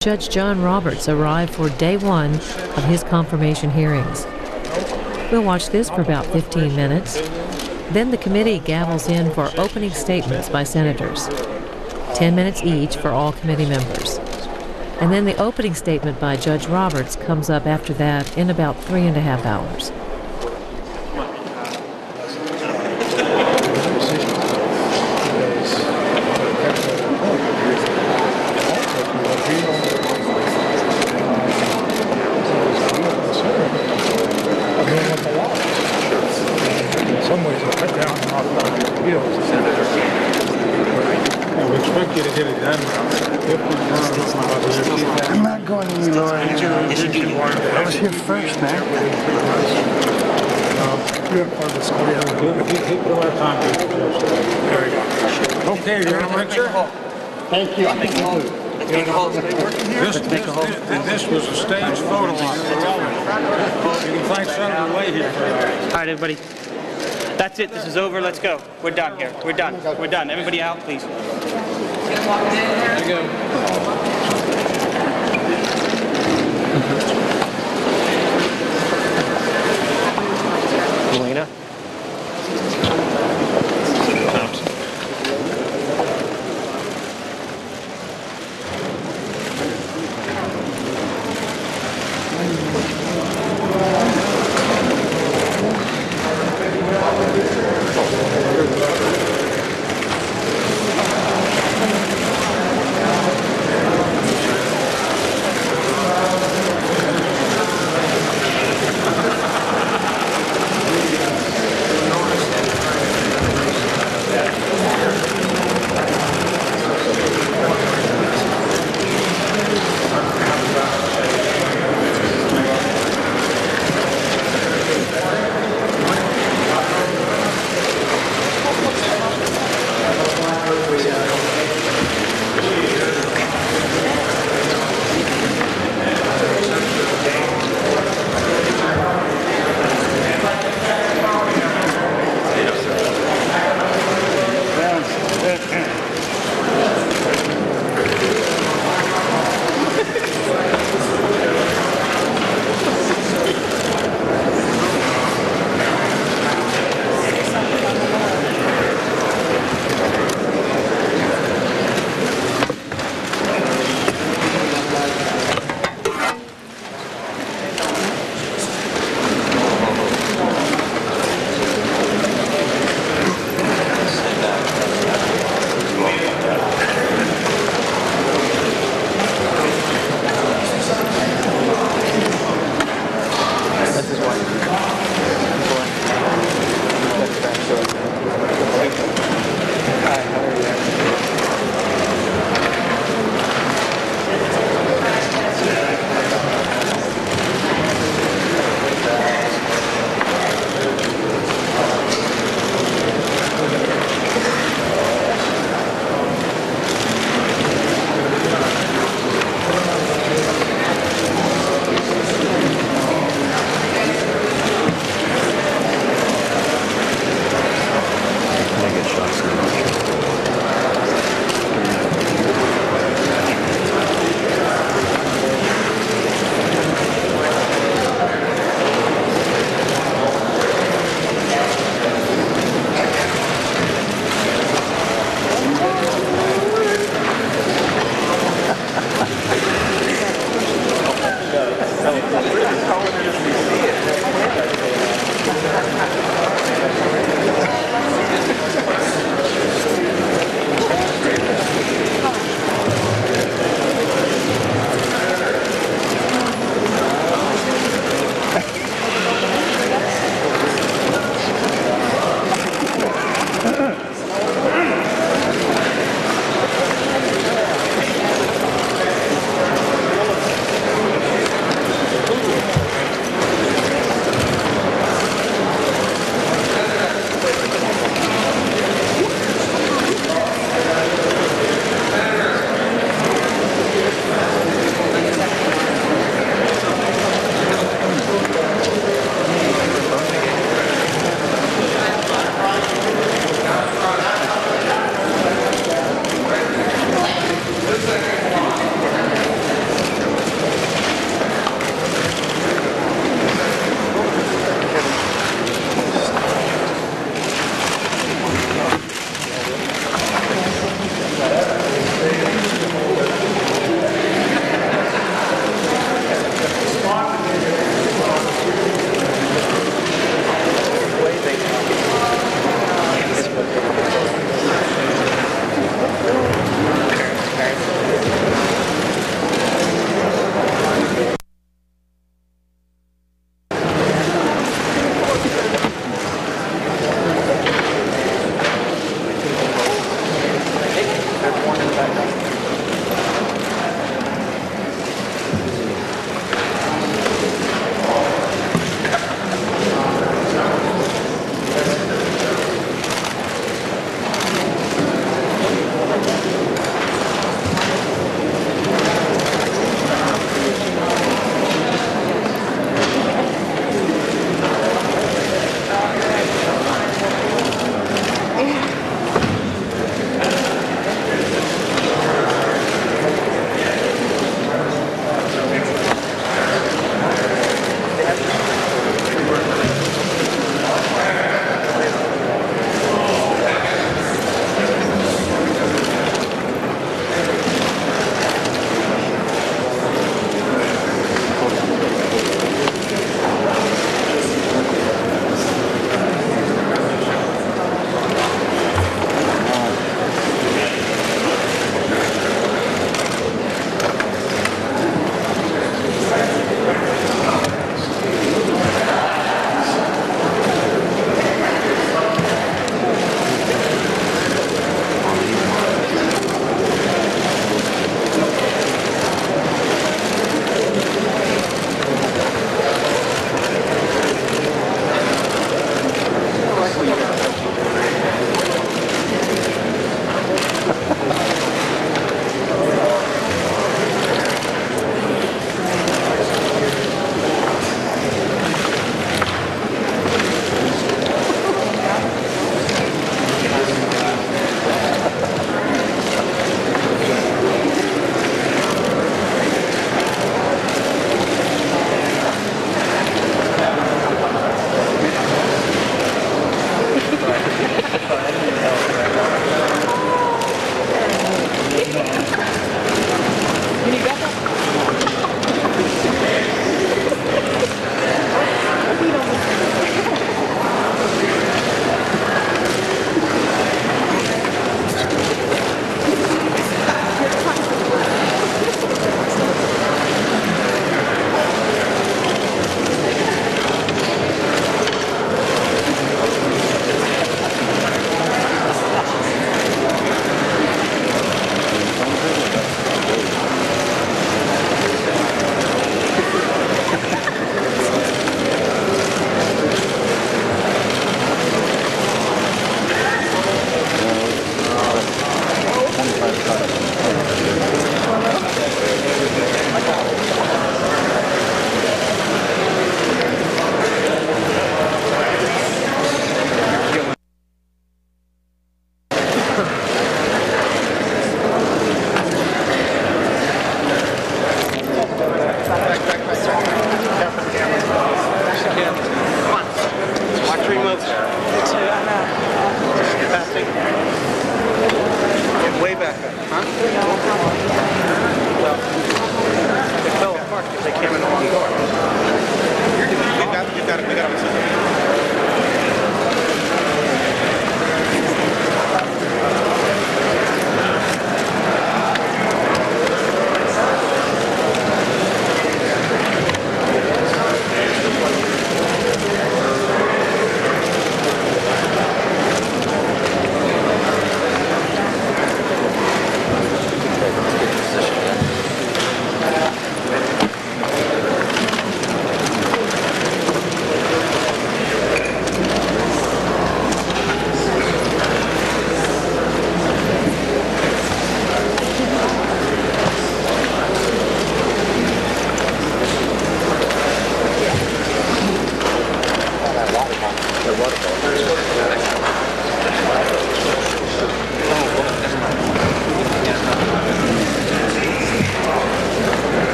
Judge John Roberts arrived for day one of his confirmation hearings. We'll watch this for about 15 minutes. Then the committee gavels in for opening statements by senators, 10 minutes each for all committee members. And then the opening statement by Judge Roberts comes up after that in about 3.5 hours. I'm not going any lower. I was here first, man. Okay, you're in a picture? Thank you. This was a staged photo op. You can thank Senator Leahy here. All right, everybody. That's it. This is over. Let's go. We're done here. We're done. We're done. Everybody out, please. There you go. Elena.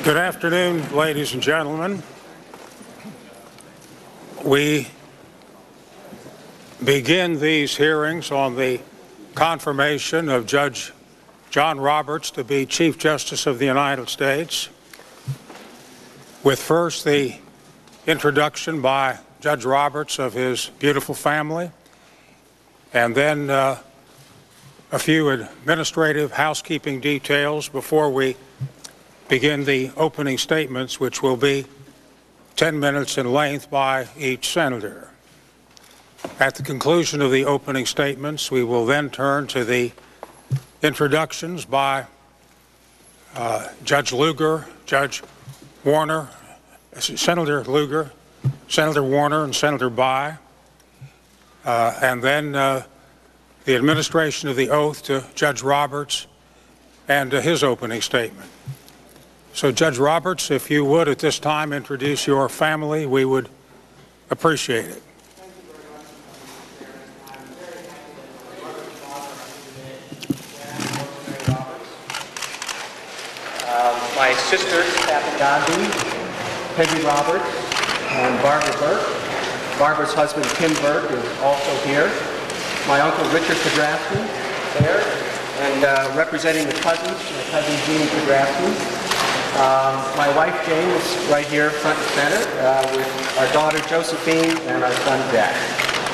Good afternoon, ladies and gentlemen. We begin these hearings on the confirmation of Judge John Roberts to be Chief Justice of the United States with first the introduction by Judge Roberts of his beautiful family, and then a few administrative housekeeping details before we begin the opening statements, which will be 10 minutes in length by each senator. At the conclusion of the opening statements, we will then turn to the introductions by Judge Lugar, Judge Warner, Senator Lugar, Senator Warner, and Senator Bayh, and then the administration of the oath to Judge Roberts and his opening statement. So, Judge Roberts, if you would at this time introduce your family, we would appreciate it. My sisters, Kathy Gandhi, Peggy Roberts, and Barbara Burke. Barbara's husband, Tim Burke, is also here. My uncle, Richard Pedrasky, there. And representing the cousins, my cousin, Jeannie Pedrasky. My wife, Jane, is right here, front and center, with our daughter, Josephine, and our son, Jack.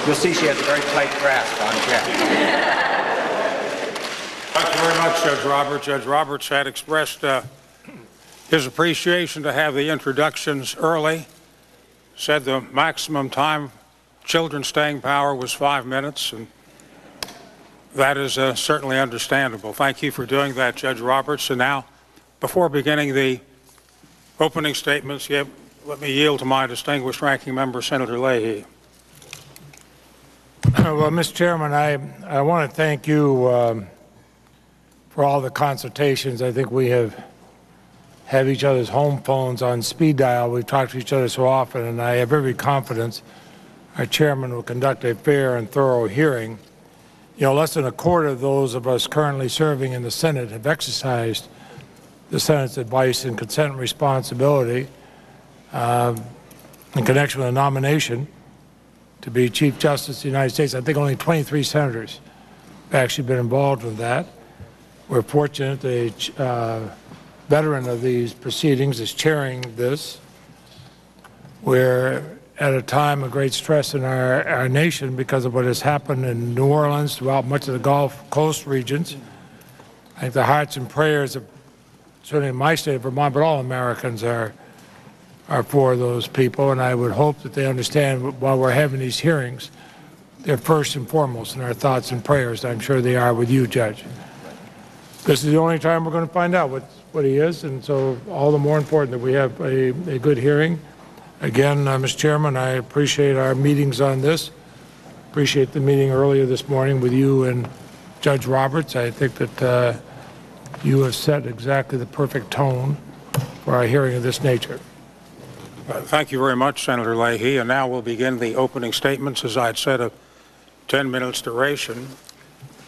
You'll see she has a very tight grasp on Jack. Thank you very much, Judge Roberts. Judge Roberts had expressed his appreciation to have the introductions early, said the maximum time children's staying power was 5 minutes, and that is certainly understandable. Thank you for doing that, Judge Roberts. And now, before beginning the opening statements, let me yield to my distinguished ranking member, Senator Leahy. Well, Mr. Chairman, I want to thank you for all the consultations. I think we have each other's home phones on speed dial. We've talked to each other so often, and I have every confidence our chairman will conduct a fair and thorough hearing. You know, less than a quarter of those of us currently serving in the Senate have exercised the Senate's advice and consent and responsibility in connection with a nomination to be Chief Justice of the United States. I think only 23 senators have actually been involved with that. We're fortunate the veteran of these proceedings is chairing this. We're at a time of great stress in our nation because of what has happened in New Orleans, throughout much of the Gulf Coast regions. I think the hearts and prayers of, certainly in my state of Vermont, but all Americans are for those people, and I would hope that they understand while we're having these hearings, they're first and foremost in our thoughts and prayers. I'm sure they are with you, Judge. This is the only time we're going to find out what he is, and so all the more important that we have a good hearing. Again, Mr. Chairman, I appreciate our meetings on this. Appreciate the meeting earlier this morning with you and Judge Roberts. I think that you have set exactly the perfect tone for our hearing of this nature. Thank you very much, Senator Leahy. And now we'll begin the opening statements, as I had said, of 10 minutes duration.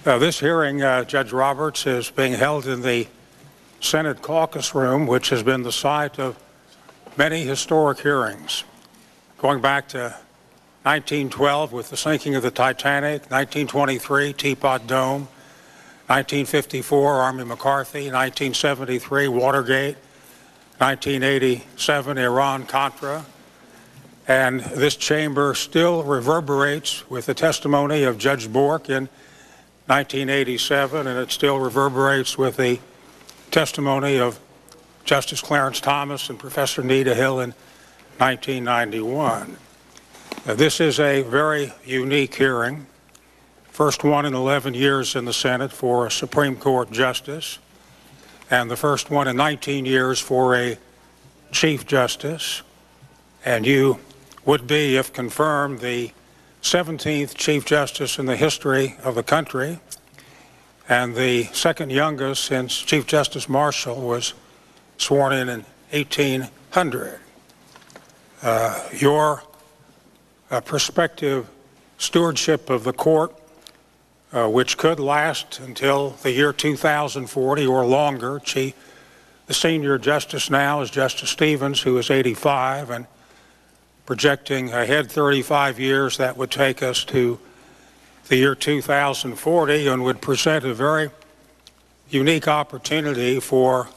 This hearing, Judge Roberts, is being held in the Senate caucus room, which has been the site of many historic hearings. going back to 1912 with the sinking of the Titanic, 1923 Teapot Dome, 1954 Army McCarthy, 1973 Watergate, 1987 Iran-Contra, and this chamber still reverberates with the testimony of Judge Bork in 1987, and it still reverberates with the testimony of Justice Clarence Thomas and Professor Nita Hill in 1991. This is a very unique hearing, first one in 11 years in the Senate for a Supreme Court justice, and the first one in 19 years for a Chief Justice, and you would be, if confirmed, the 17th Chief Justice in the history of the country, and the second youngest since Chief Justice Marshall was sworn in 1800. Your prospective stewardship of the court, which could last until the year 2040 or longer. The senior justice now is Justice Stevens, who is 85, and projecting ahead 35 years, that would take us to the year 2040 and would present a very unique opportunity for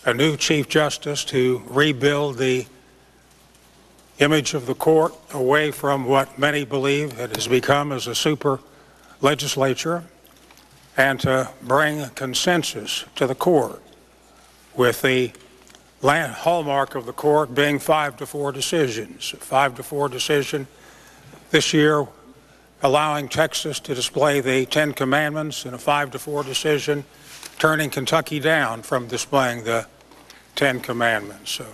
a new Chief Justice to rebuild the image of the court away from what many believe it has become as a super legislature, and to bring consensus to the court, with the hallmark of the court being 5-4 decisions. A 5-4 decision this year allowing Texas to display the 10 Commandments, and a 5-4 decision turning Kentucky down from displaying the 10 Commandments. So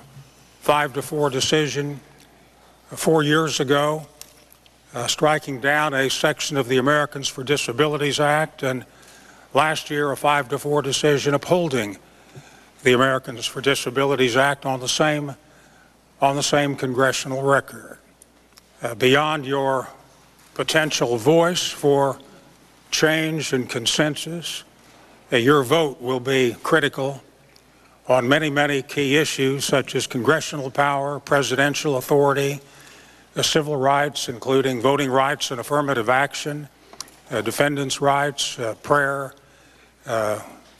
5-4 decision 4 years ago, striking down a section of the Americans for Disabilities Act, and last year a 5-4 decision upholding the Americans for Disabilities Act on the same congressional record. Beyond your potential voice for change and consensus, your vote will be critical on many, many key issues such as congressional power, presidential authority, civil rights, including voting rights and affirmative action, defendants' rights, prayer,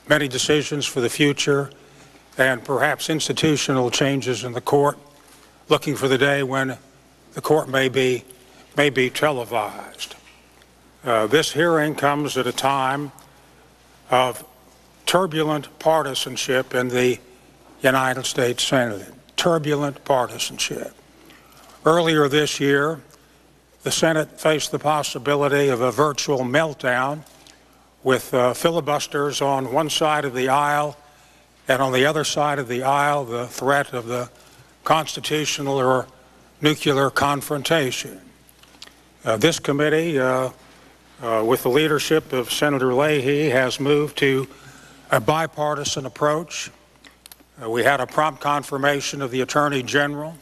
many decisions for the future, and perhaps institutional changes in the court, looking for the day when the court may be televised. This hearing comes at a time of turbulent partisanship in the United States Senate. Turbulent partisanship. Earlier this year, the Senate faced the possibility of a virtual meltdown with filibusters on one side of the aisle, and on the other side of the aisle, the threat of the constitutional or nuclear confrontation. This committee, with the leadership of Senator Leahy, has moved to a bipartisan approach. We had a prompt confirmation of the Attorney General.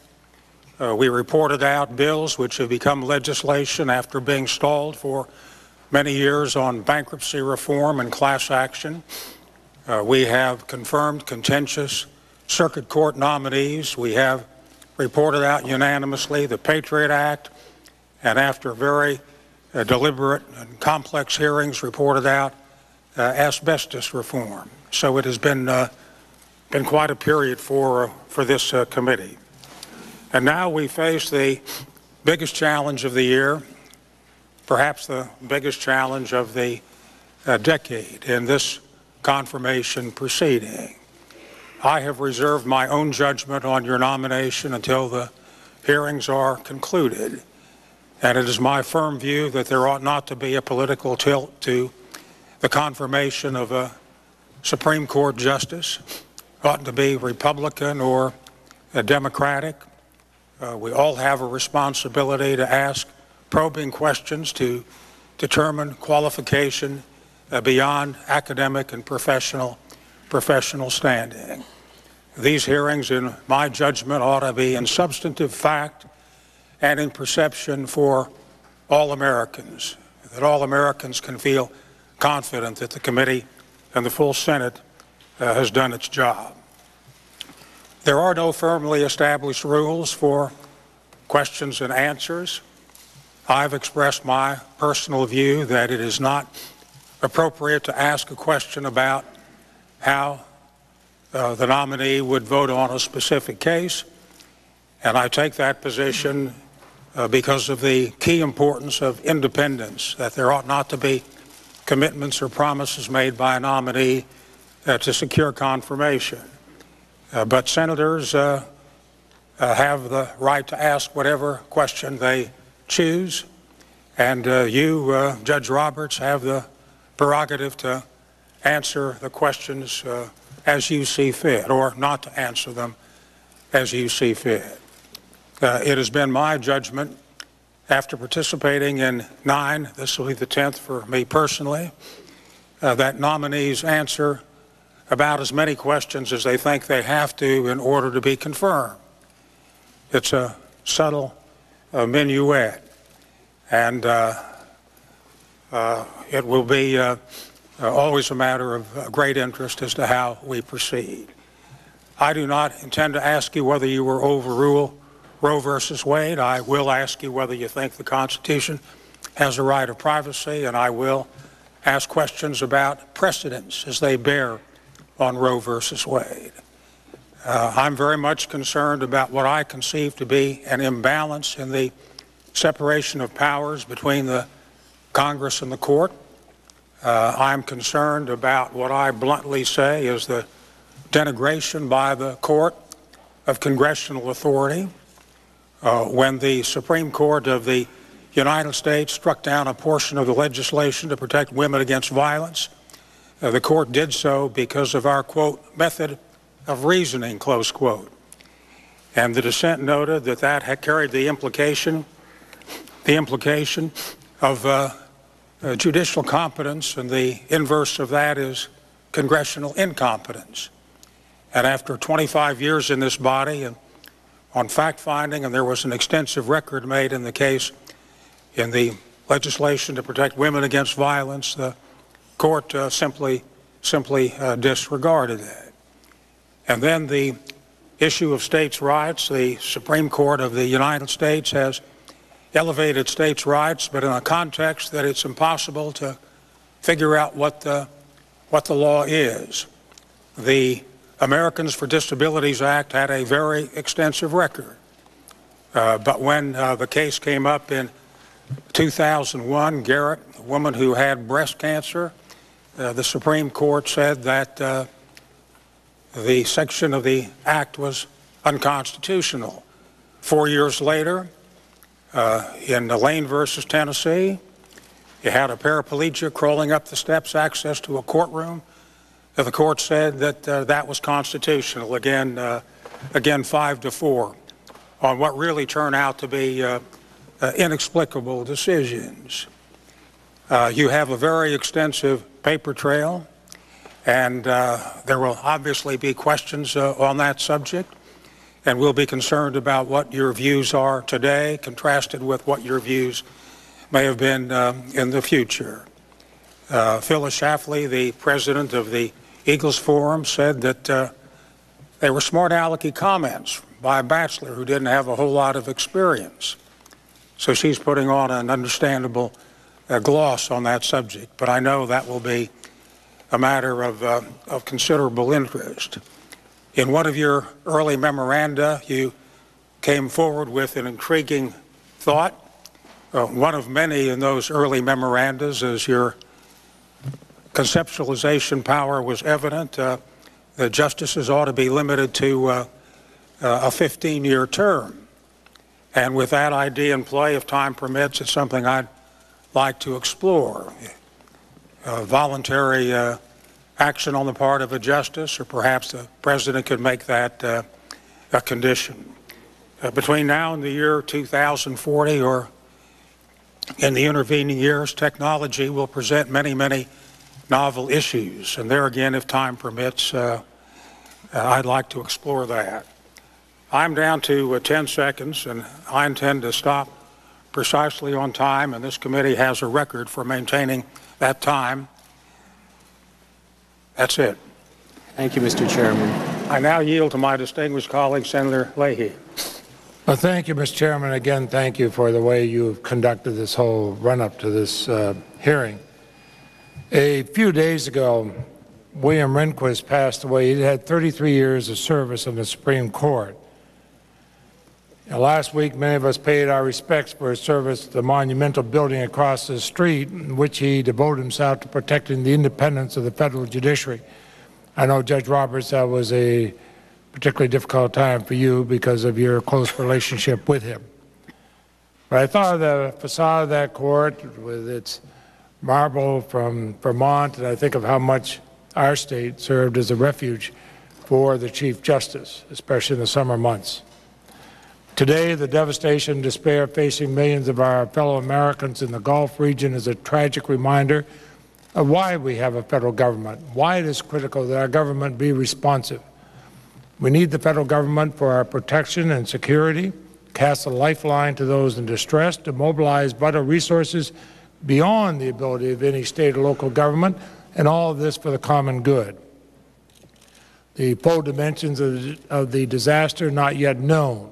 We reported out bills which have become legislation after being stalled for many years on bankruptcy reform and class action. We have confirmed contentious circuit court nominees. We have reported out unanimously the Patriot Act, and after very deliberate and complex hearings, reported out asbestos reform. So it has been quite a period for this committee. And now we face the biggest challenge of the year, perhaps the biggest challenge of the decade in this confirmation proceeding. I have reserved my own judgment on your nomination until the hearings are concluded, and it is my firm view that there ought not to be a political tilt to the confirmation of a Supreme Court justice. It oughtn't to be Republican or Democratic. We all have a responsibility to ask probing questions to determine qualification beyond academic and professional standing. These hearings, in my judgment, ought to be in substantive fact and in perception for all Americans, that all Americans can feel confident that the committee and the full Senate has done its job. There are no firmly established rules for questions and answers. I've expressed my personal view that it is not appropriate to ask a question about how the nominee would vote on a specific case, and I take that position because of the key importance of independence, that there ought not to be commitments or promises made by a nominee to secure confirmation. But senators have the right to ask whatever question they choose, and you, Judge Roberts, have the prerogative to answer the questions as you see fit, or not to answer them as you see fit. It has been my judgment, after participating in 9, this will be the 10th for me personally, that nominees answer about as many questions as they think they have to in order to be confirmed. It's a subtle minuet, and it will be always a matter of great interest as to how we proceed. I do not intend to ask you whether you will overrule Roe versus Wade. I will ask you whether you think the Constitution has a right of privacy, and I will ask questions about precedents as they bear on Roe versus Wade. I'm very much concerned about what I conceive to be an imbalance in the separation of powers between the Congress and the court. I'm concerned about what I bluntly say is the denigration by the court of congressional authority. When the Supreme Court of the United States struck down a portion of the legislation to protect women against violence, the court did so because of our, quote, method of reasoning, close quote. And the dissent noted that that had carried the implication of judicial competence, and the inverse of that is congressional incompetence. And after 25 years in this body and on fact-finding, and there was an extensive record made in the case in the legislation to protect women against violence, the court simply disregarded that. And then the issue of states' rights, the Supreme Court of the United States has elevated states' rights, but in a context that it's impossible to figure out what the law is. The Americans for Disabilities Act had a very extensive record, but when the case came up in 2001, Garrett, a woman who had breast cancer, the Supreme Court said that the section of the act was unconstitutional. 4 years later, in Lane versus Tennessee, you had a paraplegic crawling up the steps, access to a courtroom. The court said that that was constitutional, again 5-4, on what really turned out to be inexplicable decisions. You have a very extensive paper trail, and there will obviously be questions on that subject, and we'll be concerned about what your views are today, contrasted with what your views may have been in the future. Phyllis Schlafly, the president of the Eagles Forum, said that they were smart alecky comments by a bachelor who didn't have a whole lot of experience. So she's putting on an understandable gloss on that subject, but I know that will be a matter of considerable interest. In one of your early memoranda, you came forward with an intriguing thought. One of many in those early memorandas, as your conceptualization power was evident, the justices ought to be limited to a 15-year term. And with that idea in play, if time permits, it's something I'd like to explore. Voluntary action on the part of a justice, or perhaps the president could make that a condition. Between now and the year 2040, or in the intervening years, technology will present many, many novel issues, and there again, if time permits, I'd like to explore that. I'm down to 10 seconds, and I intend to stop precisely on time, and this committee has a record for maintaining that time. That's it. Thank you, Mr. Chairman. I now yield to my distinguished colleague, Senator Leahy. Well, thank you, Mr. Chairman. Again, thank you for the way you've conducted this whole run-up to this hearing. A few days ago, William Rehnquist passed away. He had 33 years of service on the Supreme Court. Last week, many of us paid our respects for his service to the monumental building across the street, in which he devoted himself to protecting the independence of the federal judiciary. I know, Judge Roberts, that was a particularly difficult time for you because of your close relationship with him. But I thought of the facade of that court with its marble from Vermont, and I think of how much our state served as a refuge for the Chief Justice, especially in the summer months. Today, the devastation and despair facing millions of our fellow Americans in the Gulf region is a tragic reminder of why we have a federal government, why it is critical that our government be responsive. We need the federal government for our protection and security, cast a lifeline to those in distress, to mobilize vital resources beyond the ability of any state or local government, and all of this for the common good. The full dimensions of the disaster not yet known.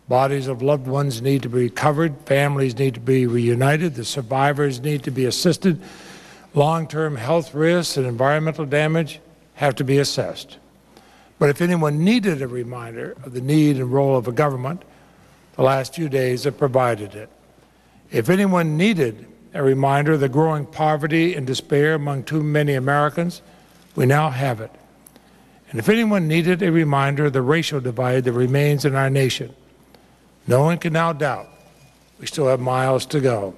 Bodies of loved ones need to be recovered, families need to be reunited, the survivors need to be assisted, long-term health risks and environmental damage have to be assessed. But if anyone needed a reminder of the need and role of a government, the last few days have provided it. If anyone needed a reminder of the growing poverty and despair among too many Americans, we now have it. And if anyone needed a reminder of the racial divide that remains in our nation, no one can now doubt we still have miles to go.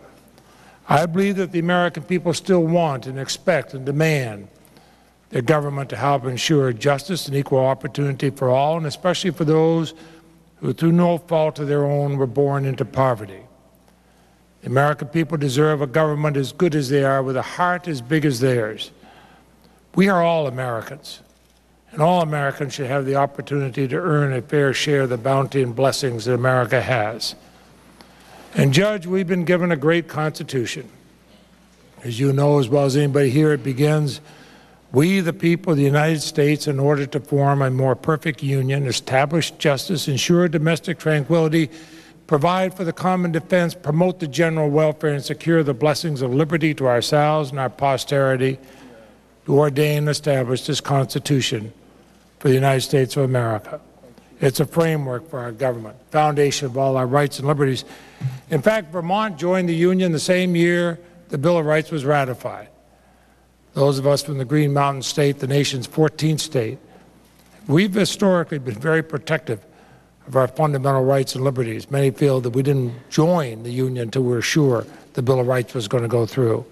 I believe that the American people still want and expect and demand their government to help ensure justice and equal opportunity for all, and especially for those who, through no fault of their own, were born into poverty. The American people deserve a government as good as they are, with a heart as big as theirs. We are all Americans, and all Americans should have the opportunity to earn a fair share of the bounty and blessings that America has. And Judge, we've been given a great Constitution. As you know as well as anybody here, it begins, "We, the people of the United States, in order to form a more perfect union, establish justice, ensure domestic tranquility, provide for the common defense, promote the general welfare, and secure the blessings of liberty to ourselves and our posterity, to ordain and establish this Constitution for the United States of America." It's a framework for our government, foundation of all our rights and liberties. In fact, Vermont joined the Union the same year the Bill of Rights was ratified. Those of us from the Green Mountain State, the nation's 14th state, we've historically been very protective of our fundamental rights and liberties. Many feel that we didn't join the Union until we were sure the Bill of Rights was going to go through.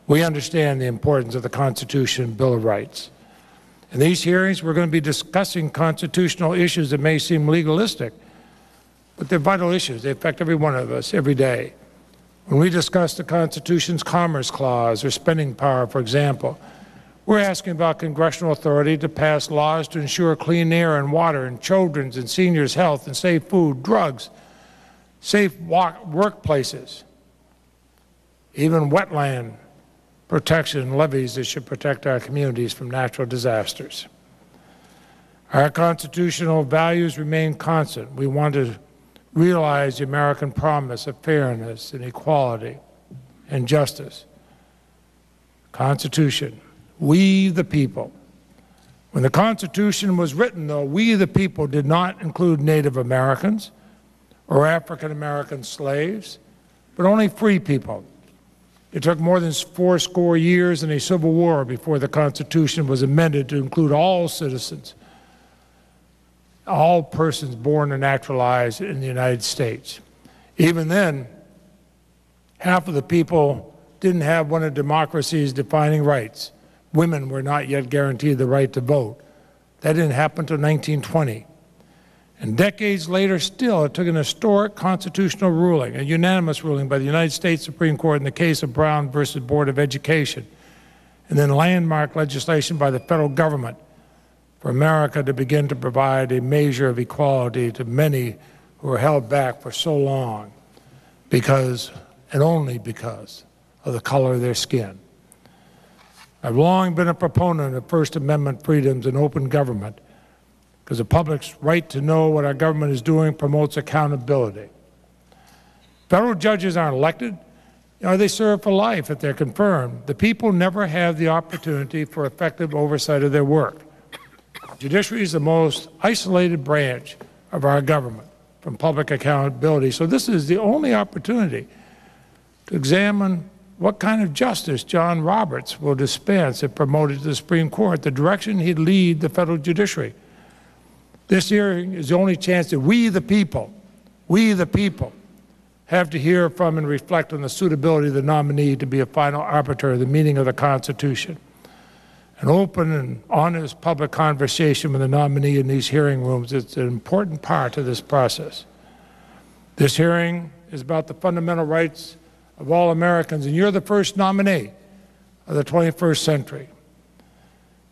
We understand the importance of the Constitution and Bill of Rights. In these hearings, we're going to be discussing constitutional issues that may seem legalistic, but they're vital issues. They affect every one of us every day. When we discuss the Constitution's Commerce Clause or spending power, for example, we're asking about congressional authority to pass laws to ensure clean air and water and children's and seniors' health and safe food, drugs, safe workplaces, even wetland protection levees that should protect our communities from natural disasters. Our constitutional values remain constant. We want to realize the American promise of fairness and equality and justice. Constitution, we the people. When the Constitution was written, though, we the people did not include Native Americans or African American slaves, but only free people. It took more than 80 years and a civil war before the Constitution was amended to include all citizens, all persons born or naturalized in the United States. Even then, half of the people didn't have one of democracy's defining rights. Women were not yet guaranteed the right to vote. That didn't happen until 1920. And decades later, still, it took an historic constitutional ruling, a unanimous ruling by the United States Supreme Court in the case of Brown versus Board of Education, and then landmark legislation by the federal government for America to begin to provide a measure of equality to many who were held back for so long because, and only because, of the color of their skin. I've long been a proponent of First Amendment freedoms and open government, because the public's right to know what our government is doing promotes accountability. Federal judges aren't elected. They serve for life if they're confirmed. The people never have the opportunity for effective oversight of their work. Judiciary is the most isolated branch of our government from public accountability. So this is the only opportunity to examine what kind of justice John Roberts will dispense if promoted to the Supreme Court, the direction he'd lead the federal judiciary. This hearing is the only chance that we the people, have to hear from and reflect on the suitability of the nominee to be a final arbiter of the meaning of the Constitution. An open and honest public conversation with the nominee in these hearing rooms is an important part of this process. This hearing is about the fundamental rights of all Americans, and you're the first nominee of the 21st century.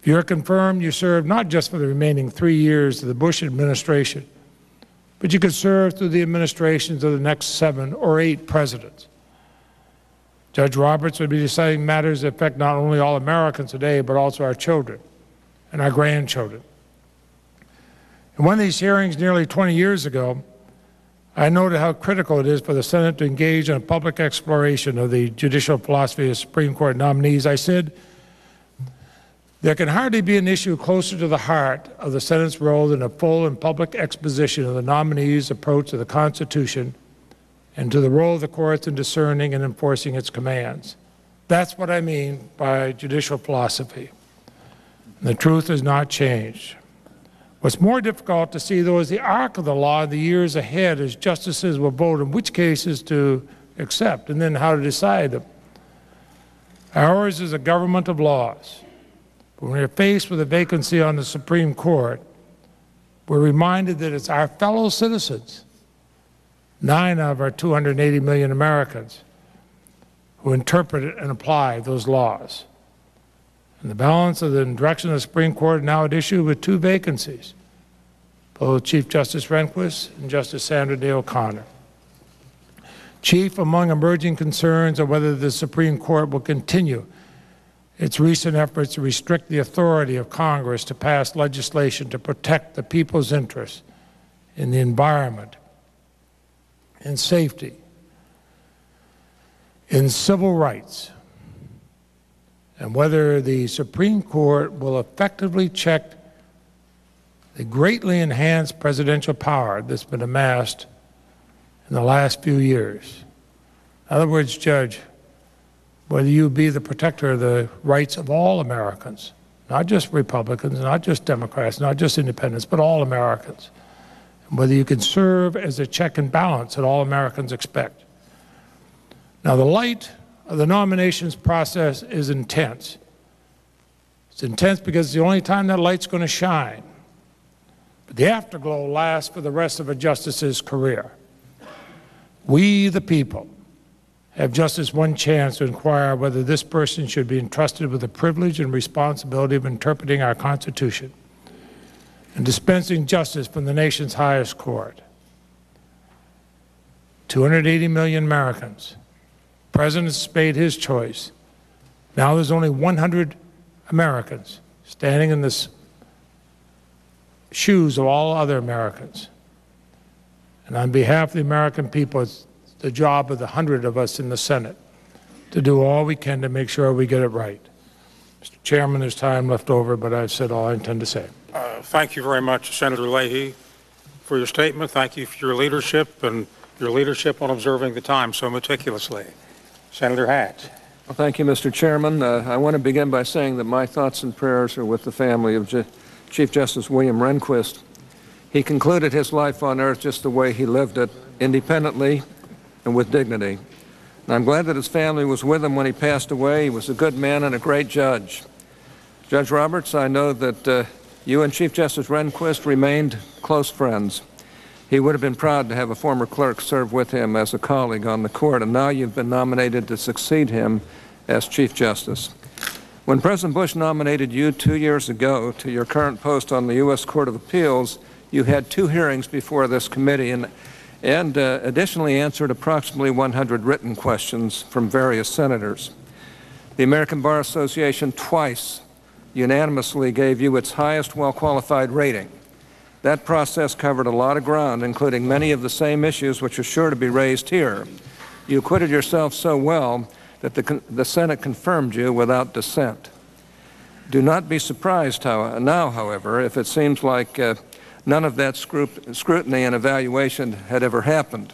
If you're confirmed, you serve not just for the remaining 3 years of the Bush administration, but you could serve through the administrations of the next 7 or 8 presidents. Judge Roberts would be deciding matters that affect not only all Americans today, but also our children and our grandchildren. In one of these hearings nearly 20 years ago, I noted how critical it is for the Senate to engage in a public exploration of the judicial philosophy of Supreme Court nominees. I said, there can hardly be an issue closer to the heart of the Senate's role than a full and public exposition of the nominee's approach to the Constitution and to the role of the courts in discerning and enforcing its commands. That's what I mean by judicial philosophy. And the truth has not changed. What's more difficult to see, though, is the arc of the law in the years ahead as justices will vote on which cases to accept and then how to decide them. Ours is a government of laws. But when we're faced with a vacancy on the Supreme Court, we're reminded that it's our fellow citizens, 9 of our 280 million Americans, who interpret and apply those laws. And the balance of the direction of the Supreme Court is now at issue with 2 vacancies, both Chief Justice Rehnquist and Justice Sandra Day O'Connor. Chief among emerging concerns are whether the Supreme Court will continue its recent efforts to restrict the authority of Congress to pass legislation to protect the people's interests in the environment, in safety, in civil rights, and whether the Supreme Court will effectively check the greatly enhanced presidential power that's been amassed in the last few years. In other words, Judge, whether you be the protector of the rights of all Americans, not just Republicans, not just Democrats, not just independents, but all Americans, and whether you can serve as a check and balance that all Americans expect. Now, the light of the nominations process is intense. It's intense because it's the only time that light's going to shine. But the afterglow lasts for the rest of a justice's career. We, the people, have just this one chance to inquire whether this person should be entrusted with the privilege and responsibility of interpreting our Constitution and dispensing justice from the nation's highest court. 280 million Americans. The President's made his choice. Now there's only 100 Americans standing in the shoes of all other Americans. And on behalf of the American people, it's the job of the 100 of us in the Senate to do all we can to make sure we get it right. Mr. Chairman, there's time left over, but I've said all I intend to say. Thank you very much, Senator Leahy, for your statement. Thank you for your leadership and your leadership on observing the time so meticulously. Senator Hatch. Well, thank you, Mr. Chairman. I want to begin by saying that my thoughts and prayers are with the family of Chief Justice William Rehnquist. He concluded his life on earth just the way he lived it, independently and with dignity. And I'm glad that his family was with him when he passed away. He was a good man and a great judge. Judge Roberts, I know that you and Chief Justice Rehnquist remained close friends. He would have been proud to have a former clerk serve with him as a colleague on the court, and now you've been nominated to succeed him as Chief Justice. When President Bush nominated you 2 years ago to your current post on the U.S. Court of Appeals, you had 2 hearings before this committee and additionally answered approximately 100 written questions from various senators. The American Bar Association twice unanimously gave you its highest well-qualified rating. That process covered a lot of ground, including many of the same issues which are sure to be raised here. You acquitted yourself so well that the Senate confirmed you without dissent. Do not be surprised now, however, if it seems like none of that scrutiny and evaluation had ever happened.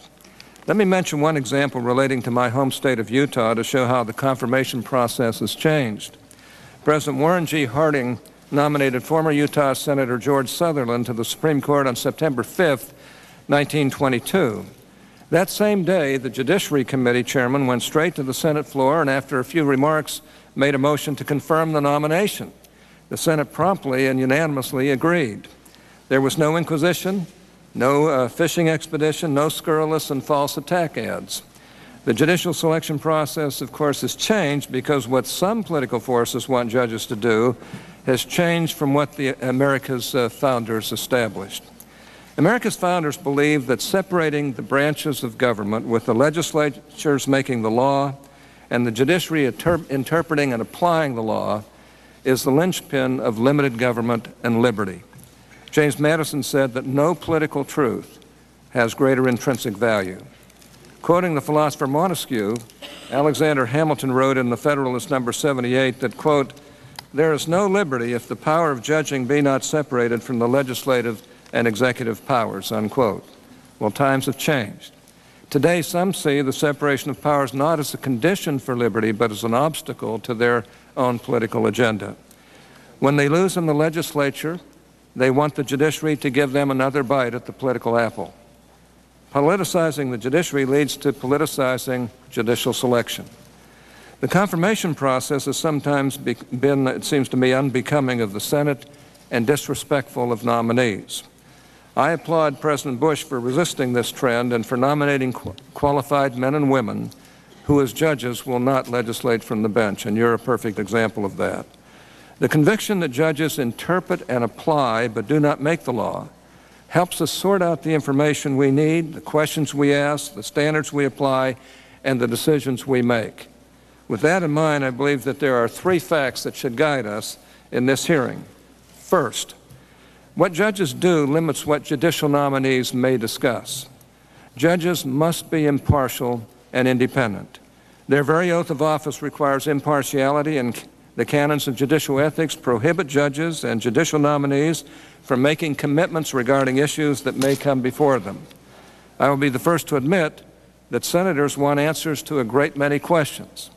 Let me mention one example relating to my home state of Utah to show how the confirmation process has changed. President Warren G. Harding nominated former Utah Senator George Sutherland to the Supreme Court on September 5, 1922. That same day, the Judiciary Committee chairman went straight to the Senate floor and, after a few remarks, made a motion to confirm the nomination. The Senate promptly and unanimously agreed. There was no inquisition, no fishing expedition, no scurrilous and false attack ads. The judicial selection process, of course, has changed because what some political forces want judges to do has changed from what America's founders established. America's founders believed that separating the branches of government, with the legislatures making the law and the judiciary interpreting and applying the law, is the linchpin of limited government and liberty. James Madison said that no political truth has greater intrinsic value. Quoting the philosopher Montesquieu, Alexander Hamilton wrote in the Federalist No. 78 that, quote, "There is no liberty if the power of judging be not separated from the legislative and executive powers," unquote. Well, times have changed. Today, some see the separation of powers not as a condition for liberty, but as an obstacle to their own political agenda. When they lose in the legislature, they want the judiciary to give them another bite at the political apple. Politicizing the judiciary leads to politicizing judicial selection. The confirmation process has sometimes been, it seems to me, unbecoming of the Senate and disrespectful of nominees. I applaud President Bush for resisting this trend and for nominating qualified men and women who, as judges, will not legislate from the bench, and you're a perfect example of that. The conviction that judges interpret and apply but do not make the law helps us sort out the information we need, the questions we ask, the standards we apply, and the decisions we make. With that in mind, I believe that there are three facts that should guide us in this hearing. First, what judges do limits what judicial nominees may discuss. Judges must be impartial and independent. Their very oath of office requires impartiality, and the canons of judicial ethics prohibit judges and judicial nominees from making commitments regarding issues that may come before them. I will be the first to admit that senators want answers to a great many questions.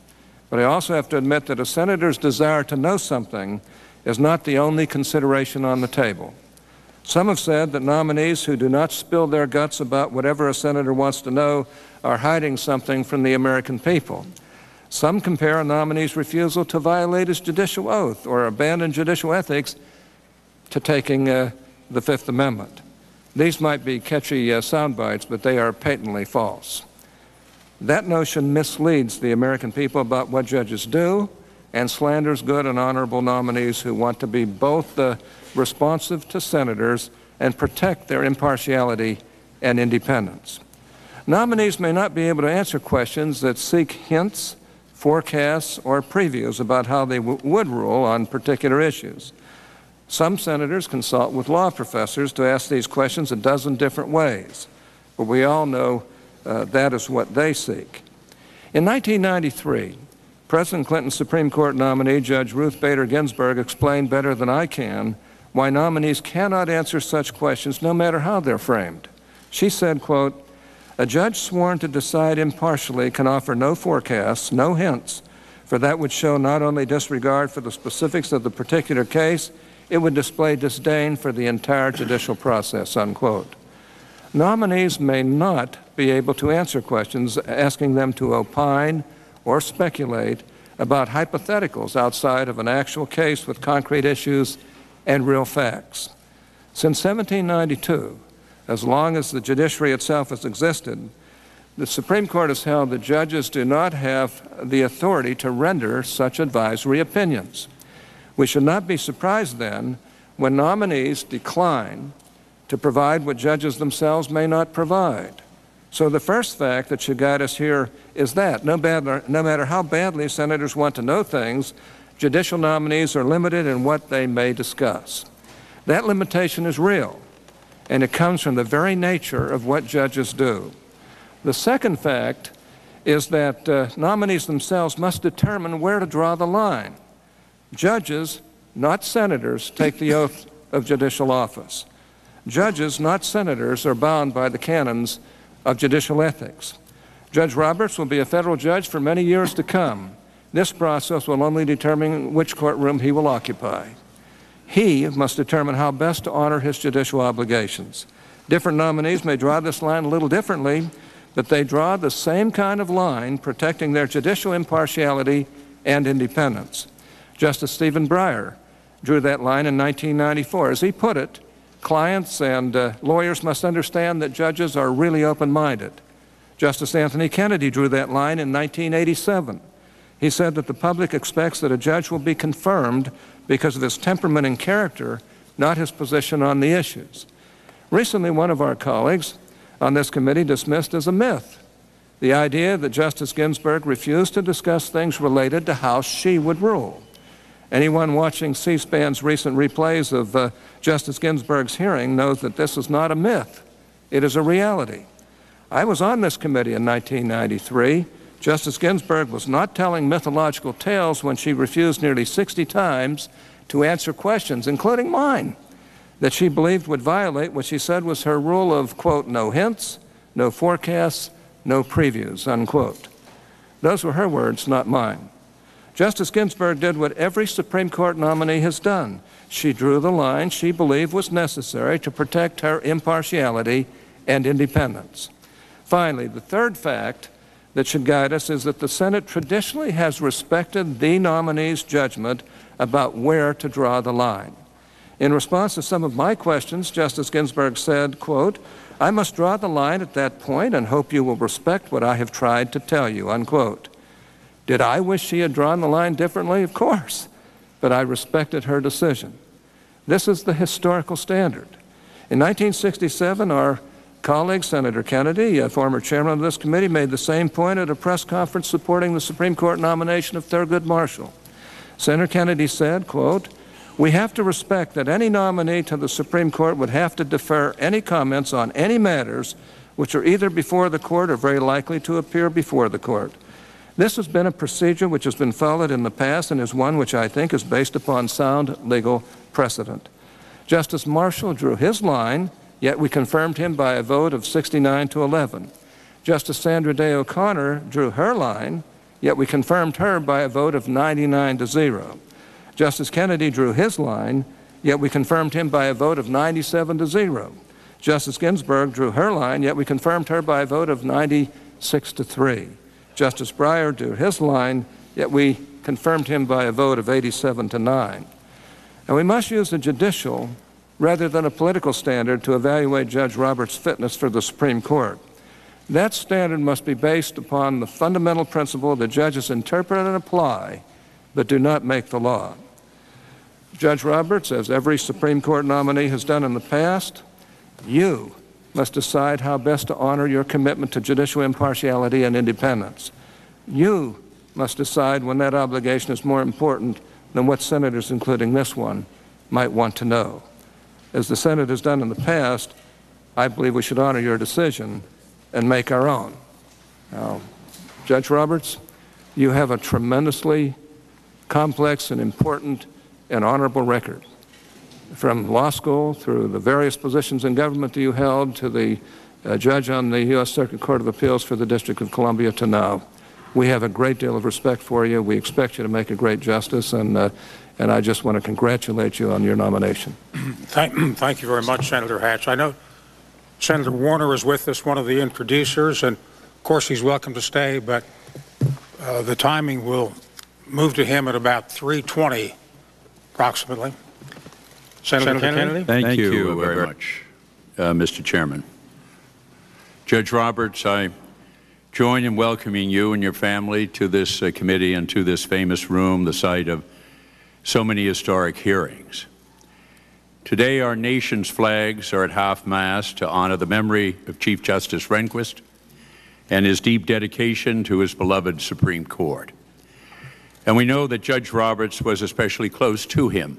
But I also have to admit that a senator's desire to know something is not the only consideration on the table. Some have said that nominees who do not spill their guts about whatever a senator wants to know are hiding something from the American people. Some compare a nominee's refusal to violate his judicial oath or abandon judicial ethics to taking the Fifth Amendment. These might be catchy sound bites, but they are patently false. That notion misleads the American people about what judges do and slanders good and honorable nominees who want to be both responsive to senators and protect their impartiality and independence. Nominees may not be able to answer questions that seek hints, forecasts, or previews about how they would rule on particular issues. Some senators consult with law professors to ask these questions a dozen different ways, but we all know that is what they seek. In 1993, President Clinton's Supreme Court nominee, Judge Ruth Bader Ginsburg, explained better than I can why nominees cannot answer such questions no matter how they're framed. She said, quote, "A judge sworn to decide impartially can offer no forecasts, no hints, for that would show not only disregard for the specifics of the particular case, it would display disdain for the entire judicial process," unquote. Nominees may not be able to answer questions asking them to opine or speculate about hypotheticals outside of an actual case with concrete issues and real facts. Since 1792, as long as the judiciary itself has existed, the Supreme Court has held that judges do not have the authority to render such advisory opinions. We should not be surprised then when nominees decline to provide what judges themselves may not provide. So the first fact that should guide us here is that no matter how badly senators want to know things, judicial nominees are limited in what they may discuss. That limitation is real. and it comes from the very nature of what judges do. The second fact is that nominees themselves must determine where to draw the line. Judges, not senators, take the oath of judicial office. Judges, not senators, are bound by the canons of judicial ethics. Judge Roberts will be a federal judge for many years to come. This process will only determine which courtroom he will occupy. He must determine how best to honor his judicial obligations. Different nominees may draw this line a little differently, but they draw the same kind of line, protecting their judicial impartiality and independence. Justice Stephen Breyer drew that line in 1994. As he put it, clients and lawyers must understand that judges are really open-minded. Justice Anthony Kennedy drew that line in 1987. He said that the public expects that a judge will be confirmed because of his temperament and character, not his position on the issues. Recently, one of our colleagues on this committee dismissed as a myth the idea that Justice Ginsburg refused to discuss things related to how she would rule. Anyone watching C-SPAN's recent replays of Justice Ginsburg's hearing knows that this is not a myth. It is a reality. I was on this committee in 1993. Justice Ginsburg was not telling mythological tales when she refused nearly 60 times to answer questions, including mine, that she believed would violate what she said was her rule of, quote, no hints, no forecasts, no previews, unquote. Those were her words, not mine. Justice Ginsburg did what every Supreme Court nominee has done. She drew the line she believed was necessary to protect her impartiality and independence. Finally, the third fact that should guide us is that the Senate traditionally has respected the nominee's judgment about where to draw the line. In response to some of my questions, Justice Ginsburg said, quote, I must draw the line at that point and hope you will respect what I have tried to tell you, unquote. Did I wish she had drawn the line differently? Of course, but I respected her decision. This is the historical standard. In 1967, our colleague, Senator Kennedy, a former chairman of this committee, made the same point at a press conference supporting the Supreme Court nomination of Thurgood Marshall. Senator Kennedy said, quote, we have to respect that any nominee to the Supreme Court would have to defer any comments on any matters which are either before the court or very likely to appear before the court. This has been a procedure which has been followed in the past and is one which I think is based upon sound legal precedent. Justice Marshall drew his line, yet we confirmed him by a vote of 69 to 11. Justice Sandra Day O'Connor drew her line, yet we confirmed her by a vote of 99 to 0. Justice Kennedy drew his line, yet we confirmed him by a vote of 97 to 0. Justice Ginsburg drew her line, yet we confirmed her by a vote of 96 to 3. Justice Breyer drew his line, yet we confirmed him by a vote of 87 to 9. And we must use a judicial rather than a political standard to evaluate Judge Roberts' fitness for the Supreme Court. That standard must be based upon the fundamental principle that judges interpret and apply, but do not make the law. Judge Roberts, as every Supreme Court nominee has done in the past, you must decide how best to honor your commitment to judicial impartiality and independence. You must decide when that obligation is more important than what senators, including this one, might want to know. As the Senate has done in the past, I believe we should honor your decision and make our own. Now, Judge Roberts, you have a tremendously complex and important and honorable record. From law school through the various positions in government that you held to the judge on the U.S. Circuit Court of Appeals for the District of Columbia to now. We have a great deal of respect for you. We expect you to make a great justice, and I just want to congratulate you on your nomination. Thank you very much, Senator Hatch. I know Senator Warner is with us, one of the introducers, and of course he's welcome to stay, but the timing will move to him at about 3:20 approximately. Senator Kennedy. Thank you very much, Mr. Chairman. Judge Roberts, I join in welcoming you and your family to this committee and to this famous room, the site of so many historic hearings. Today, our nation's flags are at half-mast to honor the memory of Chief Justice Rehnquist and his deep dedication to his beloved Supreme Court. And we know that Judge Roberts was especially close to him.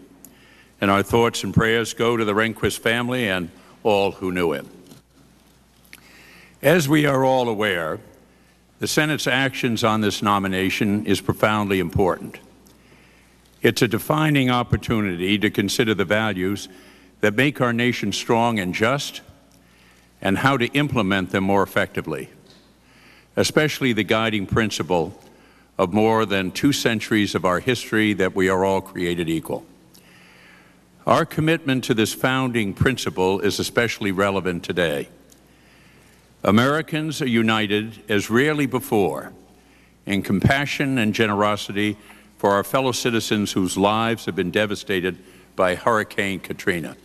And our thoughts and prayers go to the Rehnquist family and all who knew him. As we are all aware, the Senate's actions on this nomination is profoundly important. It's a defining opportunity to consider the values that make our nation strong and just, and how to implement them more effectively, especially the guiding principle of more than 2 centuries of our history that we are all created equal. Our commitment to this founding principle is especially relevant today. Americans are united as rarely before in compassion and generosity for our fellow citizens whose lives have been devastated by Hurricane Katrina.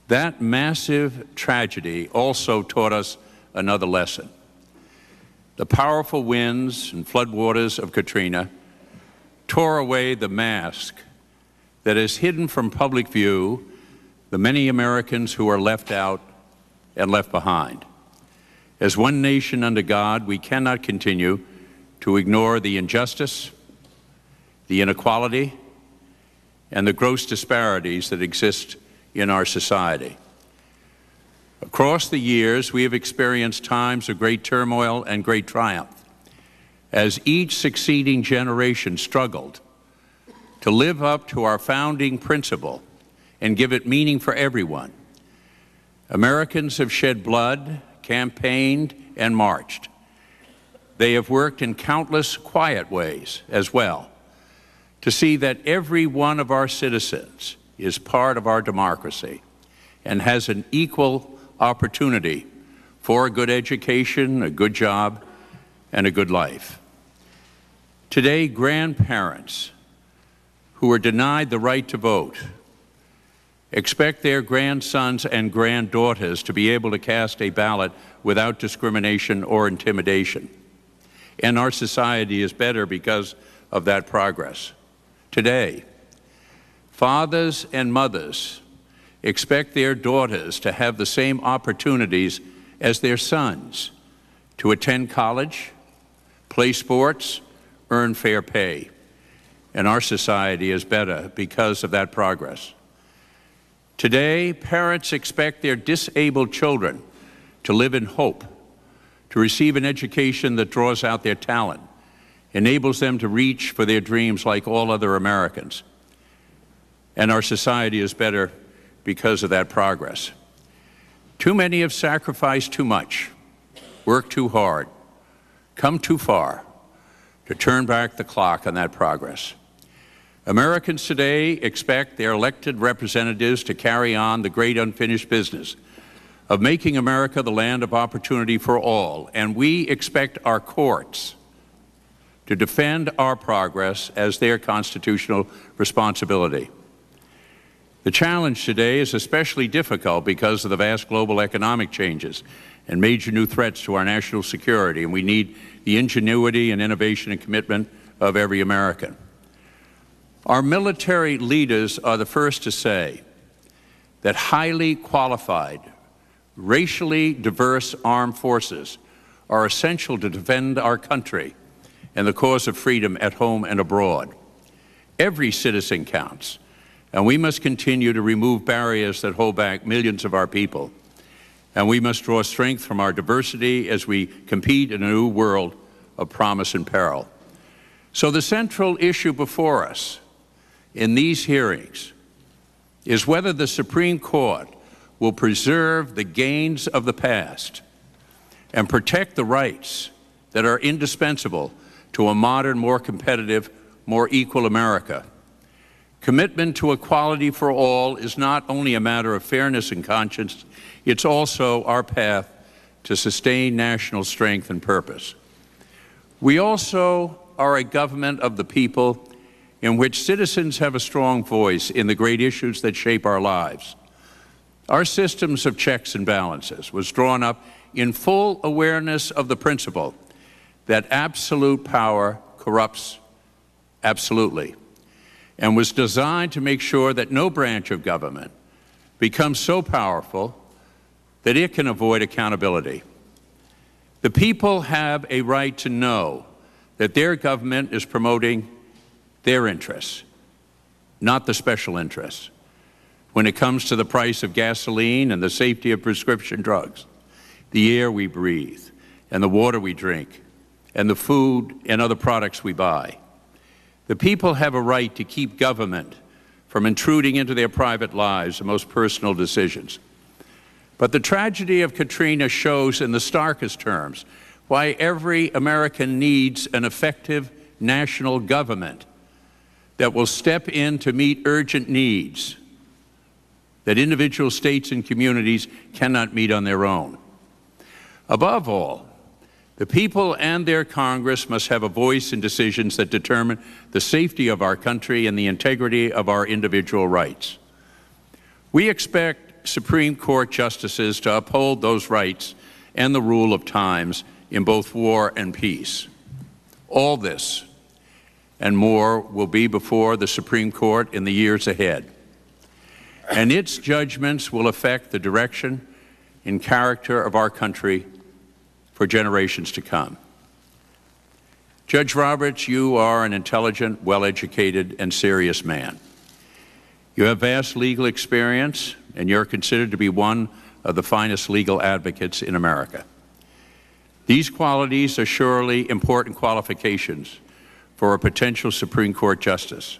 That massive tragedy also taught us another lesson. The powerful winds and floodwaters of Katrina tore away the mask that has hidden from public view the many Americans who are left out and left behind. As one nation under God, we cannot continue to ignore the injustice, the inequality, and the gross disparities that exist in our society. Across the years, we have experienced times of great turmoil and great triumph, as each succeeding generation struggled to live up to our founding principle and give it meaning for everyone. Americans have shed blood, campaigned, and marched. They have worked in countless quiet ways as well to see that every one of our citizens is part of our democracy and has an equal opportunity for a good education, a good job, and a good life. Today, grandparents who are denied the right to vote expect their grandsons and granddaughters to be able to cast a ballot without discrimination or intimidation. And our society is better because of that progress. Today, fathers and mothers expect their daughters to have the same opportunities as their sons to attend college, play sports, earn fair pay. And our society is better because of that progress. Today, parents expect their disabled children to live in hope, to receive an education that draws out their talent, enables them to reach for their dreams like all other Americans. And our society is better because of that progress. Too many have sacrificed too much, worked too hard, come too far to turn back the clock on that progress. Americans today expect their elected representatives to carry on the great unfinished business of making America the land of opportunity for all, and we expect our courts to defend our progress as their constitutional responsibility. The challenge today is especially difficult because of the vast global economic changes and major new threats to our national security, and we need the ingenuity and innovation and commitment of every American. Our military leaders are the first to say that highly qualified, racially diverse armed forces are essential to defend our country and the cause of freedom at home and abroad. Every citizen counts, and we must continue to remove barriers that hold back millions of our people. And we must draw strength from our diversity as we compete in a new world of promise and peril. So the central issue before us in these hearings is whether the Supreme Court will preserve the gains of the past and protect the rights that are indispensable to a modern, more competitive, more equal America. Commitment to equality for all is not only a matter of fairness and conscience, it's also our path to sustain national strength and purpose. We also are a government of the people in which citizens have a strong voice in the great issues that shape our lives. Our systems of checks and balances was drawn up in full awareness of the principle that absolute power corrupts absolutely, and was designed to make sure that no branch of government becomes so powerful that it can avoid accountability. The people have a right to know that their government is promoting their interests, not the special interests. when it comes to the price of gasoline and the safety of prescription drugs, the air we breathe and the water we drink, and the food and other products we buy. The people have a right to keep government from intruding into their private lives and most personal decisions. But the tragedy of Katrina shows in the starkest terms why every American needs an effective national government that will step in to meet urgent needs that individual states and communities cannot meet on their own. Above all, the people and their Congress must have a voice in decisions that determine the safety of our country and the integrity of our individual rights. We expect Supreme Court justices to uphold those rights and the rule of times in both war and peace. All this and more will be before the Supreme Court in the years ahead, and its judgments will affect the direction and character of our country for generations to come. Judge Roberts, you are an intelligent, well-educated, and serious man. You have vast legal experience, and you're considered to be one of the finest legal advocates in America. These qualities are surely important qualifications for a potential Supreme Court justice,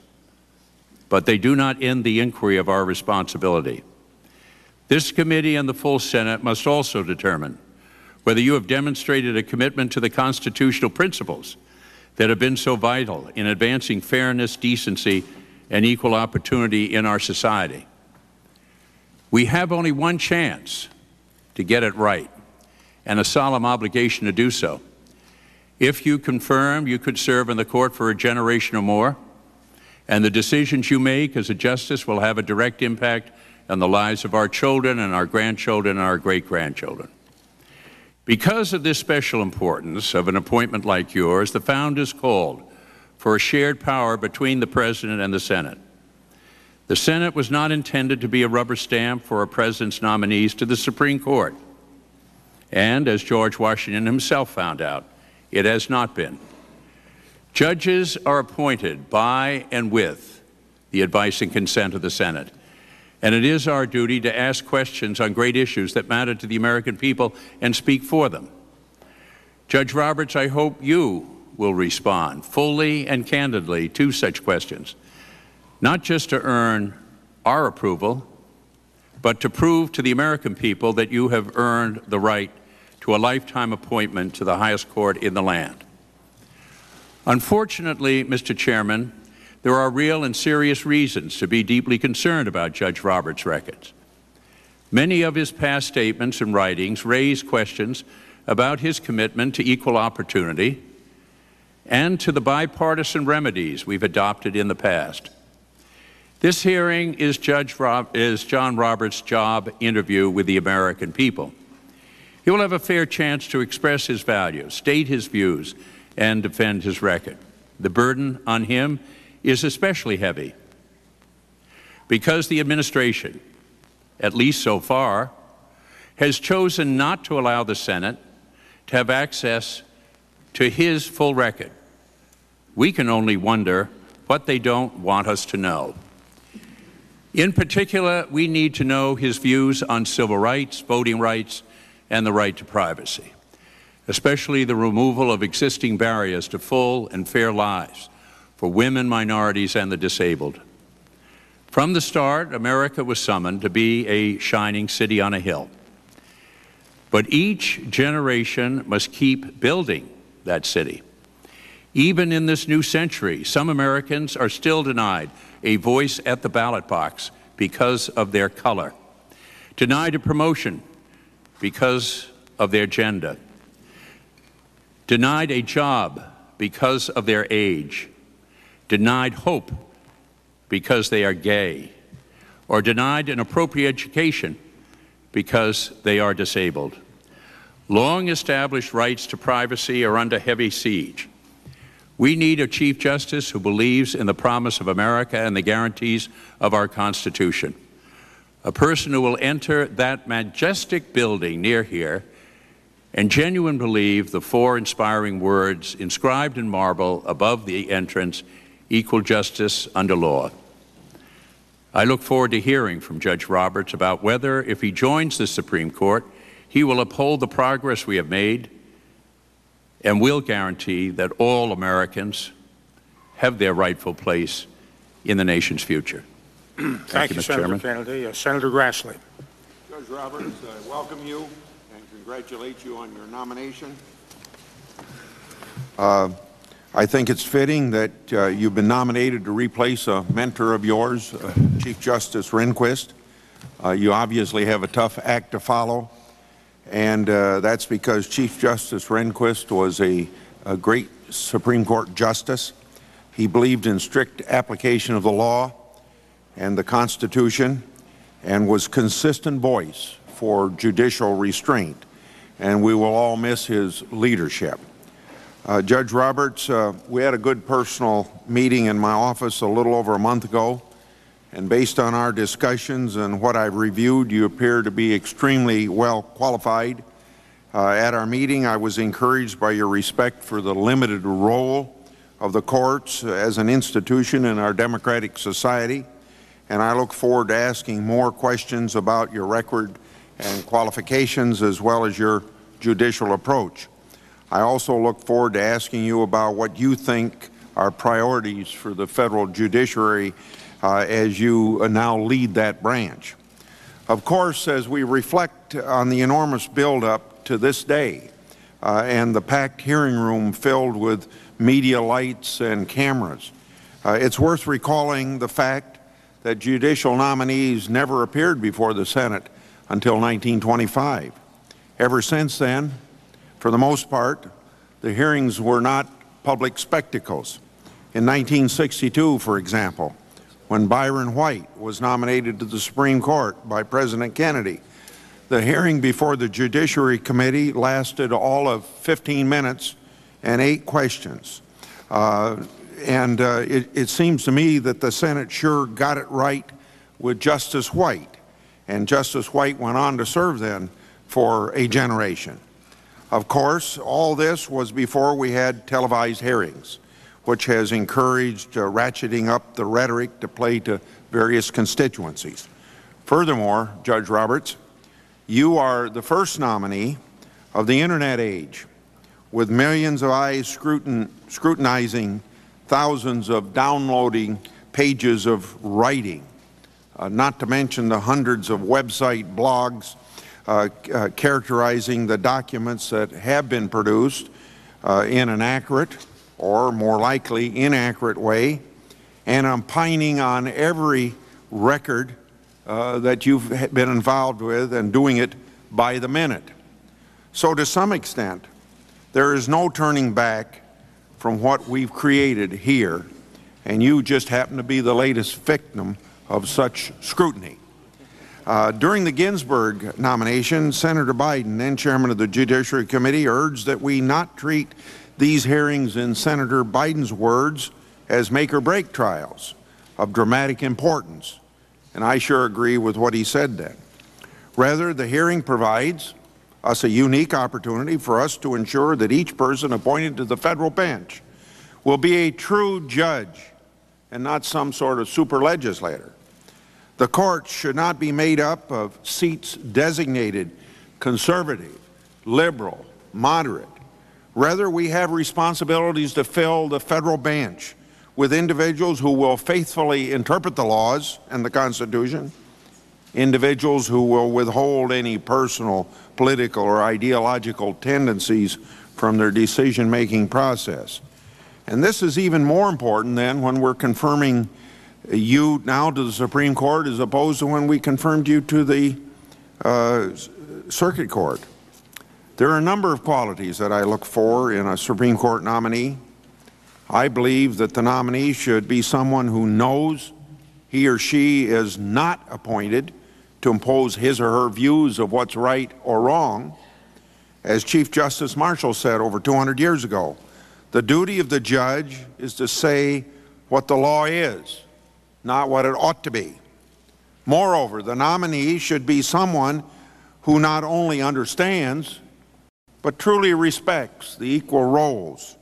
but they do not end the inquiry of our responsibility. This committee and the full Senate must also determine whether you have demonstrated a commitment to the constitutional principles that have been so vital in advancing fairness, decency, and equal opportunity in our society. We have only one chance to get it right, and a solemn obligation to do so. If you confirm, you could serve in the court for a generation or more, and the decisions you make as a justice will have a direct impact on the lives of our children and our grandchildren and our great-grandchildren. Because of this special importance of an appointment like yours, the founders called for a shared power between the President and the Senate. The Senate was not intended to be a rubber stamp for a president's nominees to the Supreme Court. And as George Washington himself found out, it has not been. Judges are appointed by and with the advice and consent of the Senate. And it is our duty to ask questions on great issues that matter to the American people and speak for them. Judge Roberts, I hope you will respond fully and candidly to such questions, not just to earn our approval, but to prove to the American people that you have earned the right to a lifetime appointment to the highest court in the land. Unfortunately, Mr. Chairman, there are real and serious reasons to be deeply concerned about Judge Roberts' records. Many of his past statements and writings raise questions about his commitment to equal opportunity and to the bipartisan remedies we've adopted in the past. This hearing is John Roberts' job interview with the American people. He will have a fair chance to express his values, state his views, and defend his record. The burden on him is especially heavy because the administration, at least so far, has chosen not to allow the Senate to have access to his full record. We can only wonder what they don't want us to know. In particular, we need to know his views on civil rights, voting rights, and the right to privacy, especially the removal of existing barriers to full and fair lives for women, minorities, and the disabled. From the start, America was summoned to be a shining city on a hill. But each generation must keep building that city. Even in this new century, some Americans are still denied a voice at the ballot box because of their color, denied a promotion because of their gender, denied a job because of their age, denied hope because they are gay, or denied an appropriate education because they are disabled. Long-established rights to privacy are under heavy siege. We need a Chief Justice who believes in the promise of America and the guarantees of our Constitution. A person who will enter that majestic building near here and genuinely believe the four inspiring words inscribed in marble above the entrance: equal justice under law. I look forward to hearing from Judge Roberts about whether, if he joins the Supreme Court, he will uphold the progress we have made and will guarantee that all Americans have their rightful place in the nation's future. Thank you, Mr. Senator Chairman. Kennedy. Senator Grassley. Judge Roberts, I welcome you and congratulate you on your nomination. I think it's fitting that you've been nominated to replace a mentor of yours, Chief Justice Rehnquist. You obviously have a tough act to follow, and that's because Chief Justice Rehnquist was a great Supreme Court justice. He believed in strict application of the law and the Constitution and was consistent voice for judicial restraint, and we will all miss his leadership. Judge Roberts, we had a good personal meeting in my office a little over a month ago, and based on our discussions and what I've reviewed, you appear to be extremely well qualified. At our meeting, I was encouraged by your respect for the limited role of the courts as an institution in our democratic society, and I look forward to asking more questions about your record and qualifications as well as your judicial approach. I also look forward to asking you about what you think are priorities for the federal judiciary as you now lead that branch. Of course, as we reflect on the enormous buildup to this day and the packed hearing room filled with media lights and cameras, it's worth recalling the fact that judicial nominees never appeared before the Senate until 1925. Ever since then, for the most part, the hearings were not public spectacles. In 1962, for example, when Byron White was nominated to the Supreme Court by President Kennedy, the hearing before the Judiciary Committee lasted all of 15 minutes and 8 questions. It seems to me that the Senate sure got it right with Justice White, and Justice White went on to serve then for a generation. Of course, all this was before we had televised hearings, which has encouraged ratcheting up the rhetoric to play to various constituencies. Furthermore, Judge Roberts, you are the first nominee of the Internet age, with millions of eyes scrutinizing thousands of downloading pages of writing, not to mention the hundreds of website blogs characterizing the documents that have been produced in an accurate or more likely inaccurate way, and opining on every record that you've been involved with and doing it by the minute. So to some extent, there is no turning back from what we've created here, and you just happen to be the latest victim of such scrutiny. During the Ginsburg nomination, Senator Biden, then chairman of the Judiciary Committee, urged that we not treat these hearings, in Senator Biden's words, as make-or-break trials of dramatic importance. And I sure agree with what he said then. Rather, the hearing provides us a unique opportunity for us to ensure that each person appointed to the federal bench will be a true judge and not some sort of super legislator. The court should not be made up of seats designated conservative, liberal, moderate. Rather, we have responsibilities to fill the federal bench with individuals who will faithfully interpret the laws and the Constitution, individuals who will withhold any personal, political, or ideological tendencies from their decision-making process. And this is even more important then when we're confirming you now to the Supreme Court as opposed to when we confirmed you to the Circuit Court. There are a number of qualities that I look for in a Supreme Court nominee. I believe that the nominee should be someone who knows he or she is not appointed to impose his or her views of what's right or wrong. As Chief Justice Marshall said over 200 years ago, the duty of the judge is to say what the law is, not what it ought to be. Moreover, the nominee should be someone who not only understands, but truly respects the equal roles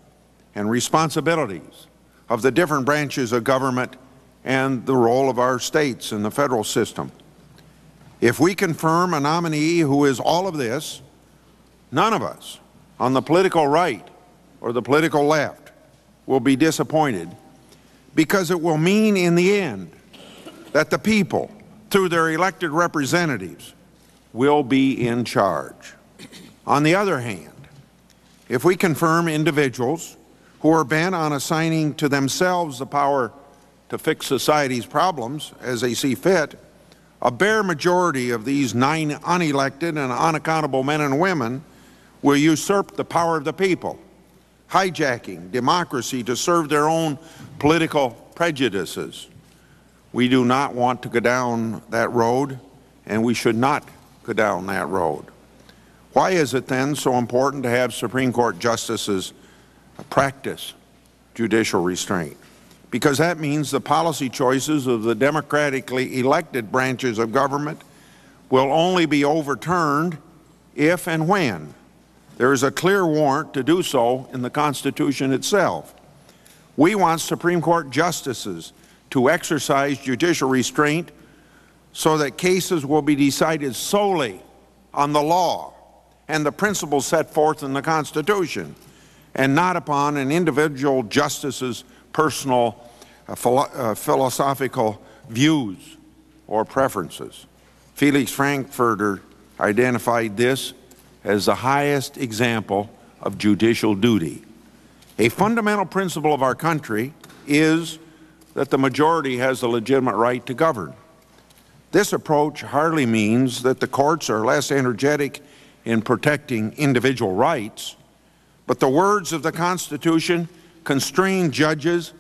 and responsibilities of the different branches of government and the role of our states in the federal system. If we confirm a nominee who is all of this, none of us on the political right or the political left will be disappointed, because it will mean in the end that the people, through their elected representatives, will be in charge. On the other hand, if we confirm individuals who are bent on assigning to themselves the power to fix society's problems as they see fit, a bare majority of these 9 unelected and unaccountable men and women will usurp the power of the people, hijacking democracy to serve their own political prejudices. We do not want to go down that road, and we should not go down that road. Why is it then so important to have Supreme Court justices practice judicial restraint? Because that means the policy choices of the democratically elected branches of government will only be overturned if and when there is a clear warrant to do so in the Constitution itself. We want Supreme Court justices to exercise judicial restraint so that cases will be decided solely on the law and the principles set forth in the Constitution, and not upon an individual justice's personal philosophical views or preferences. Felix Frankfurter identified this as the highest example of judicial duty. A fundamental principle of our country is that the majority has a legitimate right to govern. This approach hardly means that the courts are less energetic in protecting individual rights, but the words of the Constitution constrain judges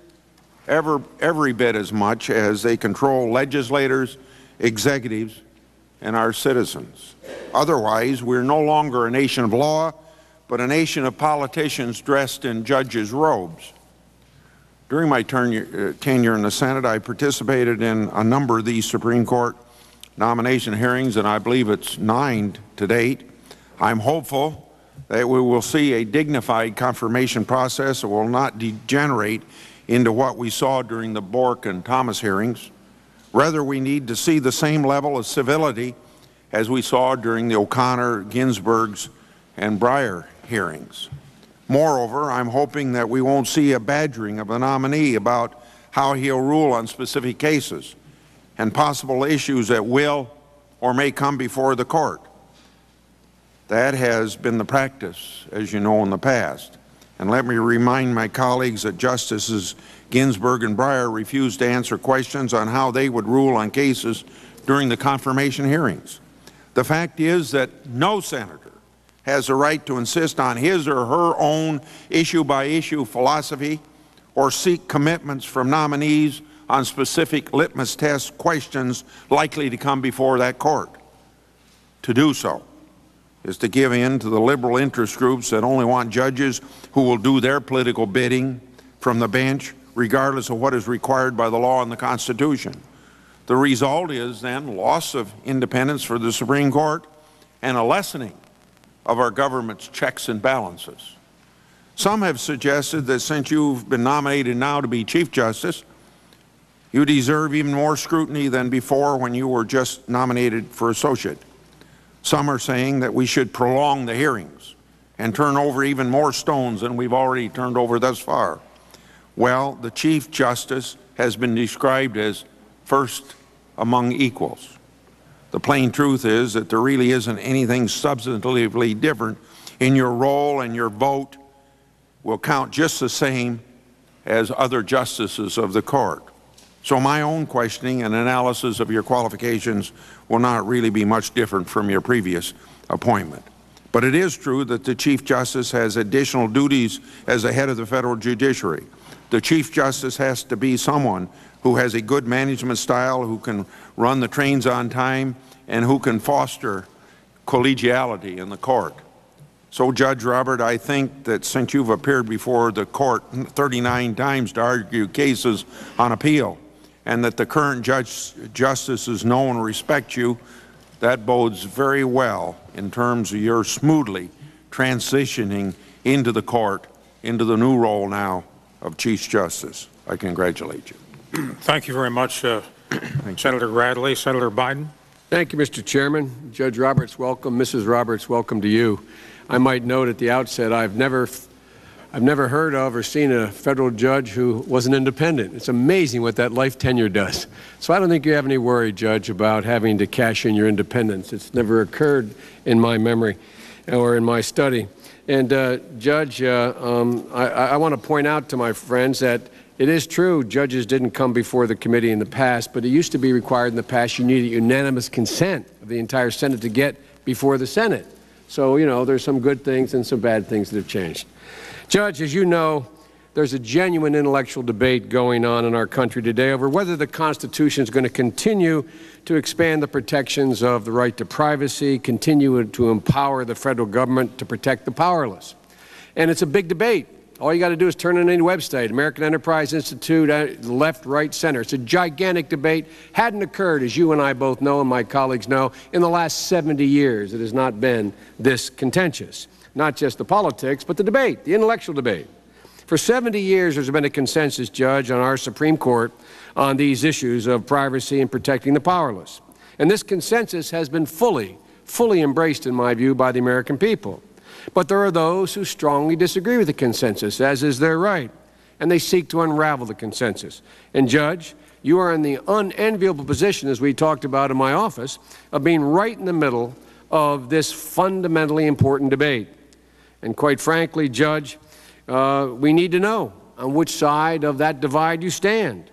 every bit as much as they control legislators, executives, and our citizens. Otherwise, we're no longer a nation of law, but a nation of politicians dressed in judges' robes. During my tenure in the Senate, I participated in a number of these Supreme Court nomination hearings, and I believe it's 9 to date. I'm hopeful that we will see a dignified confirmation process that will not degenerate into what we saw during the Bork and Thomas hearings. Rather, we need to see the same level of civility as we saw during the O'Connor, Ginsburg's, and Breyer hearings. Moreover, I'm hoping that we won't see a badgering of a nominee about how he'll rule on specific cases and possible issues that will or may come before the court. That has been the practice, as you know, in the past. And let me remind my colleagues that Justices Ginsburg and Breyer refused to answer questions on how they would rule on cases during the confirmation hearings. The fact is that no senator has a right to insist on his or her own issue-by-issue philosophy or seek commitments from nominees on specific litmus test questions likely to come before that court. To do so is to give in to the liberal interest groups that only want judges who will do their political bidding from the bench, regardless of what is required by the law and the Constitution. The result is then loss of independence for the Supreme Court and a lessening of our government's checks and balances. Some have suggested that since you've been nominated now to be Chief Justice, you deserve even more scrutiny than before when you were just nominated for Associate. Some are saying that we should prolong the hearings and turn over even more stones than we've already turned over thus far. Well, the Chief Justice has been described as first among equals. The plain truth is that there really isn't anything substantively different in your role, and your vote will count just the same as other justices of the court. So my own questioning and analysis of your qualifications will not really be much different from your previous appointment. But it is true that the Chief Justice has additional duties as the head of the federal judiciary. The Chief Justice has to be someone who has a good management style, who can run the trains on time, and who can foster collegiality in the court. So, Judge Robert, I think that since you've appeared before the court 39 times to argue cases on appeal, and that the current justices know and respect you, that bodes very well in terms of your smoothly transitioning into the court, into the new role now of Chief Justice. I congratulate you. Thank you very much, Senator Bradley. Senator Biden. Thank you, Mr. Chairman. Judge Roberts, welcome. Mrs. Roberts, welcome to you. I might note at the outset I've never heard of or seen a federal judge who wasn't independent. It's amazing what that life tenure does. So I don't think you have any worry, Judge, about having to cash in your independence. It's never occurred in my memory or in my study. And, Judge, I want to point out to my friends that it is true judges didn't come before the committee in the past, but it used to be required in the past you needed unanimous consent of the entire Senate to get before the Senate. So, you know, there's some good things and some bad things that have changed. Judge, as you know, there's a genuine intellectual debate going on in our country today over whether the Constitution is going to continue to expand the protections of the right to privacy, continue to empower the federal government to protect the powerless. And it's a big debate. All you got to do is turn on any website, American Enterprise Institute, left, right, center. It's a gigantic debate. Hadn't occurred, as you and I both know and my colleagues know, in the last 70 years. It has not been this contentious. Not just the politics, but the debate, the intellectual debate. For 70 years, there's been a consensus, Judge, on our Supreme Court on these issues of privacy and protecting the powerless. And this consensus has been fully embraced, in my view, by the American people. But there are those who strongly disagree with the consensus, as is their right, and they seek to unravel the consensus. And, Judge, you are in the unenviable position, as we talked about in my office, of being right in the middle of this fundamentally important debate. And quite frankly, Judge, we need to know on which side of that divide you stand.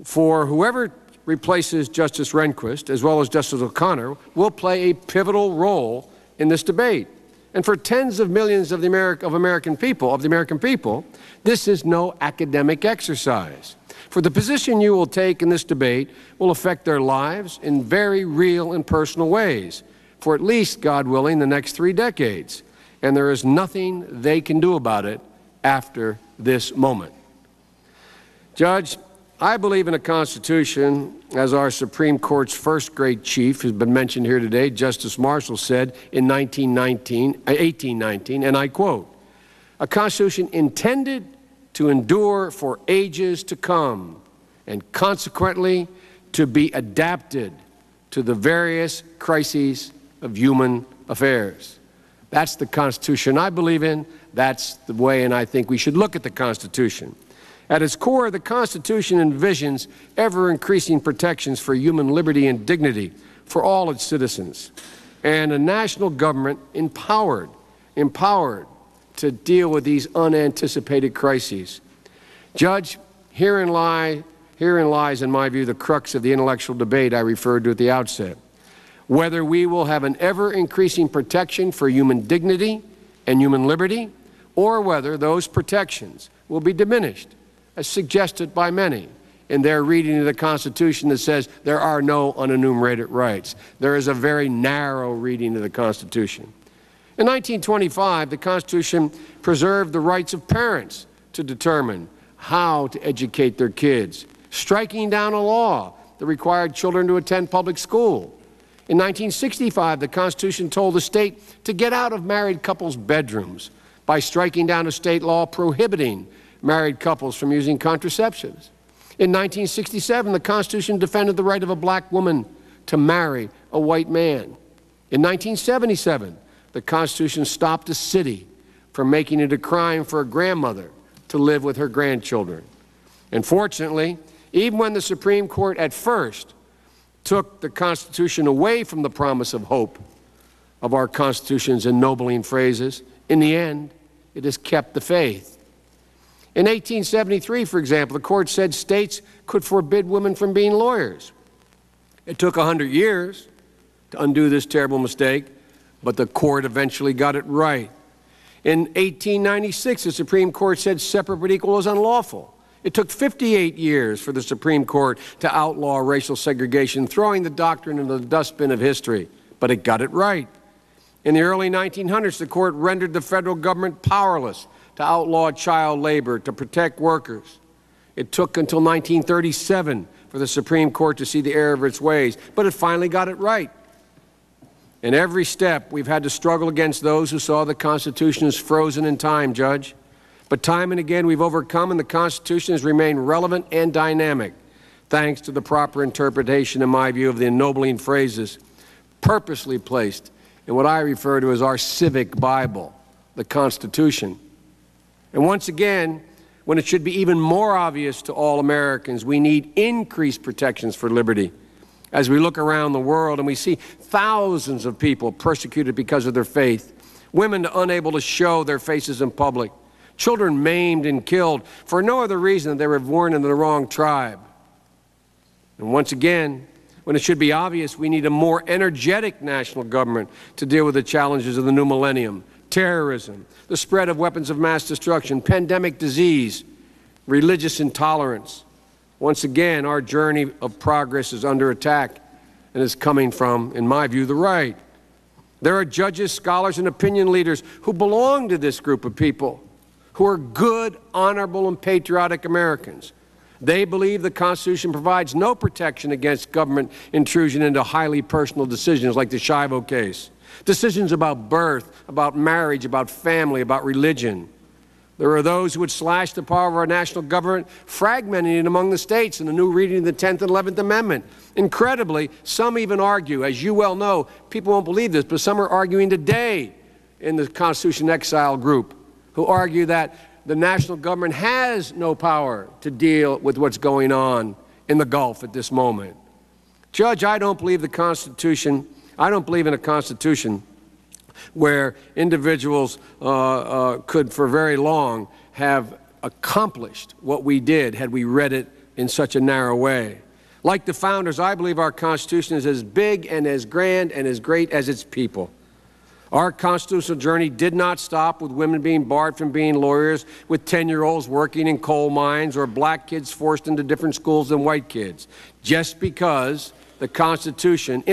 For whoever replaces Justice Rehnquist, as well as Justice O'Connor, will play a pivotal role in this debate. And for tens of millions of the American people, this is no academic exercise. For the position you will take in this debate will affect their lives in very real and personal ways for at least, God willing, the next 3 decades. And there is nothing they can do about it after this moment. Judge, I believe in a Constitution, as our Supreme Court's first great chief has been mentioned here today, Justice Marshall said in 1819, and I quote, "A Constitution intended to endure for ages to come, and consequently to be adapted to the various crises of human affairs." That's the Constitution I believe in. That's the way, and I think we should look at the Constitution. At its core, the Constitution envisions ever-increasing protections for human liberty and dignity for all its citizens, and a national government empowered to deal with these unanticipated crises. Judge, herein lies, in my view, the crux of the intellectual debate I referred to at the outset. Whether we will have an ever-increasing protection for human dignity and human liberty, or whether those protections will be diminished, as suggested by many in their reading of the Constitution that says there are no unenumerated rights. There is a very narrow reading of the Constitution. In 1925, the Constitution preserved the rights of parents to determine how to educate their kids, striking down a law that required children to attend public school. In 1965, the Constitution told the state to get out of married couples' bedrooms by striking down a state law prohibiting married couples from using contraceptives. In 1967, the Constitution defended the right of a black woman to marry a white man. In 1977, the Constitution stopped a city from making it a crime for a grandmother to live with her grandchildren. And fortunately, even when the Supreme Court at first took the Constitution away from the promise of hope of our Constitution's ennobling phrases, in the end, it has kept the faith. In 1873, for example, the court said states could forbid women from being lawyers. It took 100 years to undo this terrible mistake, but the court eventually got it right. In 1896, the Supreme Court said separate but equal was unlawful. It took 58 years for the Supreme Court to outlaw racial segregation, throwing the doctrine into the dustbin of history, but it got it right. In the early 1900s, the court rendered the federal government powerless to outlaw child labor, to protect workers. It took until 1937 for the Supreme Court to see the error of its ways, but it finally got it right. In every step, we've had to struggle against those who saw the Constitution as frozen in time, Judge. But time and again, we've overcome, and the Constitution has remained relevant and dynamic. thanks to the proper interpretation, in my view, of the ennobling phrases purposely placed in what I refer to as our civic Bible, the Constitution. And once again, when it should be even more obvious to all Americans, we need increased protections for liberty. As we look around the world and we see thousands of people persecuted because of their faith, women unable to show their faces in public, children maimed and killed for no other reason than they were born into the wrong tribe. And once again, when it should be obvious, we need a more energetic national government to deal with the challenges of the new millennium: terrorism, the spread of weapons of mass destruction, pandemic disease, religious intolerance. Once again, our journey of progress is under attack and is coming from, in my view, the right. There are judges, scholars, and opinion leaders who belong to this group of people, who are good, honorable, and patriotic Americans. They believe the Constitution provides no protection against government intrusion into highly personal decisions like the Shivo case, decisions about birth, about marriage, about family, about religion. There are those who would slash the power of our national government, fragmenting it among the states in the new reading of the 10th and 11th Amendment. Incredibly, some even argue, as you well know, people won't believe this, but some are arguing today in the Constitution Exile group, who argue that the national government has no power to deal with what's going on in the Gulf at this moment. Judge, I don't believe in a Constitution where individuals could for very long have accomplished what we did had we read it in such a narrow way. Like the founders, I believe our Constitution is as big and as grand and as great as its people. Our constitutional journey did not stop with women being barred from being lawyers, with 10-year-olds working in coal mines, or black kids forced into different schools than white kids. Just because in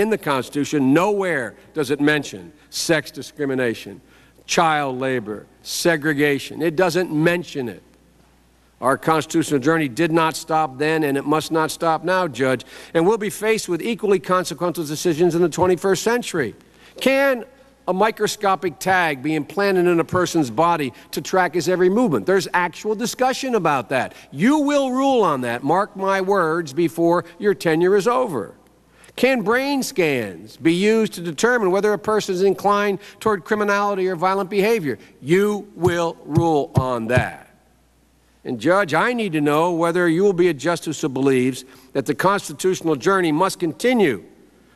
the Constitution, nowhere does it mention sex discrimination, child labor, segregation. It doesn't mention it. Our constitutional journey did not stop then, and it must not stop now, Judge. And we'll be faced with equally consequential decisions in the 21st century. Can a microscopic tag be implanted in a person's body to track his every movement? There's actual discussion about that. You will rule on that, mark my words, before your tenure is over. Can brain scans be used to determine whether a person is inclined toward criminality or violent behavior? You will rule on that. And Judge, I need to know whether you will be a justice who believes that the constitutional journey must continue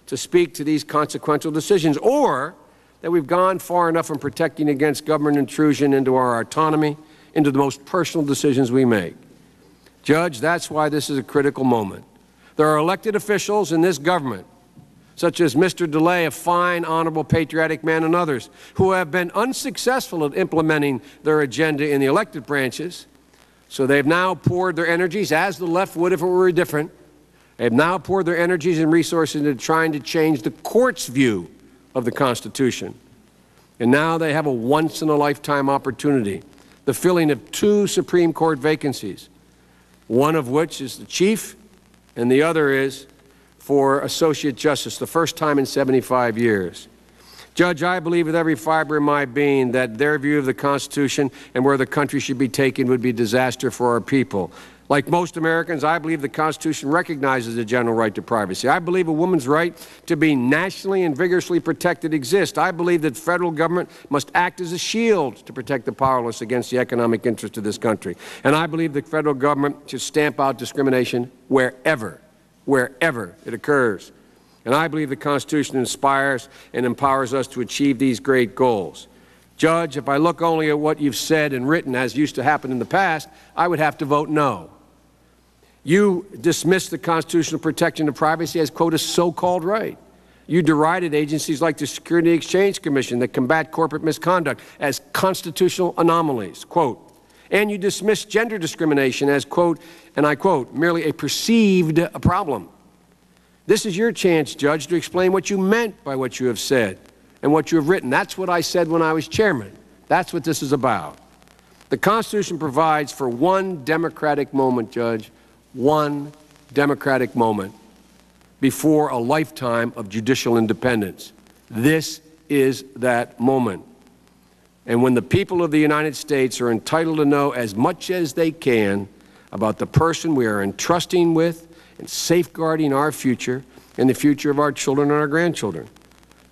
to speak to these consequential decisions, or that we've gone far enough in protecting against government intrusion into our autonomy, into the most personal decisions we make. Judge, that's why this is a critical moment. There are elected officials in this government, such as Mr. DeLay, a fine, honorable, patriotic man, and others, who have been unsuccessful at implementing their agenda in the elected branches. So they've now poured their energies, as the left would if it were different, they've now poured their energies and resources into trying to change the court's view of the Constitution. And now they have a once-in-a-lifetime opportunity, the filling of 2 Supreme Court vacancies, one of which is the Chief, and the other is for Associate Justice, the first time in 75 years. Judge, I believe with every fiber in my being that their view of the Constitution and where the country should be taken would be a disaster for our people. Like most Americans, I believe the Constitution recognizes the general right to privacy. I believe a woman's right to be nationally and vigorously protected exists. I believe that federal government must act as a shield to protect the powerless against the economic interests of this country. And I believe the federal government should stamp out discrimination wherever it occurs. And I believe the Constitution inspires and empowers us to achieve these great goals. Judge, if I look only at what you've said and written, as used to happen in the past, I would have to vote no. You dismissed the constitutional protection of privacy as, quote, a so-called right. You derided agencies like the Security and Exchange Commission that combat corporate misconduct as constitutional anomalies, quote. And you dismissed gender discrimination as, quote, and I quote, merely a perceived problem. This is your chance, Judge, to explain what you meant by what you have said and what you have written. That's what I said when I was chairman. That's what this is about. The Constitution provides for one democratic moment, Judge, one democratic moment before a lifetime of judicial independence. This is that moment. And when the people of the United States are entitled to know as much as they can about the person we are entrusting with and safeguarding our future and the future of our children and our grandchildren.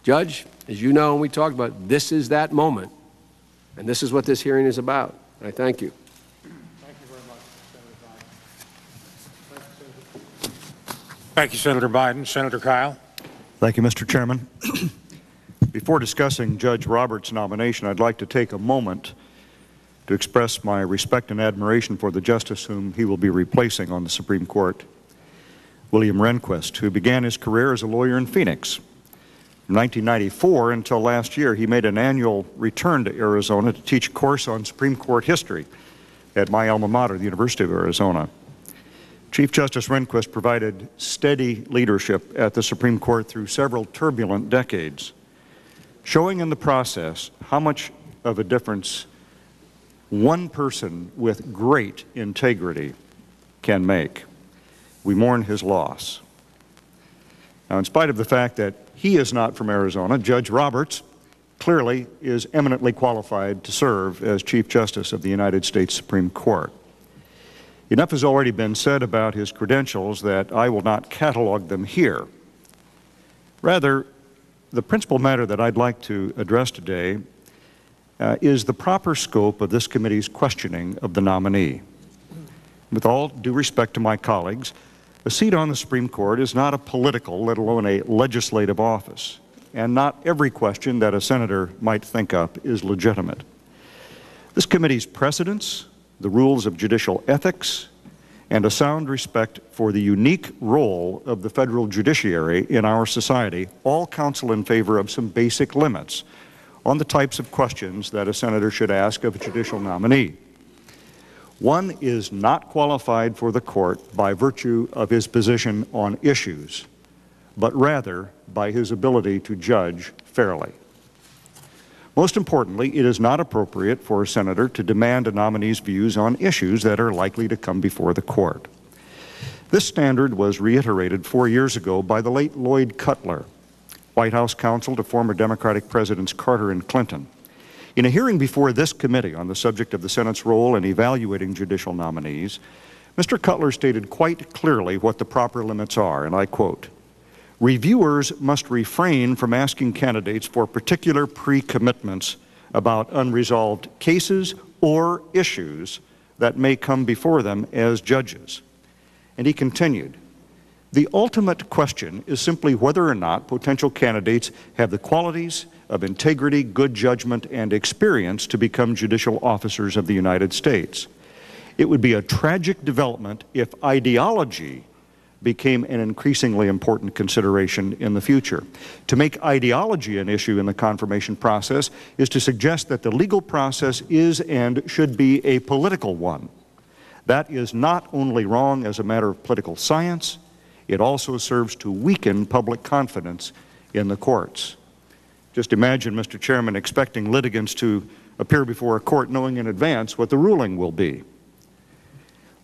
Judge, as you know and we talked about, this is that moment, and this is what this hearing is about. I thank you. Thank you very much, Senator Biden. Thank you, Senator Biden. Senator Kyle. Thank you, Mr. Chairman. Before discussing Judge Roberts' nomination, I'd like to take a moment to express my respect and admiration for the justice whom he will be replacing on the Supreme Court, William Rehnquist, who began his career as a lawyer in Phoenix. From 1994 until last year, he made an annual return to Arizona to teach a course on Supreme Court history at my alma mater, the University of Arizona. Chief Justice Rehnquist provided steady leadership at the Supreme Court through several turbulent decades, showing in the process how much of a difference one person with great integrity can make. We mourn his loss. Now, in spite of the fact that he is not from Arizona, Judge Roberts clearly is eminently qualified to serve as Chief Justice of the United States Supreme Court. Enough has already been said about his credentials that I will not catalog them here. Rather, the principal matter that I'd like to address today is the proper scope of this committee's questioning of the nominee. With all due respect to my colleagues, a seat on the Supreme Court is not a political, let alone a legislative office, and not every question that a senator might think up is legitimate. This committee's precedents, the rules of judicial ethics, and a sound respect for the unique role of the federal judiciary in our society all counsel in favor of some basic limits on the types of questions that a senator should ask of a judicial nominee. One is not qualified for the court by virtue of his position on issues, but rather by his ability to judge fairly. Most importantly, it is not appropriate for a senator to demand a nominee's views on issues that are likely to come before the court. This standard was reiterated 4 years ago by the late Lloyd Cutler, White House counsel to former Democratic Presidents Carter and Clinton. In a hearing before this committee on the subject of the Senate's role in evaluating judicial nominees, Mr. Cutler stated quite clearly what the proper limits are, and I quote, "Reviewers must refrain from asking candidates for particular pre-commitments about unresolved cases or issues that may come before them as judges." And he continued, "The ultimate question is simply whether or not potential candidates have the qualities of integrity, good judgment, and experience to become judicial officers of the United States. It would be a tragic development if ideology became an increasingly important consideration in the future. To make ideology an issue in the confirmation process is to suggest that the legal process is and should be a political one. That is not only wrong as a matter of political science, it also serves to weaken public confidence in the courts." Just imagine, Mr. Chairman, expecting litigants to appear before a court knowing in advance what the ruling will be.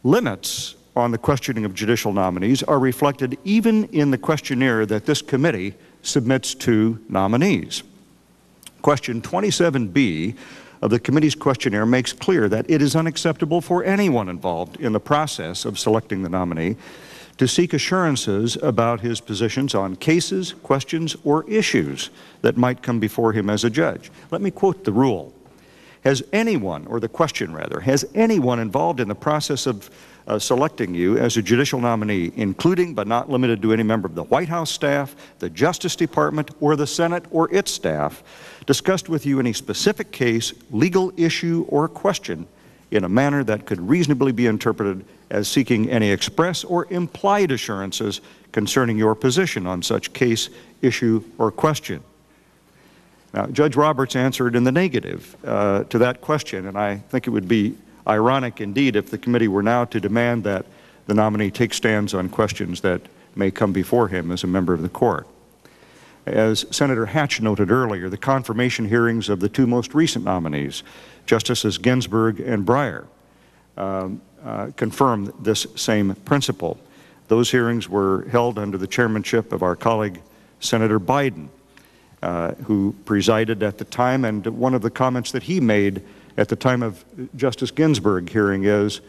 Limits on the questioning of judicial nominees are reflected even in the questionnaire that this committee submits to nominees. Question 27B of the committee's questionnaire makes clear that it is unacceptable for anyone involved in the process of selecting the nominee to seek assurances about his positions on cases, questions, or issues that might come before him as a judge. Let me quote the rule. Has anyone, or the question rather, has anyone involved in the process of selecting you as a judicial nominee, including but not limited to any member of the White House staff, the Justice Department, or the Senate or its staff, discussed with you any specific case, legal issue, or question in a manner that could reasonably be interpreted as seeking any express or implied assurances concerning your position on such case, issue, or question? Now, Judge Roberts answered in the negative to that question, and I think it would be ironic indeed if the committee were now to demand that the nominee take stands on questions that may come before him as a member of the court. As Senator Hatch noted earlier, the confirmation hearings of the two most recent nominees, Justices Ginsburg and Breyer, confirm this same principle. Those hearings were held under the chairmanship of our colleague, Senator Biden, who presided at the time, and one of the comments that he made at the time of Justice Ginsburg hearing is,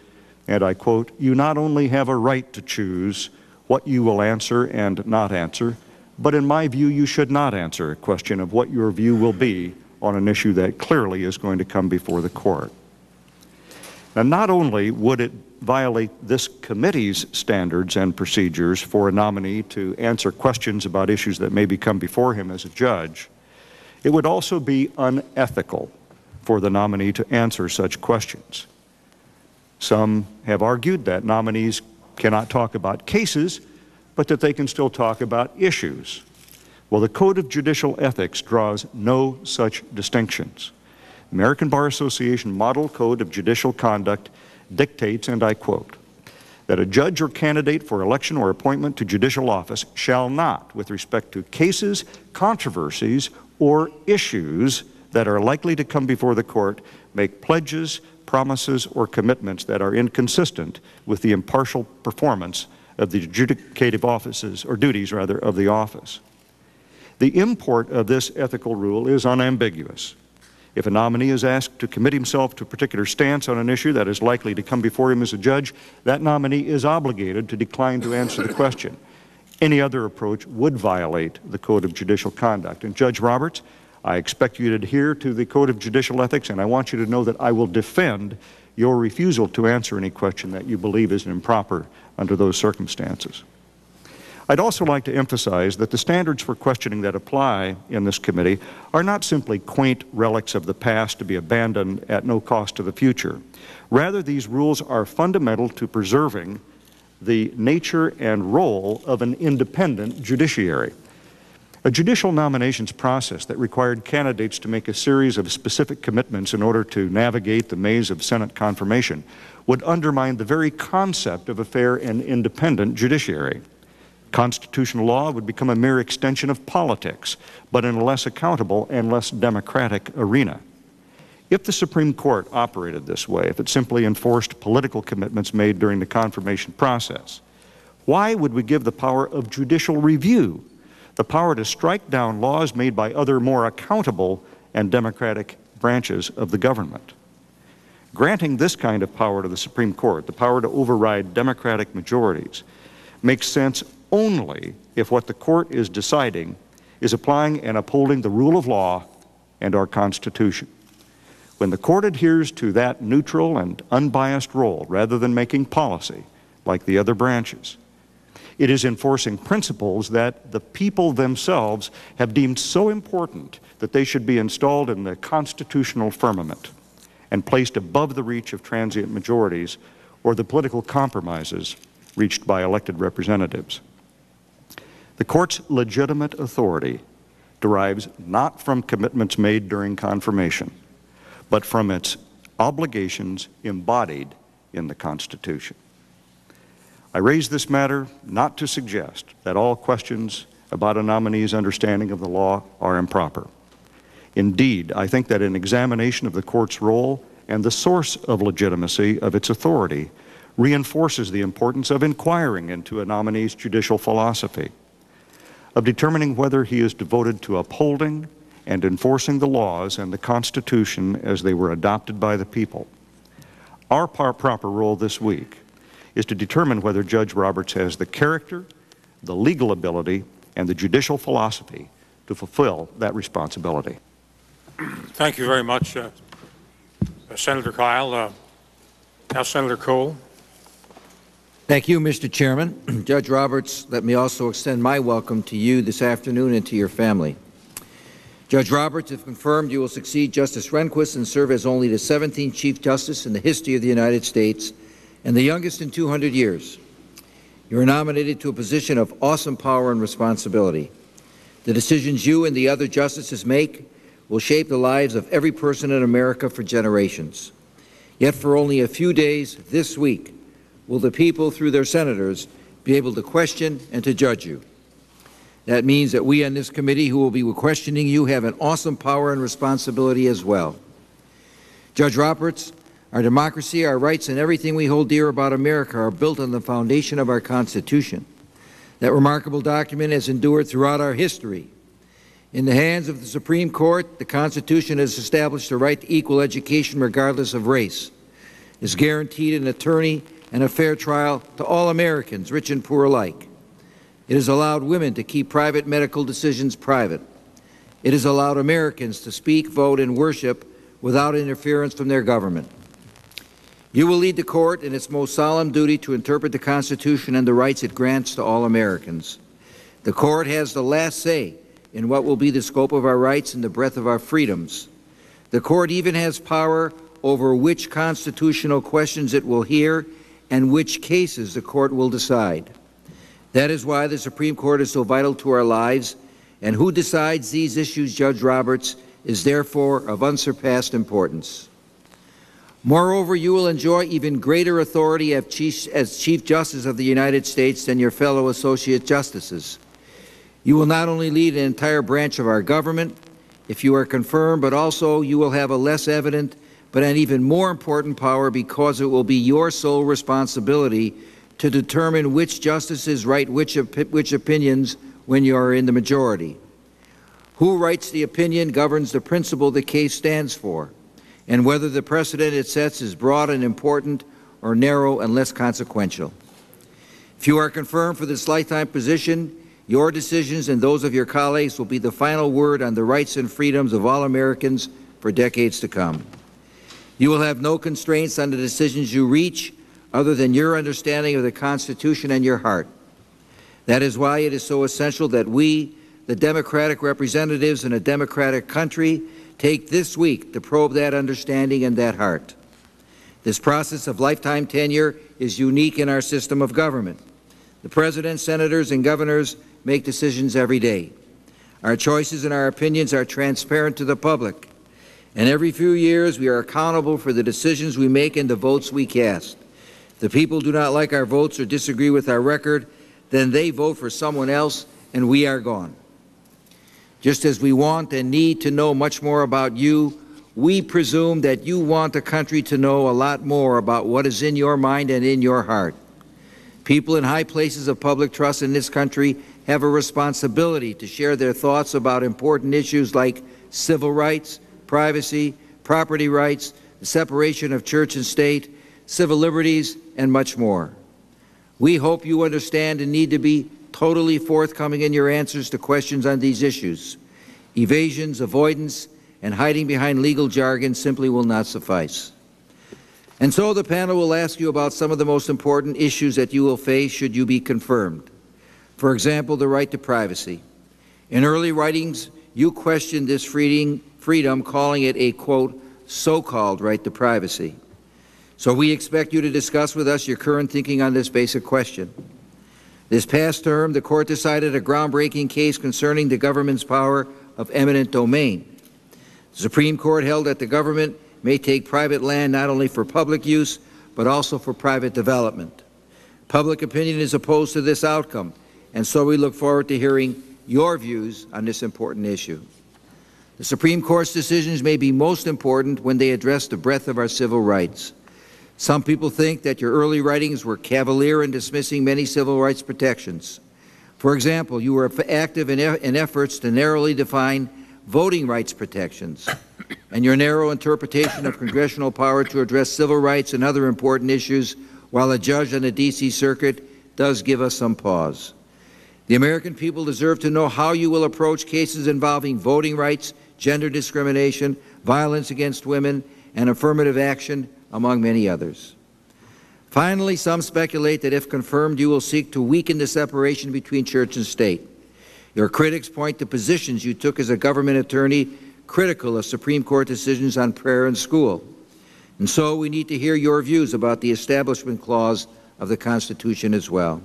and I quote, "You not only have a right to choose what you will answer and not answer, but in my view, you should not answer a question of what your view will be on an issue that clearly is going to come before the court. Now, not only would it violate this committee's standards and procedures for a nominee to answer questions about issues that may come before him as a judge, it would also be unethical for the nominee to answer such questions. Some have argued that nominees cannot talk about cases, but that they can still talk about issues. Well, the Code of Judicial Ethics draws no such distinctions. American Bar Association Model Code of Judicial Conduct dictates, and I quote, that a judge or candidate for election or appointment to judicial office shall not, with respect to cases, controversies, or issues that are likely to come before the court, make pledges, promises, or commitments that are inconsistent with the impartial performance of the adjudicative offices, or duties rather, of the office. The import of this ethical rule is unambiguous. If a nominee is asked to commit himself to a particular stance on an issue that is likely to come before him as a judge, that nominee is obligated to decline to answer the question. Any other approach would violate the Code of Judicial Conduct. And Judge Roberts, I expect you to adhere to the Code of Judicial Ethics, and I want you to know that I will defend your refusal to answer any question that you believe is improper under those circumstances. I'd also like to emphasize that the standards for questioning that apply in this committee are not simply quaint relics of the past to be abandoned at no cost to the future. Rather, these rules are fundamental to preserving the nature and role of an independent judiciary. A judicial nominations process that required candidates to make a series of specific commitments in order to navigate the maze of Senate confirmation would undermine the very concept of a fair and independent judiciary. Constitutional law would become a mere extension of politics, but in a less accountable and less democratic arena. If the Supreme Court operated this way, if it simply enforced political commitments made during the confirmation process, why would we give the power of judicial review, the power to strike down laws made by other more accountable and democratic branches of the government? Granting this kind of power to the Supreme Court, the power to override democratic majorities, makes sense only if what the court is deciding is applying and upholding the rule of law and our Constitution. When the court adheres to that neutral and unbiased role rather than making policy like the other branches, it is enforcing principles that the people themselves have deemed so important that they should be installed in the constitutional firmament and placed above the reach of transient majorities or the political compromises reached by elected representatives. The court's legitimate authority derives not from commitments made during confirmation, but from its obligations embodied in the Constitution. I raise this matter not to suggest that all questions about a nominee's understanding of the law are improper. Indeed, I think that an examination of the court's role and the source of legitimacy of its authority reinforces the importance of inquiring into a nominee's judicial philosophy, of determining whether he is devoted to upholding and enforcing the laws and the Constitution as they were adopted by the people. Our proper role this week is to determine whether Judge Roberts has the character, the legal ability, and the judicial philosophy to fulfill that responsibility. Thank you very much, Senator Kyle. Now, Senator Cole. Thank you, Mr. Chairman. Judge Roberts, let me also extend my welcome to you this afternoon and to your family. Judge Roberts, if confirmed, you will succeed Justice Rehnquist and serve as only the 17th Chief Justice in the history of the United States and the youngest in 200 years. You are nominated to a position of awesome power and responsibility. The decisions you and the other justices make will shape the lives of every person in America for generations. Yet for only a few days this week will the people, through their senators, be able to question and to judge you. That means that we on this committee who will be questioning you have an awesome power and responsibility as well. Judge Roberts, our democracy, our rights, and everything we hold dear about America are built on the foundation of our Constitution. That remarkable document has endured throughout our history. In the hands of the Supreme Court, the Constitution has established the right to equal education regardless of race. It's guaranteed an attorney and a fair trial to all Americans, rich and poor alike. It has allowed women to keep private medical decisions private. It has allowed Americans to speak, vote, and worship without interference from their government. You will lead the court in its most solemn duty to interpret the Constitution and the rights it grants to all Americans. The court has the last say in what will be the scope of our rights and the breadth of our freedoms. The court even has power over which constitutional questions it will hear and which cases the court will decide. That is why the Supreme Court is so vital to our lives, and who decides these issues, Judge Roberts, is therefore of unsurpassed importance. Moreover, you will enjoy even greater authority as Chief Justice of the United States than your fellow Associate Justices. You will not only lead an entire branch of our government, if you are confirmed, but also you will have a less evident but an even more important power, because it will be your sole responsibility to determine which justices write which opinions when you are in the majority. Who writes the opinion governs the principle the case stands for, and whether the precedent it sets is broad and important or narrow and less consequential. If you are confirmed for this lifetime position, your decisions and those of your colleagues will be the final word on the rights and freedoms of all Americans for decades to come. You will have no constraints on the decisions you reach other than your understanding of the Constitution and your heart. That is why it is so essential that we, the Democratic representatives in a democratic country, take this week to probe that understanding and that heart. This process of lifetime tenure is unique in our system of government. The President, Senators, and Governors make decisions every day. Our choices and our opinions are transparent to the public. And every few years, we are accountable for the decisions we make and the votes we cast. If the people do not like our votes or disagree with our record, then they vote for someone else, and we are gone. Just as we want and need to know much more about you, we presume that you want the country to know a lot more about what is in your mind and in your heart. People in high places of public trust in this country have a responsibility to share their thoughts about important issues like civil rights, privacy, property rights, the separation of church and state, civil liberties, and much more. We hope you understand and need to be totally forthcoming in your answers to questions on these issues. Evasions, avoidance, and hiding behind legal jargon simply will not suffice. And so the panel will ask you about some of the most important issues that you will face should you be confirmed. For example, the right to privacy. In early writings, you questioned this freedom, calling it a, quote, so-called right to privacy. So we expect you to discuss with us your current thinking on this basic question. This past term, the Court decided a groundbreaking case concerning the government's power of eminent domain. The Supreme Court held that the government may take private land not only for public use, but also for private development. Public opinion is opposed to this outcome, and so we look forward to hearing your views on this important issue. The Supreme Court's decisions may be most important when they address the breadth of our civil rights. Some people think that your early writings were cavalier in dismissing many civil rights protections. For example, you were active in efforts to narrowly define voting rights protections, and your narrow interpretation of congressional power to address civil rights and other important issues while a judge on the D.C. Circuit does give us some pause. The American people deserve to know how you will approach cases involving voting rights, gender discrimination, violence against women, and affirmative action, among many others. Finally, some speculate that if confirmed, you will seek to weaken the separation between church and state. Your critics point to positions you took as a government attorney critical of Supreme Court decisions on prayer and school. And so we need to hear your views about the Establishment Clause of the Constitution as well.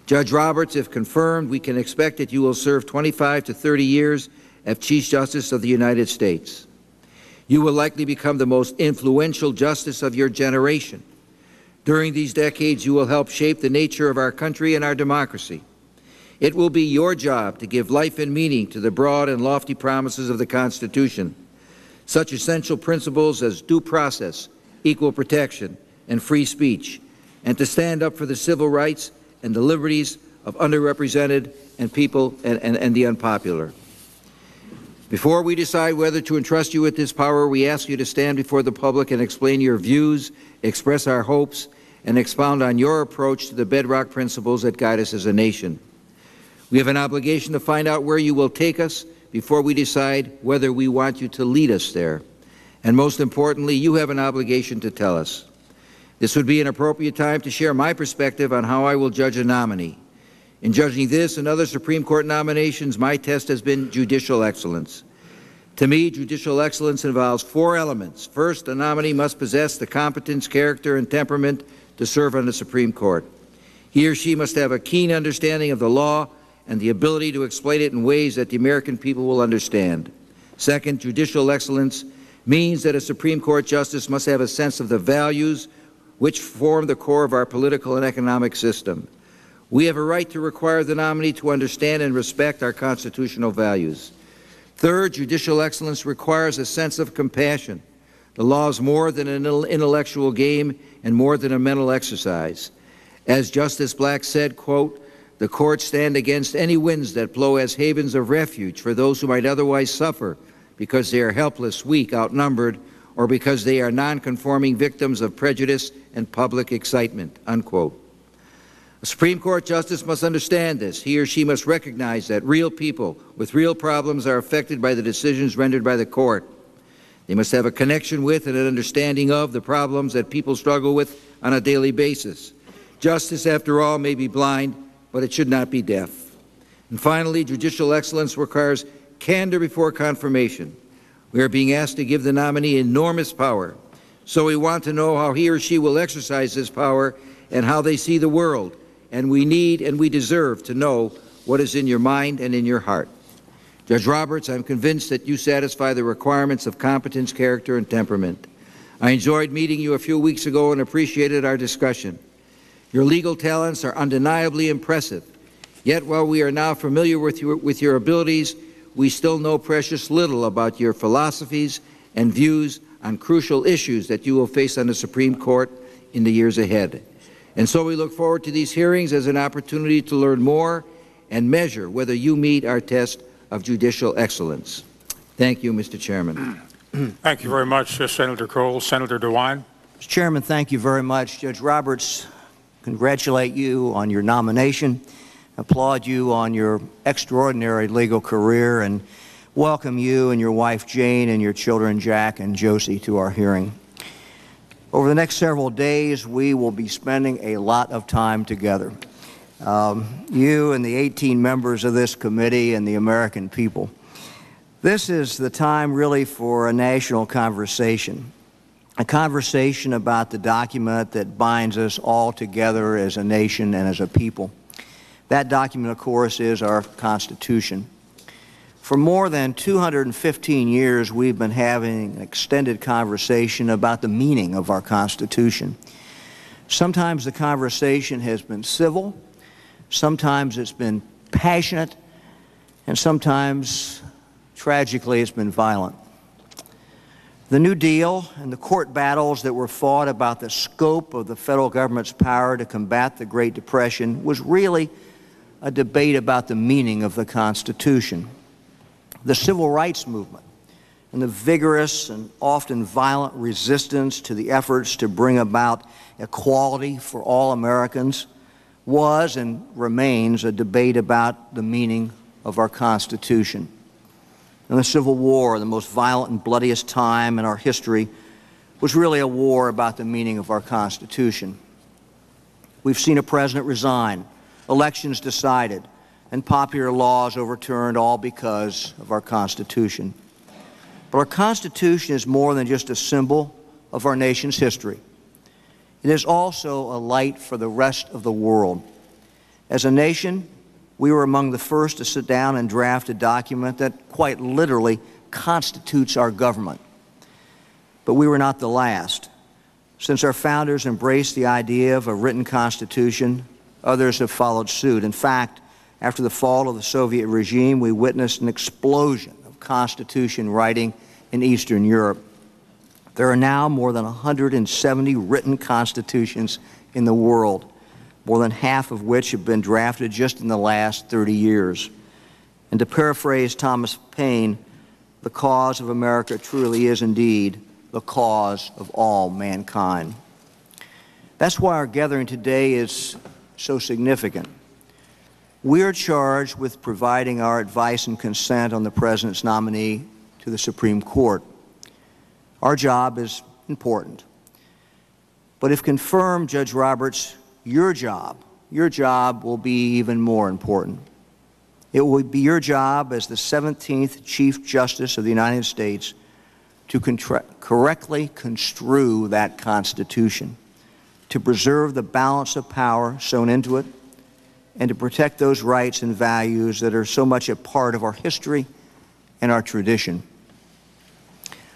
Judge Roberts, if confirmed, we can expect that you will serve 25 to 30 years as Chief Justice of the United States. You will likely become the most influential justice of your generation. During these decades, you will help shape the nature of our country and our democracy. It will be your job to give life and meaning to the broad and lofty promises of the Constitution, such essential principles as due process, equal protection, and free speech, and to stand up for the civil rights and the liberties of underrepresented and people and the unpopular. Before we decide whether to entrust you with this power, we ask you to stand before the public and explain your views, express our hopes, and expound on your approach to the bedrock principles that guide us as a nation. We have an obligation to find out where you will take us before we decide whether we want you to lead us there. And most importantly, you have an obligation to tell us. This would be an appropriate time to share my perspective on how I will judge a nominee. In judging this and other Supreme Court nominations, my test has been judicial excellence. To me, judicial excellence involves 4 elements. First, a nominee must possess the competence, character, and temperament to serve on the Supreme Court. He or she must have a keen understanding of the law and the ability to explain it in ways that the American people will understand. Second, judicial excellence means that a Supreme Court justice must have a sense of the values which form the core of our political and economic system. We have a right to require the nominee to understand and respect our constitutional values. Third, judicial excellence requires a sense of compassion. The law is more than an intellectual game and more than a mental exercise. As Justice Black said, quote, "The courts stand against any winds that blow as havens of refuge for those who might otherwise suffer because they are helpless, weak, outnumbered, or because they are nonconforming victims of prejudice and public excitement," unquote. A Supreme Court justice must understand this. He or she must recognize that real people with real problems are affected by the decisions rendered by the court. They must have a connection with and an understanding of the problems that people struggle with on a daily basis. Justice, after all, may be blind, but it should not be deaf. And finally, judicial excellence requires candor before confirmation. We are being asked to give the nominee enormous power, so we want to know how he or she will exercise this power and how they see the world. And we need and we deserve to know what is in your mind and in your heart. Judge Roberts, I'm convinced that you satisfy the requirements of competence, character, and temperament. I enjoyed meeting you a few weeks ago and appreciated our discussion. Your legal talents are undeniably impressive. Yet, while we are now familiar with your abilities, we still know precious little about your philosophies and views on crucial issues that you will face on the Supreme Court in the years ahead. And so we look forward to these hearings as an opportunity to learn more and measure whether you meet our test of judicial excellence. Thank you, Mr. Chairman. Thank you very much, Senator Cole. Senator DeWine. Mr. Chairman, thank you very much. Judge Roberts, congratulate you on your nomination, applaud you on your extraordinary legal career, and welcome you and your wife Jane and your children Jack and Josie to our hearing. Over the next several days, we will be spending a lot of time together. You and the 18 members of this committee and the American people. This is the time really for a national conversation, a conversation about the document that binds us all together as a nation and as a people. That document, of course, is our Constitution. For more than 215 years, we've been having an extended conversation about the meaning of our Constitution. Sometimes the conversation has been civil, sometimes it's been passionate, and sometimes, tragically, it's been violent. The New Deal and the court battles that were fought about the scope of the federal government's power to combat the Great Depression was really a debate about the meaning of the Constitution. The Civil Rights Movement and the vigorous and often violent resistance to the efforts to bring about equality for all Americans was and remains a debate about the meaning of our Constitution. And the Civil War, the most violent and bloodiest time in our history, was really a war about the meaning of our Constitution. We've seen a president resign, elections decided, and popular laws overturned, all because of our Constitution. But our Constitution is more than just a symbol of our nation's history. It is also a light for the rest of the world. As a nation, we were among the first to sit down and draft a document that quite literally constitutes our government. But we were not the last. Since our founders embraced the idea of a written Constitution, others have followed suit. In fact, after the fall of the Soviet regime, we witnessed an explosion of Constitution writing in Eastern Europe. There are now more than 170 written constitutions in the world, more than half of which have been drafted just in the last 30 years. And to paraphrase Thomas Paine, the cause of America truly is indeed the cause of all mankind. That's why our gathering today is so significant. We are charged with providing our advice and consent on the President's nominee to the Supreme Court. Our job is important. But if confirmed, Judge Roberts, your job will be even more important. It will be your job as the 17th Chief Justice of the United States to correctly construe that Constitution, to preserve the balance of power sewn into it, and to protect those rights and values that are so much a part of our history and our tradition.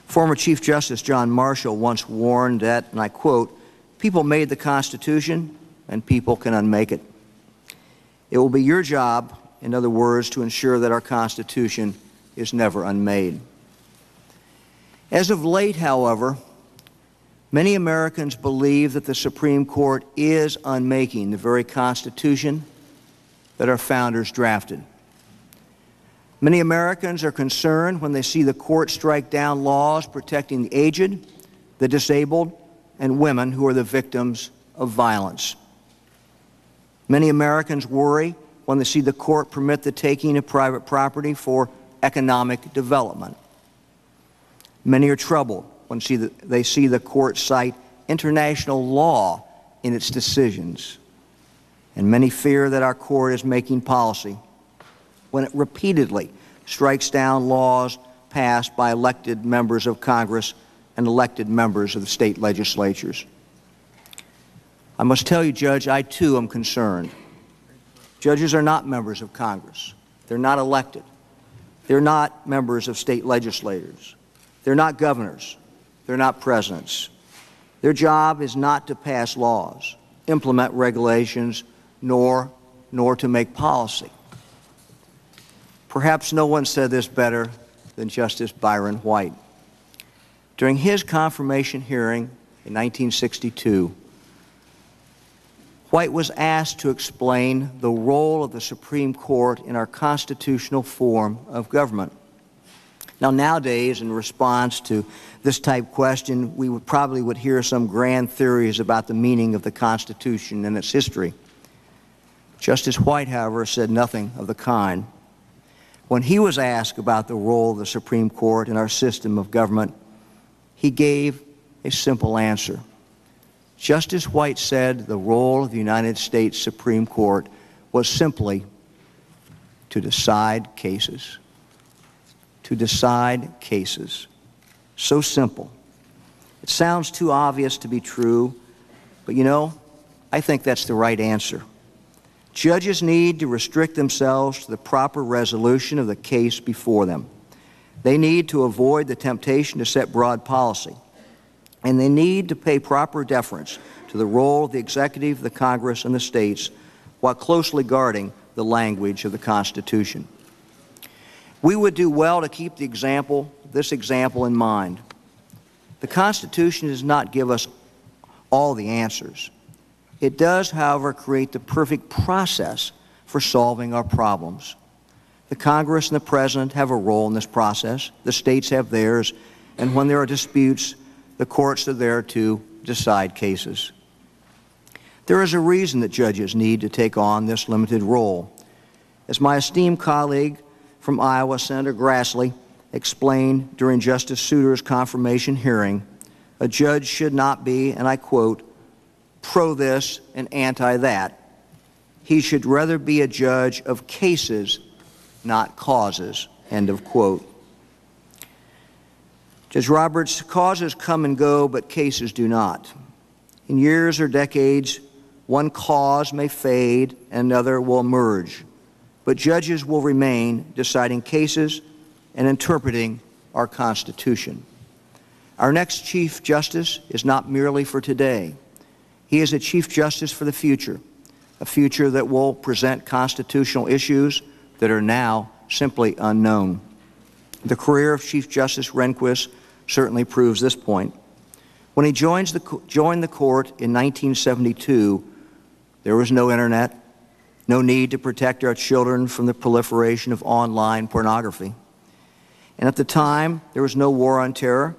Former Chief Justice John Marshall once warned that, and I quote, "People made the Constitution, and people can unmake it." It will be your job, in other words, to ensure that our Constitution is never unmade. As of late, however, many Americans believe that the Supreme Court is unmaking the very Constitution that our founders drafted. Many Americans are concerned when they see the court strike down laws protecting the aged, the disabled, and women who are the victims of violence. Many Americans worry when they see the court permit the taking of private property for economic development. Many are troubled when they see the court cite international law in its decisions. And many fear that our court is making policy when it repeatedly strikes down laws passed by elected members of Congress and elected members of the state legislatures. I must tell you, Judge, I too am concerned. Judges are not members of Congress. They're not elected. They're not members of state legislators. They're not governors. They're not presidents. Their job is not to pass laws, implement regulations, nor to make policy. Perhaps no one said this better than Justice Byron White. During his confirmation hearing in 1962, White was asked to explain the role of the Supreme Court in our constitutional form of government. Now, nowadays, in response to this type question, we probably would hear some grand theories about the meaning of the Constitution and its history. Justice White, however, said nothing of the kind. When he was asked about the role of the Supreme Court in our system of government, he gave a simple answer. Justice White said the role of the United States Supreme Court was simply to decide cases. To decide cases. So simple. It sounds too obvious to be true, but you know, I think that's the right answer. Judges need to restrict themselves to the proper resolution of the case before them. They need to avoid the temptation to set broad policy. And they need to pay proper deference to the role of the executive, the Congress, and the states while closely guarding the language of the Constitution. We would do well to keep this example in mind. The Constitution does not give us all the answers. It does, however, create the perfect process for solving our problems. The Congress and the President have a role in this process. The states have theirs. And when there are disputes, the courts are there to decide cases. There is a reason that judges need to take on this limited role. As my esteemed colleague from Iowa, Senator Grassley, explained during Justice Souter's confirmation hearing, a judge should not be, and I quote, pro this and anti that. He should rather be a judge of cases, not causes, end of quote. Judge Roberts, causes come and go, but cases do not. In years or decades, one cause may fade and another will emerge, but judges will remain deciding cases and interpreting our Constitution. Our next Chief Justice is not merely for today. He is a Chief Justice for the future, a future that will present constitutional issues that are now simply unknown. The career of Chief Justice Rehnquist certainly proves this point. When he joined the court in 1972, there was no internet, no need to protect our children from the proliferation of online pornography. And at the time, there was no war on terror,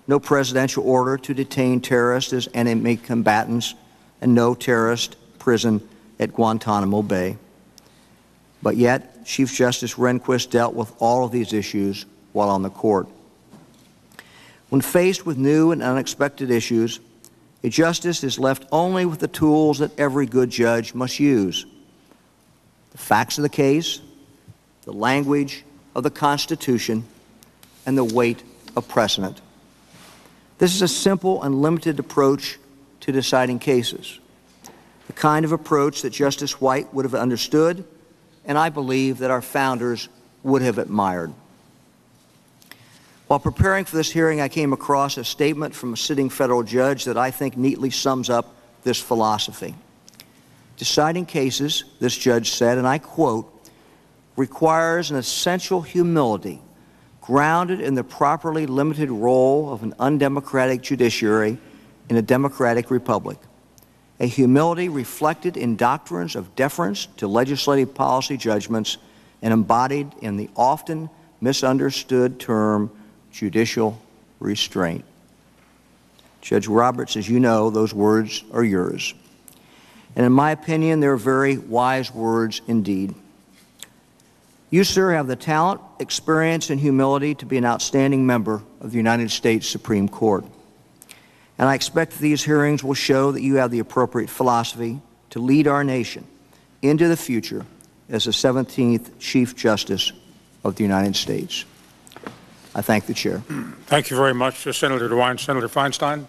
no presidential order to detain terrorists as enemy combatants, and no terrorist prison at Guantanamo Bay. But yet, Chief Justice Rehnquist dealt with all of these issues while on the court. When faced with new and unexpected issues, a justice is left only with the tools that every good judge must use: the facts of the case, the language of the Constitution, and the weight of precedent. This is a simple and limited approach to deciding cases, the kind of approach that Justice White would have understood, and I believe that our founders would have admired. While preparing for this hearing, I came across a statement from a sitting federal judge that I think neatly sums up this philosophy. Deciding cases, this judge said, and I quote, requires an essential humility grounded in the properly limited role of an undemocratic judiciary in a democratic republic, a humility reflected in doctrines of deference to legislative policy judgments and embodied in the often misunderstood term judicial restraint. Judge Roberts, as you know, those words are yours. And in my opinion, they're very wise words indeed. You, sir, have the talent, experience, and humility to be an outstanding member of the United States Supreme Court. And I expect that these hearings will show that you have the appropriate philosophy to lead our nation into the future as the 17th Chief Justice of the United States. I thank the chair. Thank you very much, Senator DeWine. Senator Feinstein.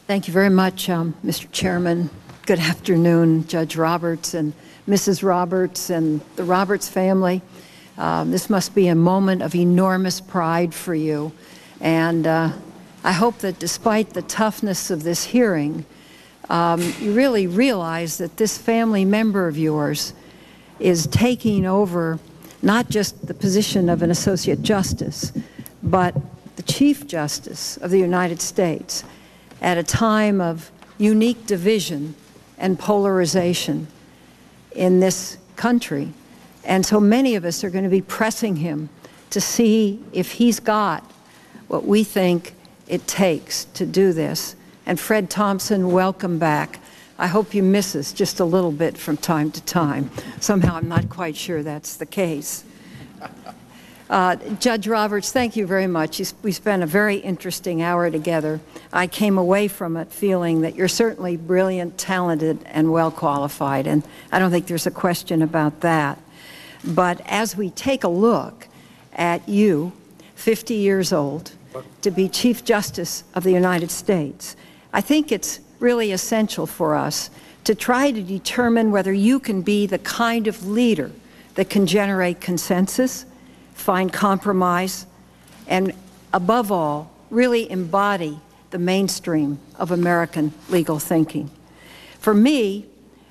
Thank you very much, Mr. Chairman. Good afternoon, Judge Roberts and Mrs. Roberts and the Roberts family. This must be a moment of enormous pride for you. And I hope that despite the toughness of this hearing, you really realize that this family member of yours is taking over not just the position of an Associate Justice, but the Chief Justice of the United States at a time of unique division and polarization in this country. And so many of us are going to be pressing him to see if he's got what we think it takes to do this. And Fred Thompson, welcome back. I hope you miss us just a little bit from time to time. Somehow I'm not quite sure that's the case. Judge Roberts, thank you very much. We spent a very interesting hour together. I came away from it feeling that you're certainly brilliant, talented, and well qualified, and I don't think there's a question about that. But as we take a look at you, 50 years old, to be Chief Justice of the United States, I think it's really essential for us to try to determine whether you can be the kind of leader that can generate consensus, find compromise, and above all, really embody the mainstream of American legal thinking. For me,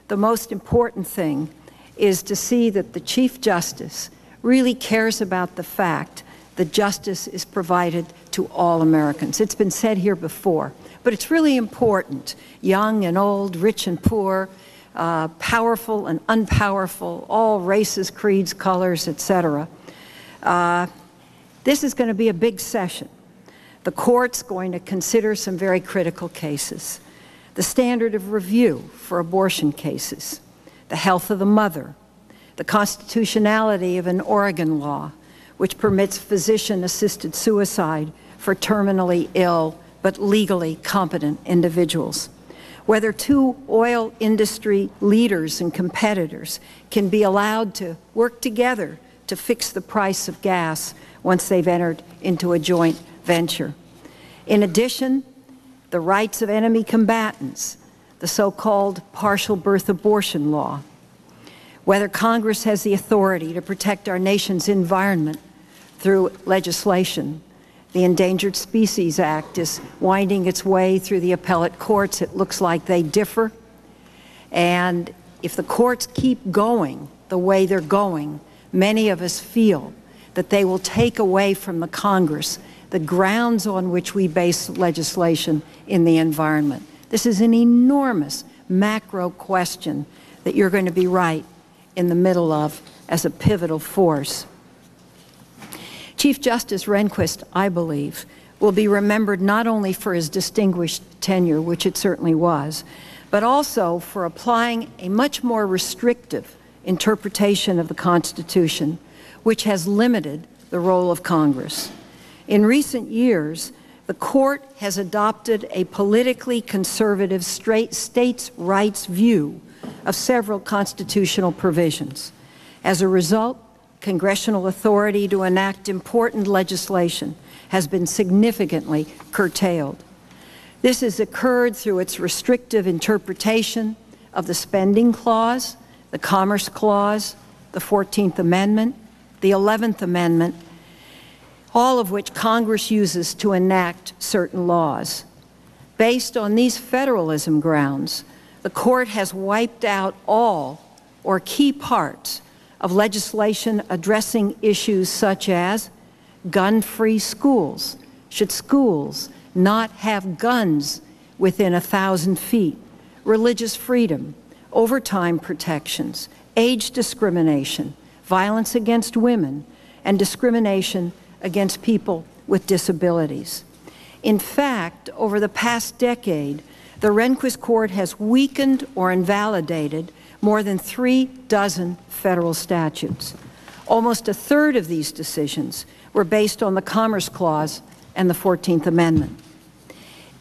the most important thing is to see that the Chief Justice really cares about the fact that justice is provided to all Americans. It's been said here before, but it's really important. Young and old, rich and poor, powerful and unpowerful, all races, creeds, colors, etc. This is going to be a big session. The court's going to consider some very critical cases. The standard of review for abortion cases, the health of the mother, the constitutionality of an Oregon law, which permits physician-assisted suicide for terminally ill but legally competent individuals. Whether two oil industry leaders and competitors can be allowed to work together to fix the price of gas once they've entered into a joint venture. In addition, the rights of enemy combatants, the so-called partial birth abortion law, whether Congress has the authority to protect our nation's environment through legislation. The Endangered Species Act is winding its way through the appellate courts. It looks like they differ. And if the courts keep going the way they're going, many of us feel that they will take away from the Congress the grounds on which we base legislation in the environment. This is an enormous macro question that you're going to be right in the middle of as a pivotal force. Chief Justice Rehnquist, I believe, will be remembered not only for his distinguished tenure, which it certainly was, but also for applying a much more restrictive interpretation of the Constitution, which has limited the role of Congress. In recent years, the Court has adopted a politically conservative states' rights view of several constitutional provisions. As a result, congressional authority to enact important legislation has been significantly curtailed. This has occurred through its restrictive interpretation of the Spending Clause, the Commerce Clause, the 14th Amendment, the 11th Amendment, all of which Congress uses to enact certain laws. Based on these federalism grounds, the Court has wiped out all or key parts of legislation addressing issues such as gun-free schools. Should schools not have guns within 1,000 feet? Religious freedom, overtime protections, age discrimination, violence against women, and discrimination against people with disabilities. In fact, over the past decade, the Rehnquist Court has weakened or invalidated more than 36 federal statutes. Almost a third of these decisions were based on the Commerce Clause and the 14th Amendment.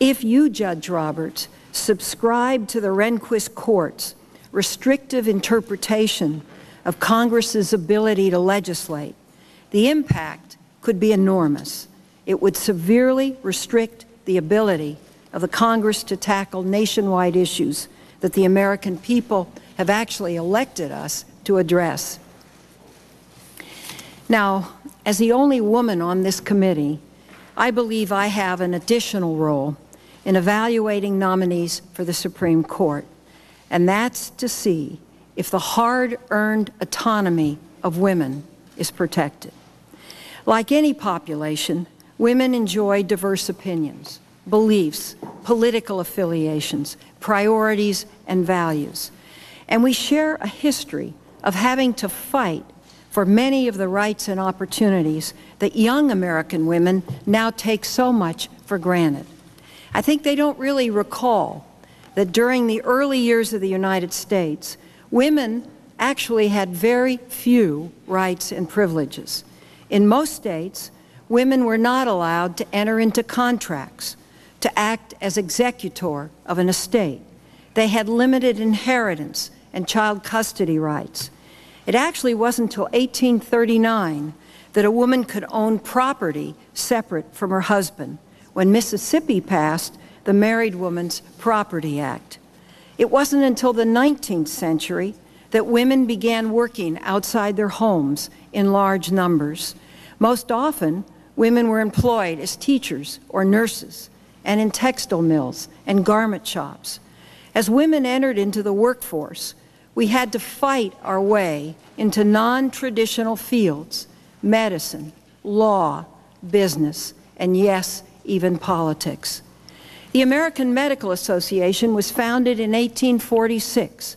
If you, Judge Roberts, subscribe to the Rehnquist Court's restrictive interpretation of Congress's ability to legislate, the impact could be enormous. It would severely restrict the ability of the Congress to tackle nationwide issues that the American people have actually elected us to address. Now, as the only woman on this committee, I believe I have an additional role in evaluating nominees for the Supreme Court, and that's to see if the hard-earned autonomy of women is protected. Like any population, women enjoy diverse opinions, beliefs, political affiliations, priorities, and values. And we share a history of having to fight for many of the rights and opportunities that young American women now take so much for granted. I think they don't really recall that during the early years of the United States, women actually had very few rights and privileges. In most states, women were not allowed to enter into contracts, to act as executor of an estate. They had limited inheritance and child custody rights. It actually wasn't until 1839 that a woman could own property separate from her husband, when Mississippi passed the Married Woman's Property Act. It wasn't until the 19th century that women began working outside their homes in large numbers. Most often, women were employed as teachers or nurses, and in textile mills and garment shops. As women entered into the workforce, we had to fight our way into non-traditional fields: medicine, law, business, and yes, even politics. The American Medical Association was founded in 1846,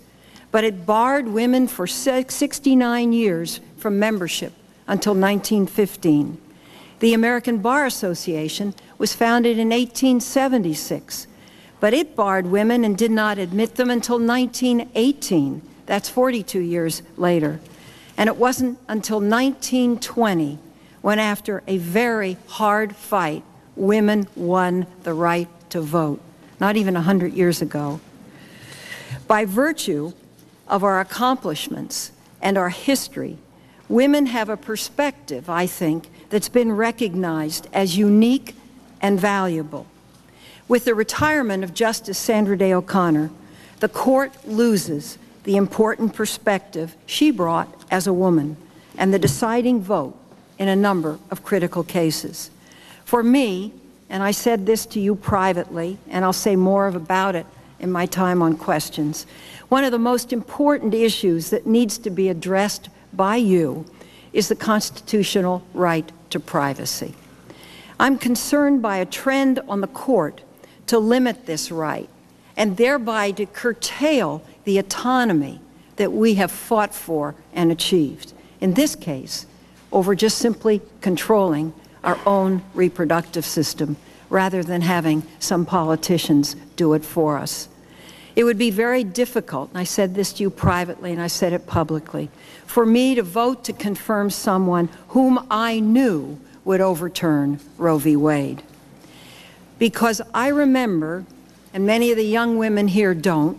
but it barred women for 69 years from membership until 1915. The American Bar Association was founded in 1876, but it barred women and did not admit them until 1918. That's 42 years later. And it wasn't until 1920 when, after a very hard fight, women won the right to vote, not even 100 years ago. By virtue of our accomplishments and our history, women have a perspective, I think, that's been recognized as unique and valuable. With the retirement of Justice Sandra Day O'Connor, the Court loses the important perspective she brought as a woman and the deciding vote in a number of critical cases. For me, and I said this to you privately, and I'll say more about it in my time on questions, one of the most important issues that needs to be addressed by you is the constitutional right to privacy. I'm concerned by a trend on the Court to limit this right and thereby to curtail the autonomy that we have fought for and achieved, in this case, over just simply controlling our own reproductive system rather than having some politicians do it for us. It would be very difficult, and I said this to you privately and I said it publicly, for me to vote to confirm someone whom I knew would overturn Roe v. Wade. Because I remember, and many of the young women here don't,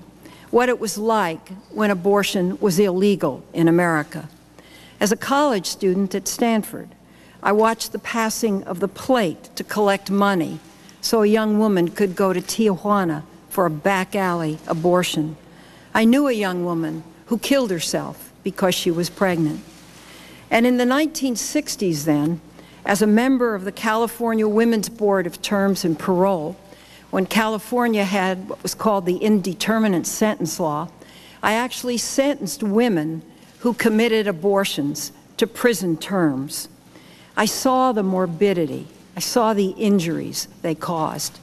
what it was like when abortion was illegal in America. As a college student at Stanford, I watched the passing of the plate to collect money so a young woman could go to Tijuana for a back alley abortion. I knew a young woman who killed herself because she was pregnant. And in the 1960s then, as a member of the California Women's Board of Terms and Parole, when California had what was called the indeterminate sentence law, I actually sentenced women who committed abortions to prison terms. I saw the morbidity, I saw the injuries they caused,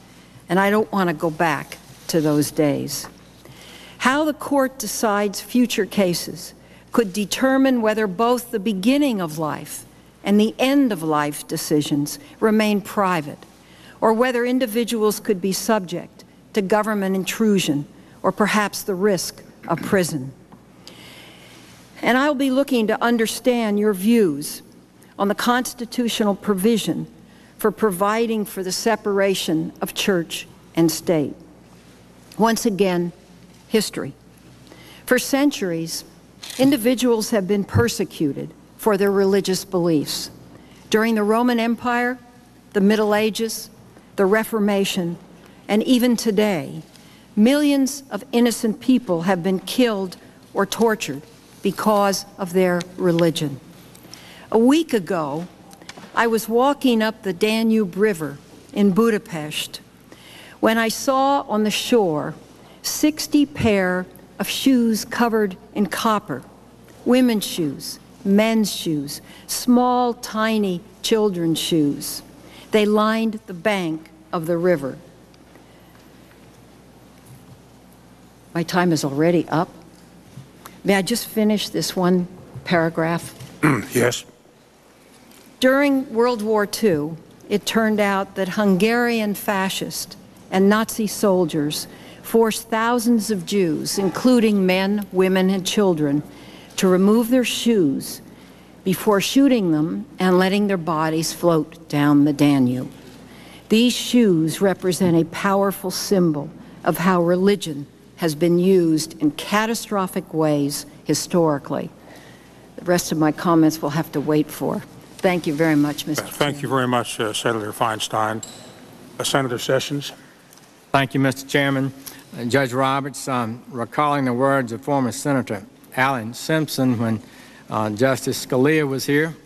and I don't want to go back to those days. How the court decides future cases could determine whether both the beginning of life and the end of life decisions remain private, or whether individuals could be subject to government intrusion or perhaps the risk of prison. And I'll be looking to understand your views on the constitutional provision for providing for the separation of church and state. Once again, history. For centuries, individuals have been persecuted for their religious beliefs. During the Roman Empire, the Middle Ages, the Reformation, and even today, millions of innocent people have been killed or tortured because of their religion. A week ago, I was walking up the Danube River in Budapest when I saw on the shore 60 pair of shoes covered in copper, women's shoes, men's shoes, small, tiny children's shoes. They lined the bank of the river. My time is already up. May I just finish this one paragraph? Yes. During World War II, it turned out that Hungarian fascist and Nazi soldiers forced thousands of Jews, including men, women, and children, to remove their shoes before shooting them and letting their bodies float down the Danube. These shoes represent a powerful symbol of how religion has been used in catastrophic ways historically. The rest of my comments we'll have to wait for. Thank you very much, Mr. Chairman. Thank you very much, Senator Feinstein. Senator Sessions. Thank you, Mr. Chairman. Judge Roberts, recalling the words of former Senator Alan Simpson when Justice Scalia was here,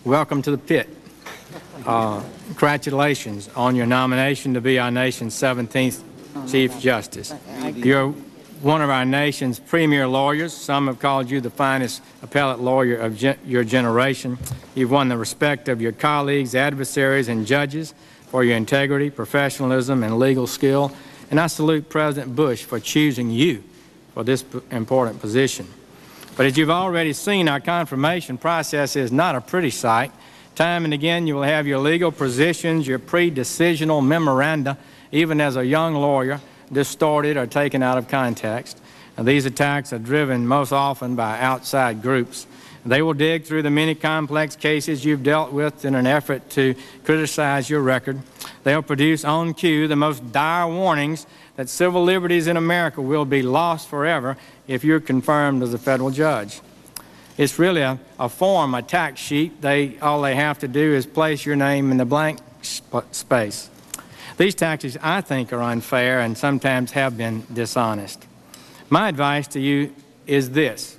welcome to the pit. Congratulations on your nomination to be our nation's 17th Chief Justice. You're one of our nation's premier lawyers. Some have called you the finest appellate lawyer of your generation. You've won the respect of your colleagues, adversaries, and judges for your integrity, professionalism, and legal skill. And I salute President Bush for choosing you for this important position. But as you've already seen, our confirmation process is not a pretty sight. Time and again, you will have your legal positions, your pre-decisional memoranda, even as a young lawyer, distorted or taken out of context. And these attacks are driven most often by outside groups. They will dig through the many complex cases you've dealt with in an effort to criticize your record. They'll produce on cue the most dire warnings that civil liberties in America will be lost forever if you're confirmed as a federal judge. It's really a form, a tax sheet. All they have to do is place your name in the blank space. These taxes, I think, are unfair and sometimes have been dishonest. My advice to you is this.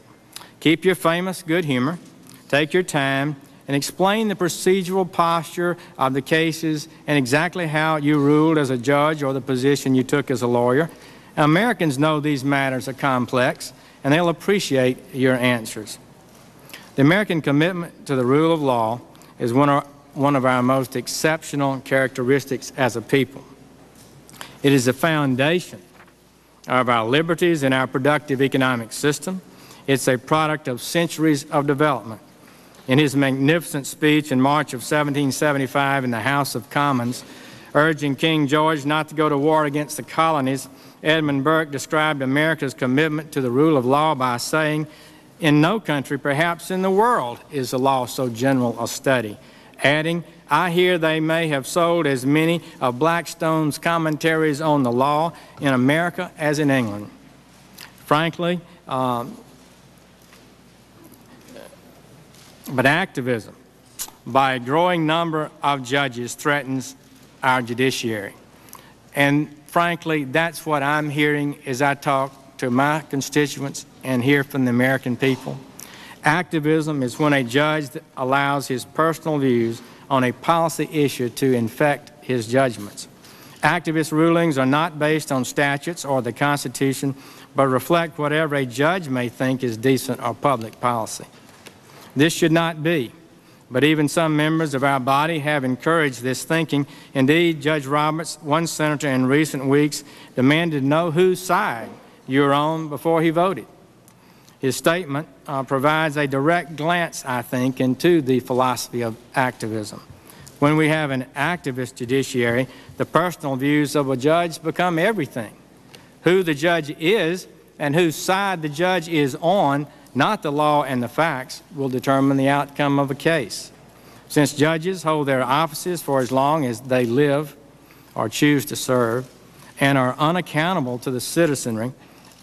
Keep your famous good humor, take your time, and explain the procedural posture of the cases and exactly how you ruled as a judge or the position you took as a lawyer. Now, Americans know these matters are complex, and they'll appreciate your answers. The American commitment to the rule of law is one of our most exceptional characteristics as a people. It is the foundation of our liberties and our productive economic system. It's a product of centuries of development. In his magnificent speech in March of 1775 in the House of Commons, Urging King George not to go to war against the colonies, Edmund Burke described America's commitment to the rule of law by saying, "In no country, perhaps in the world, is the law so general a study," adding, "I hear they may have sold as many of Blackstone's commentaries on the law in America as in England." Frankly, but activism by a growing number of judges threatens our judiciary. And frankly, that's what I'm hearing as I talk to my constituents and hear from the American people. Activism is when a judge allows his personal views on a policy issue to infect his judgments. Activist rulings are not based on statutes or the Constitution, but reflect whatever a judge may think is decent or public policy. This should not be, but even some members of our body have encouraged this thinking. Indeed, Judge Roberts, one senator in recent weeks, demanded to know whose side you're on before he voted. His statement provides a direct glance, I think, into the philosophy of activism. When we have an activist judiciary, the personal views of a judge become everything. Who the judge is and whose side the judge is on, not the law and the facts, will determine the outcome of a case. Since judges hold their offices for as long as they live or choose to serve and are unaccountable to the citizenry,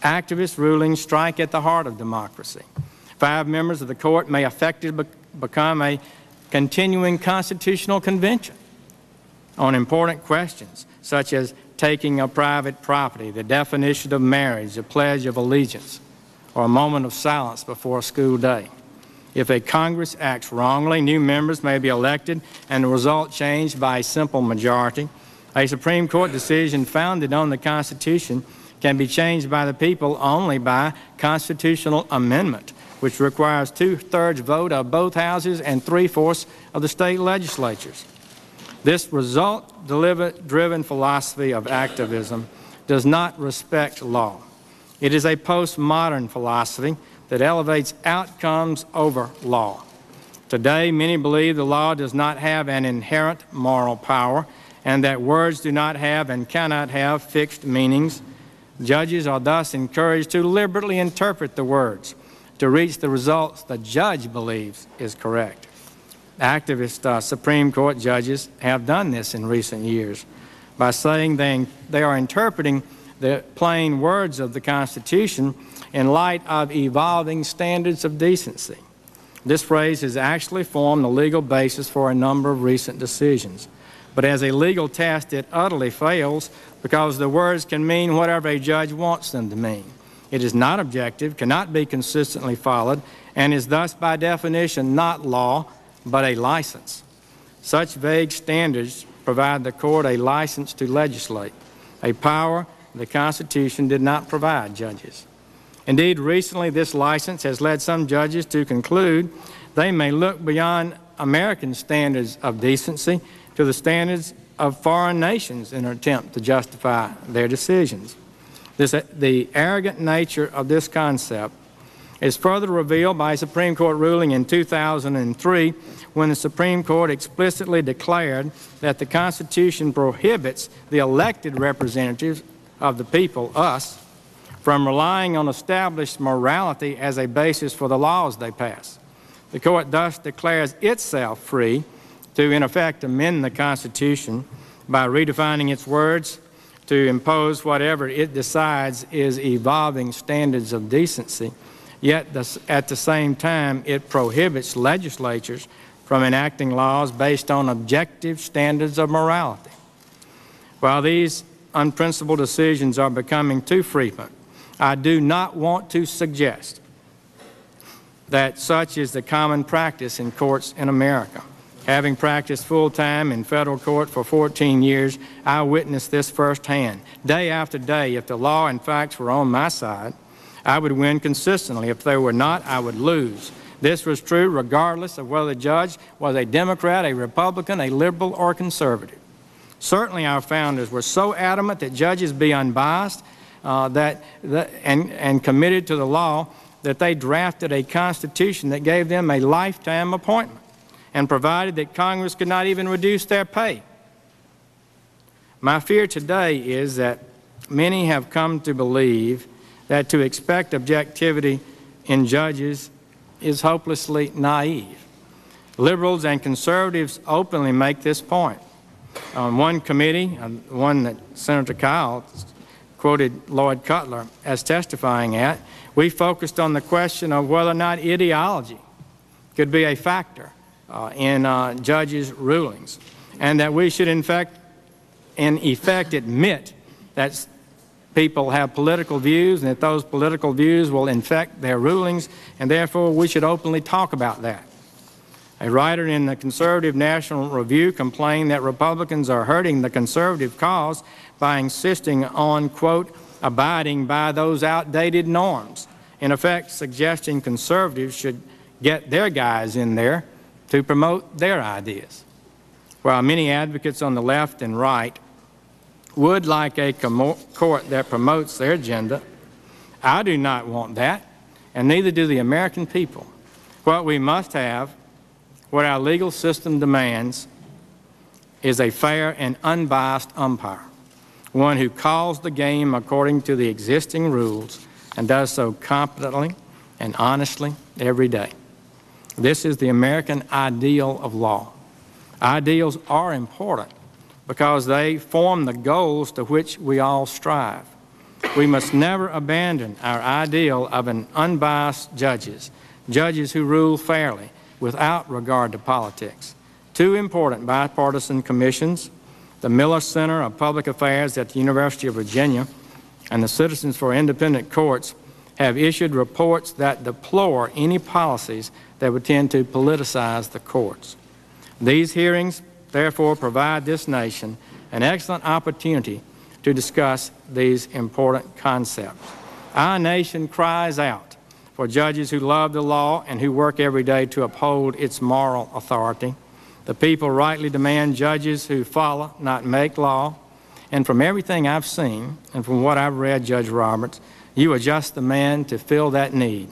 activist rulings strike at the heart of democracy. 5 members of the court may effectively become a continuing constitutional convention on important questions such as taking of private property, the definition of marriage, the Pledge of Allegiance, or a moment of silence before a school day. If a Congress acts wrongly, new members may be elected and the result changed by a simple majority. A Supreme Court decision founded on the Constitution can be changed by the people only by constitutional amendment, which requires 2/3 vote of both houses and 3/4 of the state legislatures. This result-driven philosophy of activism does not respect law. It is a postmodern philosophy that elevates outcomes over law. Today, many believe the law does not have an inherent moral power and that words do not have and cannot have fixed meanings. Judges are thus encouraged to liberally interpret the words to reach the results the judge believes is correct. Activist Supreme Court judges have done this in recent years by saying they are interpreting the plain words of the Constitution in light of evolving standards of decency. This phrase has actually formed the legal basis for a number of recent decisions. But as a legal test, it utterly fails because the words can mean whatever a judge wants them to mean. It is not objective, cannot be consistently followed, and is thus by definition not law, but a license. Such vague standards provide the court a license to legislate, a power the Constitution did not provide judges. Indeed, recently this license has led some judges to conclude they may look beyond American standards of decency to the standards of foreign nations in an attempt to justify their decisions. The arrogant nature of this concept is further revealed by a Supreme Court ruling in 2003 when the Supreme Court explicitly declared that the Constitution prohibits the elected representatives of the people, us, from relying on established morality as a basis for the laws they pass. The Court thus declares itself free to, in effect, amend the Constitution by redefining its words to impose whatever it decides is evolving standards of decency, yet at the same time it prohibits legislatures from enacting laws based on objective standards of morality. While these unprincipled decisions are becoming too frequent, I do not want to suggest that such is the common practice in courts in America. Having practiced full-time in federal court for 14 years, I witnessed this firsthand. Day after day, if the law and facts were on my side, I would win consistently. If they were not, I would lose. This was true regardless of whether the judge was a Democrat, a Republican, a liberal, or conservative. Certainly our founders were so adamant that judges be unbiased and committed to the law that they drafted a Constitution that gave them a lifetime appointment and provided that Congress could not even reduce their pay. My fear today is that many have come to believe that to expect objectivity in judges is hopelessly naive. Liberals and conservatives openly make this point. On one committee, one that Senator Kyle quoted Lloyd Cutler as testifying at, we focused on the question of whether or not ideology could be a factor in judges' rulings, and that we should in effect admit that people have political views and that those political views will infect their rulings, and therefore we should openly talk about that. A writer in the Conservative National Review complained that Republicans are hurting the conservative cause by insisting on, quote, abiding by those outdated norms, in effect suggesting conservatives should get their guys in there to promote their ideas. While many advocates on the left and right would like a court that promotes their agenda, I do not want that, and neither do the American people. What we must have, what our legal system demands, is a fair and unbiased umpire, one who calls the game according to the existing rules and does so competently and honestly every day. This is the American ideal of law. Ideals are important because they form the goals to which we all strive. We must never abandon our ideal of an unbiased judges who rule fairly without regard to politics. Two important bipartisan commissions, the Miller Center of Public Affairs at the University of Virginia and the Citizens for Independent Courts, have issued reports that deplore any policies that would tend to politicize the courts. These hearings, therefore, provide this nation an excellent opportunity to discuss these important concepts. Our nation cries out for judges who love the law and who work every day to uphold its moral authority. The people rightly demand judges who follow, not make law. And from everything I've seen and from what I've read, Judge Roberts, you are just the man to fill that need,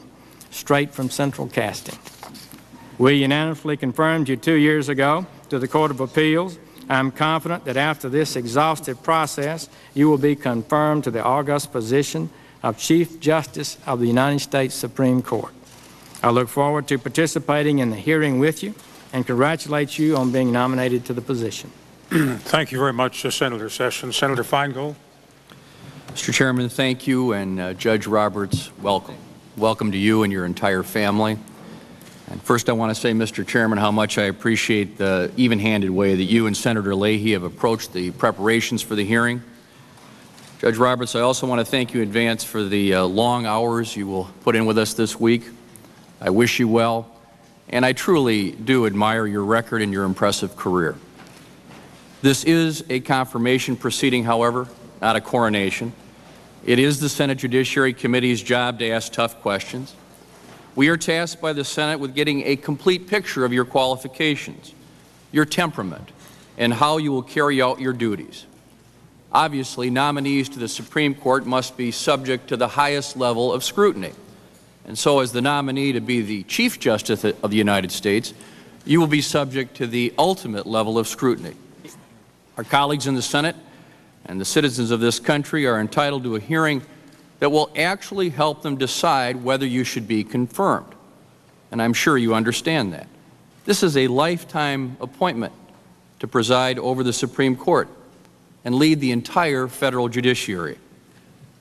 straight from central casting. We unanimously confirmed you 2 years ago to the Court of Appeals. I'm confident that after this exhaustive process, you will be confirmed to the august position of Chief Justice of the United States Supreme Court. I look forward to participating in the hearing with you and congratulate you on being nominated to the position. Thank you very much, Senator Sessions. Senator Feingold. Mr. Chairman, thank you, and Judge Roberts, welcome. Welcome to you and your entire family. And first I want to say, Mr. Chairman, how much I appreciate the even-handed way that you and Senator Leahy have approached the preparations for the hearing. Judge Roberts, I also want to thank you in advance for the long hours you will put in with us this week. I wish you well, and I truly do admire your record and your impressive career. This is a confirmation proceeding, however, not a coronation. It is the Senate Judiciary Committee's job to ask tough questions. We are tasked by the Senate with getting a complete picture of your qualifications, your temperament, and how you will carry out your duties. Obviously, nominees to the Supreme Court must be subject to the highest level of scrutiny. And so as the nominee to be the Chief Justice of the United States, you will be subject to the ultimate level of scrutiny. Our colleagues in the Senate and the citizens of this country are entitled to a hearing that will actually help them decide whether you should be confirmed. And I'm sure you understand that. This is a lifetime appointment to preside over the Supreme Court and lead the entire federal judiciary.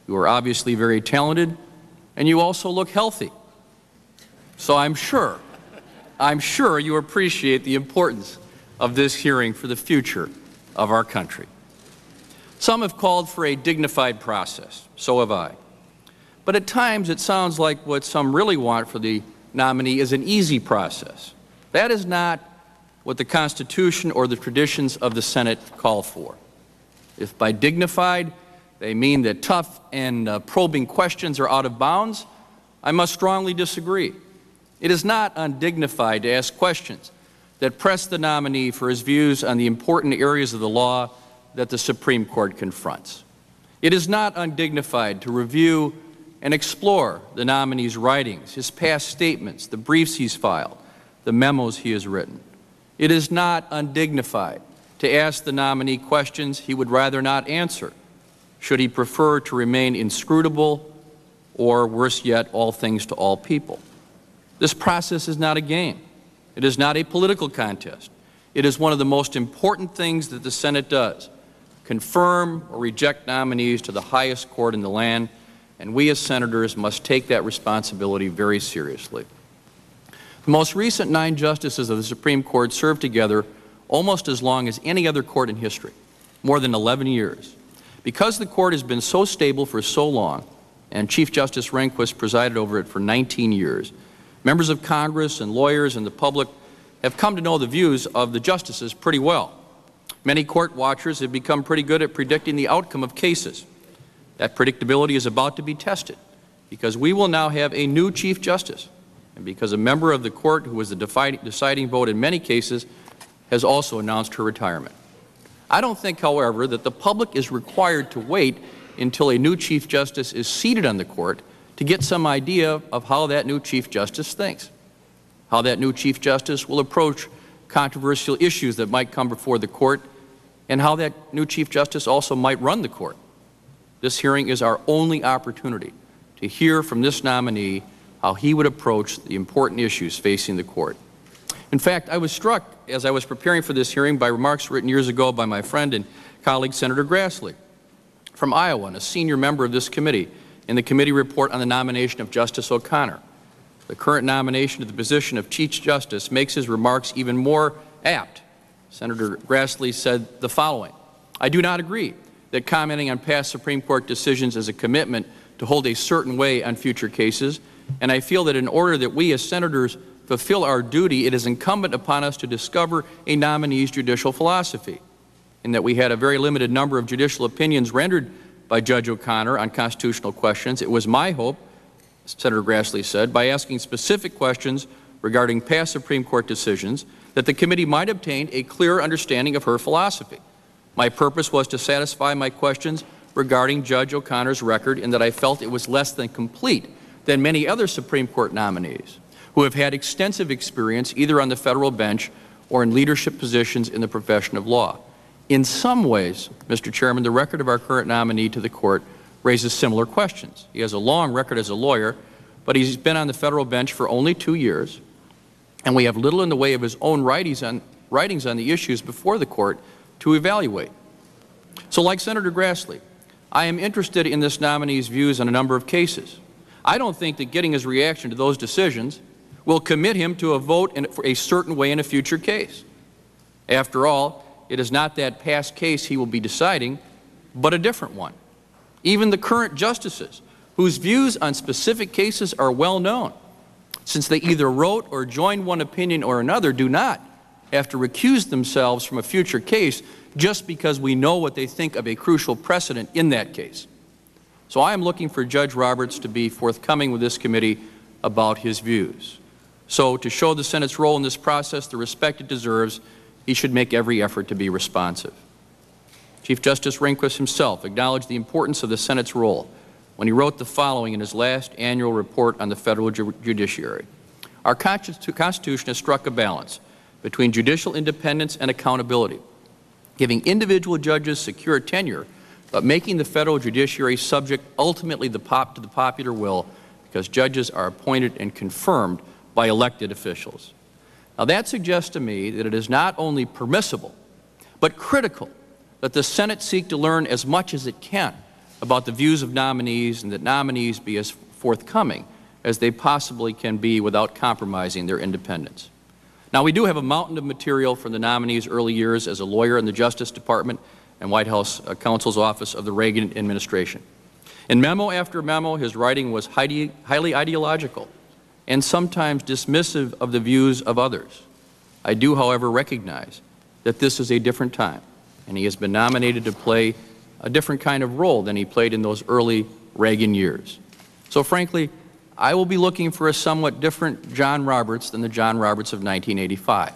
You are obviously very talented, and you also look healthy. So I'm sure you appreciate the importance of this hearing for the future of our country. Some have called for a dignified process. So have I. But at times it sounds like what some really want for the nominee is an easy process. That is not what the Constitution or the traditions of the Senate call for. If by dignified they mean that tough and probing questions are out of bounds, I must strongly disagree. It is not undignified to ask questions that press the nominee for his views on the important areas of the law that the Supreme Court confronts. It is not undignified to review and explore the nominee's writings, his past statements, the briefs he's filed, the memos he has written. It is not undignified to ask the nominee questions he would rather not answer, should he prefer to remain inscrutable or, worse yet, all things to all people. This process is not a game. It is not a political contest. It is one of the most important things that the Senate does: confirm or reject nominees to the highest court in the land, and we as senators must take that responsibility very seriously. The most recent 9 justices of the Supreme Court served together almost as long as any other court in history, more than 11 years. Because the court has been so stable for so long, and Chief Justice Rehnquist presided over it for 19 years, members of Congress and lawyers and the public have come to know the views of the justices pretty well. Many court watchers have become pretty good at predicting the outcome of cases. That predictability is about to be tested because we will now have a new Chief Justice, and because a member of the court who was the deciding vote in many cases has also announced her retirement. I don't think, however, that the public is required to wait until a new Chief Justice is seated on the court to get some idea of how that new Chief Justice thinks, how that new Chief Justice will approach controversial issues that might come before the court, and how that new Chief Justice also might run the court. This hearing is our only opportunity to hear from this nominee how he would approach the important issues facing the court. In fact, I was struck as I was preparing for this hearing by remarks written years ago by my friend and colleague Senator Grassley from Iowa, and a senior member of this committee, in the committee report on the nomination of Justice O'Connor. The current nomination to the position of Chief Justice makes his remarks even more apt. Senator Grassley said the following: "I do not agree that commenting on past Supreme Court decisions is a commitment to hold a certain way on future cases, and I feel that in order that we as senators fulfill our duty, it is incumbent upon us to discover a nominee's judicial philosophy. In that we had a very limited number of judicial opinions rendered by Judge O'Connor on constitutional questions, it was my hope," Senator Grassley said, "by asking specific questions regarding past Supreme Court decisions, that the committee might obtain a clearer understanding of her philosophy. My purpose was to satisfy my questions regarding Judge O'Connor's record, in that I felt it was less than complete than many other Supreme Court nominees who have had extensive experience either on the federal bench or in leadership positions in the profession of law. In some ways, Mr. Chairman, the record of our current nominee to the court raises similar questions. He has a long record as a lawyer, but he's been on the federal bench for only 2 years, and we have little in the way of his own writings on the issues before the court to evaluate. So like Senator Grassley, I am interested in this nominee's views on a number of cases. I don't think that getting his reaction to those decisions will commit him to a vote in a certain way in a future case. After all, it is not that past case he will be deciding, but a different one. Even the current justices, whose views on specific cases are well known, since they either wrote or joined one opinion or another, do not have to recuse themselves from a future case just because we know what they think of a crucial precedent in that case. So I am looking for Judge Roberts to be forthcoming with this committee about his views. So to show the Senate's role in this process the respect it deserves, he should make every effort to be responsive. Chief Justice Rehnquist himself acknowledged the importance of the Senate's role when he wrote the following in his last annual report on the federal judiciary. Our Constitution has struck a balance between judicial independence and accountability, giving individual judges secure tenure, but making the federal judiciary subject ultimately to the popular will, because judges are appointed and confirmed by elected officials. Now that suggests to me that it is not only permissible, but critical that the Senate seek to learn as much as it can about the views of nominees, and that nominees be as forthcoming as they possibly can be without compromising their independence. Now, we do have a mountain of material from the nominee's early years as a lawyer in the Justice Department and White House Counsel's Office of the Reagan administration. In memo after memo, his writing was highly ideological and sometimes dismissive of the views of others. I do, however, recognize that this is a different time, and he has been nominated to play a different kind of role than he played in those early Reagan years. So frankly, I will be looking for a somewhat different John Roberts than the John Roberts of 1985,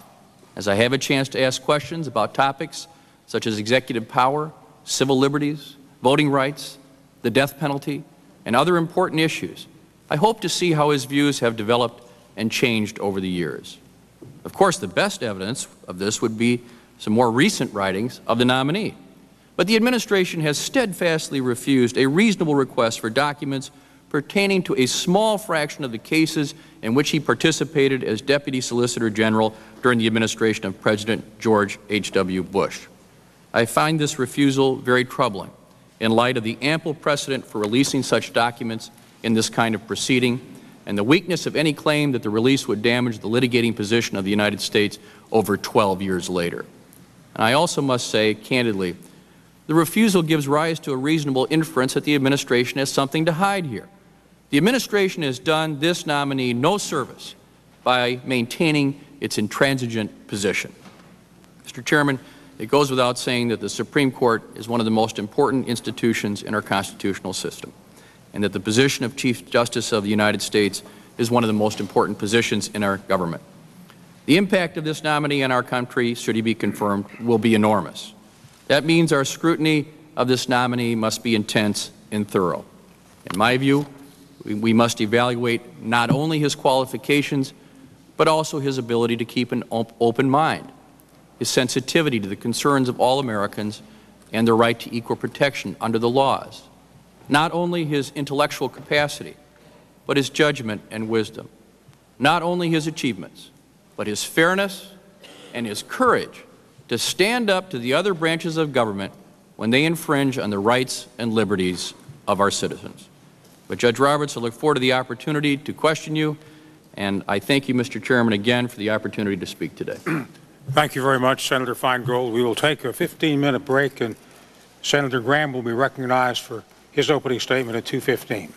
as I have a chance to ask questions about topics such as executive power, civil liberties, voting rights, the death penalty, and other important issues. I hope to see how his views have developed and changed over the years. Of course, the best evidence of this would be some more recent writings of the nominee. But the administration has steadfastly refused a reasonable request for documents pertaining to a small fraction of the cases in which he participated as Deputy Solicitor General during the administration of President George H.W. Bush. I find this refusal very troubling in light of the ample precedent for releasing such documents in this kind of proceeding and the weakness of any claim that the release would damage the litigating position of the United States over 12 years later. And I also must say, candidly, the refusal gives rise to a reasonable inference that the administration has something to hide here. The administration has done this nominee no service by maintaining its intransigent position. Mr. Chairman, it goes without saying that the Supreme Court is one of the most important institutions in our constitutional system, and that the position of Chief Justice of the United States is one of the most important positions in our government. The impact of this nominee on our country, should he be confirmed, will be enormous. That means our scrutiny of this nominee must be intense and thorough. In my view, we must evaluate not only his qualifications, but also his ability to keep an open mind, his sensitivity to the concerns of all Americans and their right to equal protection under the laws, not only his intellectual capacity, but his judgment and wisdom, not only his achievements, but his fairness and his courage to stand up to the other branches of government when they infringe on the rights and liberties of our citizens. But Judge Roberts, I look forward to the opportunity to question you, and I thank you, Mr. Chairman, again for the opportunity to speak today. Thank you very much, Senator Feingold. We will take a 15-minute break, and Senator Graham will be recognized for his opening statement at 2:15.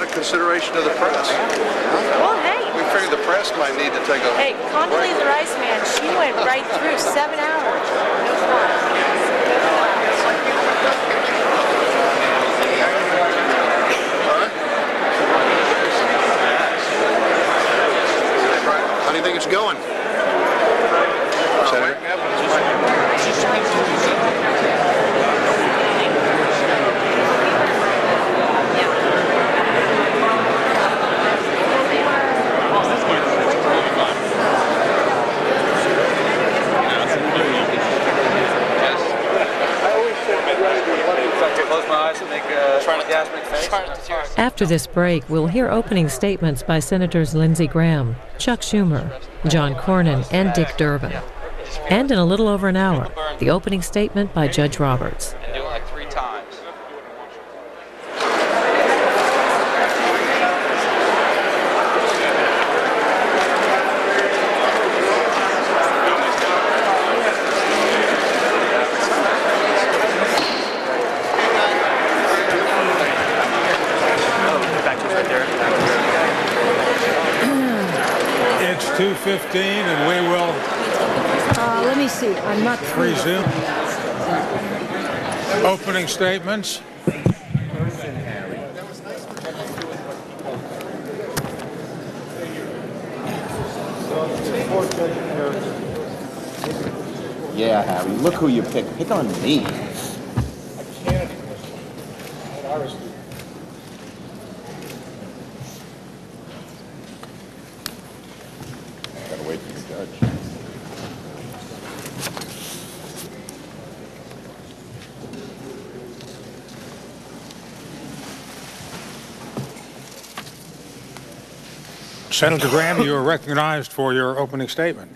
Consideration of the press. Well, hey. We figured the press might need to take a... Hey, Condoleezza Rice, man, she went right through 7 hours. How do you think it's going? After this break, we'll hear opening statements by Senators Lindsey Graham, Chuck Schumer, John Cornyn, and Dick Durbin. And in a little over an hour, the opening statement by Judge Roberts. And do it like 3 times. 2:15, and we will let me see. I'm not resume. Opening statements. Yeah, Harry, look who you picked. Pick on me. Gotta wait for the judge. Senator Graham, you are recognized for your opening statement.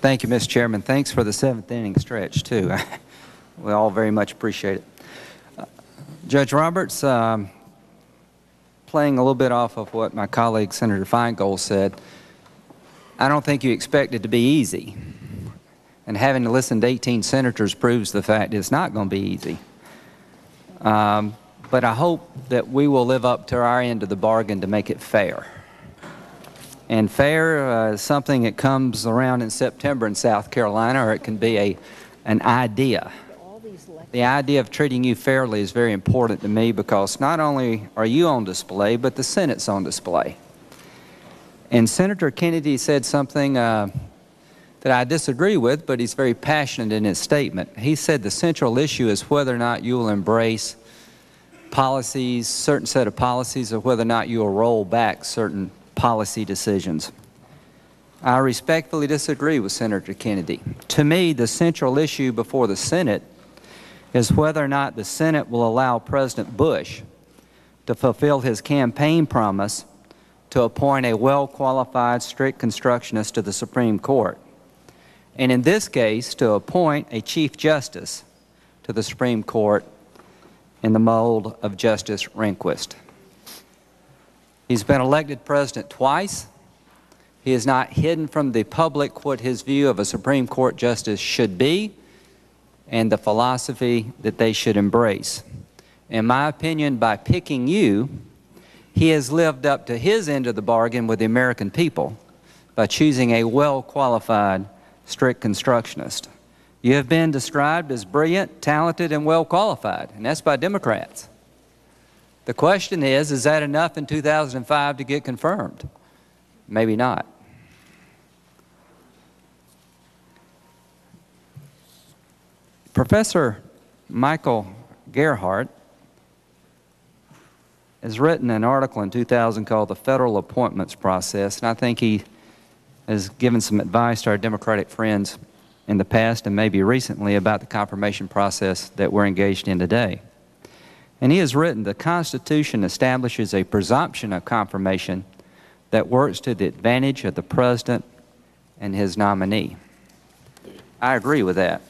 Thank you, Mr. Chairman. Thanks for the seventh inning stretch, too. We all very much appreciate it. Judge Roberts, playing a little bit off of what my colleague Senator Feingold said, I don't think you expect it to be easy. And having to listen to 18 senators proves the fact it's not going to be easy. But I hope that we will live up to our end of the bargain to make it fair. And fair is something that comes around in September in South Carolina, or it can be an idea. The idea of treating you fairly is very important to me because not only are you on display, but the Senate's on display. And Senator Kennedy said something that I disagree with, but he's very passionate in his statement. He said the central issue is whether or not you will embrace policies, certain set of policies, or whether or not you will roll back certain policy decisions. I respectfully disagree with Senator Kennedy. To me, the central issue before the Senate is whether or not the Senate will allow President Bush to fulfill his campaign promise to appoint a well-qualified strict constructionist to the Supreme Court, and in this case, to appoint a Chief Justice to the Supreme Court in the mold of Justice Rehnquist. He's been elected president twice. He has not hidden from the public what his view of a Supreme Court justice should be and the philosophy that they should embrace. In my opinion, by picking you, he has lived up to his end of the bargain with the American people by choosing a well-qualified strict constructionist. You have been described as brilliant, talented, and well-qualified, and that's by Democrats. The question is that enough in 2005 to get confirmed? Maybe not. Professor Michael Gerhardt has written an article in 2000 called The Federal Appointments Process, and I think he has given some advice to our Democratic friends in the past and maybe recently about the confirmation process that we're engaged in today. And he has written, the Constitution establishes a presumption of confirmation that works to the advantage of the President and his nominee. I agree with that.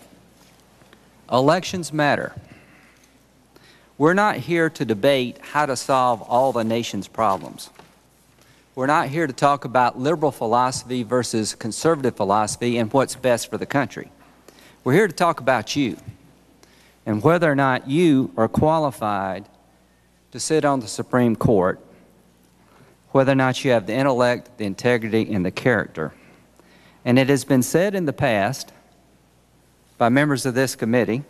Elections matter. We're not here to debate how to solve all the nation's problems. We're not here to talk about liberal philosophy versus conservative philosophy and what's best for the country. We're here to talk about you and whether or not you are qualified to sit on the Supreme Court, whether or not you have the intellect, the integrity, and the character. And it has been said in the past by members of this committee,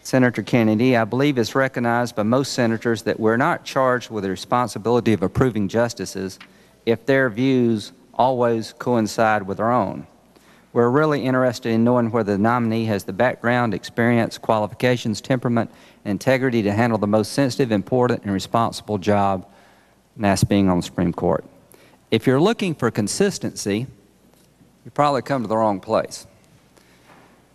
Senator Kennedy, I believe it's recognized by most senators that we're not charged with the responsibility of approving justices if their views always coincide with our own. We're really interested in knowing whether the nominee has the background, experience, qualifications, temperament, and integrity to handle the most sensitive, important, and responsible job, and that's being on the Supreme Court. If you're looking for consistency, you probably come to the wrong place.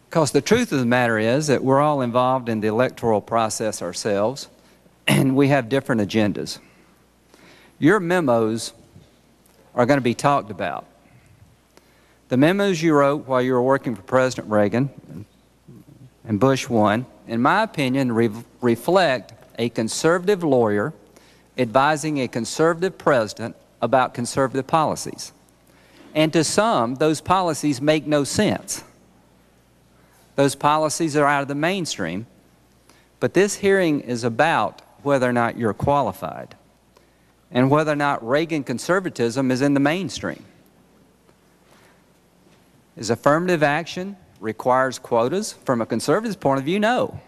Because the truth of the matter is that we're all involved in the electoral process ourselves, and we have different agendas. Your memos are going to be talked about. The memos you wrote while you were working for President Reagan and Bush 1, in my opinion, reflect a conservative lawyer advising a conservative president about conservative policies. And to some, those policies make no sense. Those policies are out of the mainstream, but this hearing is about whether or not you're qualified. and whether or not Reagan conservatism is in the mainstream. Is affirmative action requires quotas? From a conservative point of view, no.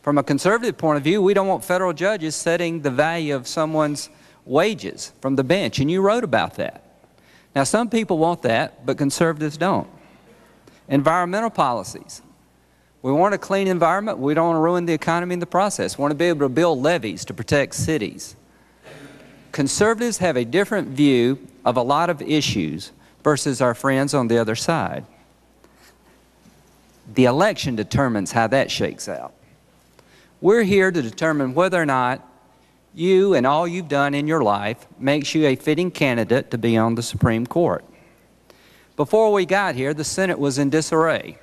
From a conservative point of view, we don't want federal judges setting the value of someone's wages from the bench, and you wrote about that. Now, some people want that, but conservatives don't. Environmental policies. We want a clean environment. We don't want to ruin the economy in the process. We want to be able to build levees to protect cities. Conservatives have a different view of a lot of issues versus our friends on the other side. The election determines how that shakes out. We're here to determine whether or not you and all you've done in your life makes you a fitting candidate to be on the Supreme Court. Before we got here, the Senate was in disarray.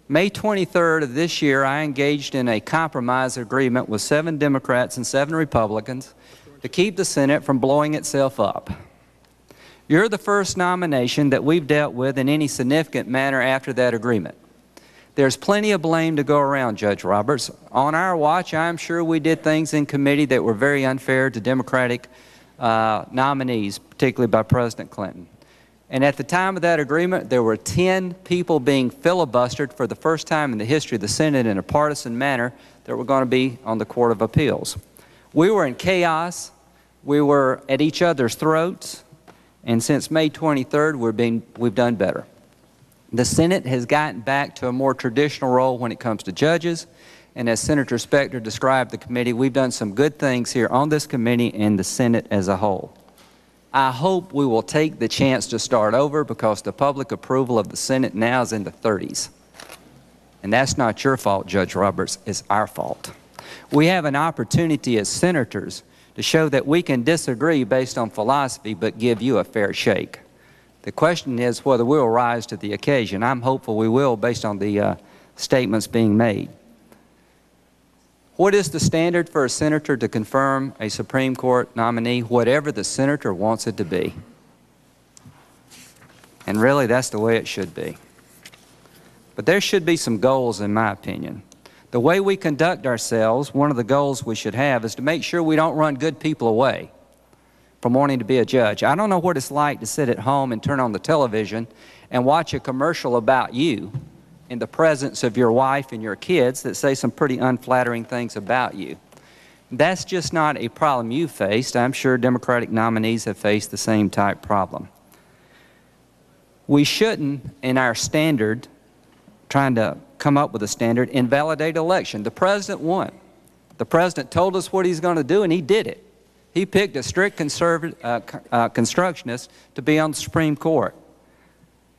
May 23rd of this year, I engaged in a compromise agreement with 7 Democrats and 7 Republicans to keep the Senate from blowing itself up. You're the first nomination that we've dealt with in any significant manner after that agreement. There's plenty of blame to go around, Judge Roberts. On our watch, I'm sure we did things in committee that were very unfair to Democratic nominees, particularly by President Clinton. And at the time of that agreement, there were 10 people being filibustered for the first time in the history of the Senate in a partisan manner that were going to be on the Court of Appeals. We were in chaos. We were at each other's throats. And since May 23rd, we've done better. The Senate has gotten back to a more traditional role when it comes to judges. And as Senator Specter described the committee, we've done some good things here on this committee and the Senate as a whole. I hope we will take the chance to start over because the public approval of the Senate now is in the 30s. And that's not your fault, Judge Roberts, it's our fault. We have an opportunity as senators to show that we can disagree based on philosophy but give you a fair shake. The question is whether we'll rise to the occasion. I'm hopeful we will based on the statements being made. What is the standard for a senator to confirm a Supreme Court nominee? Whatever the senator wants it to be. And really, that's the way it should be. But there should be some goals, in my opinion. The way we conduct ourselves, one of the goals we should have is to make sure we don't run good people away from wanting to be a judge. I don't know what it's like to sit at home and turn on the television and watch a commercial about you in the presence of your wife and your kids that say some pretty unflattering things about you. That's just not a problem you faced. I'm sure Democratic nominees have faced the same type problem. We shouldn't, in our standard, trying to come up with a standard, invalidate election. The president won. The president told us what he's going to do, and he did it. He picked a strict constructionist to be on the Supreme Court.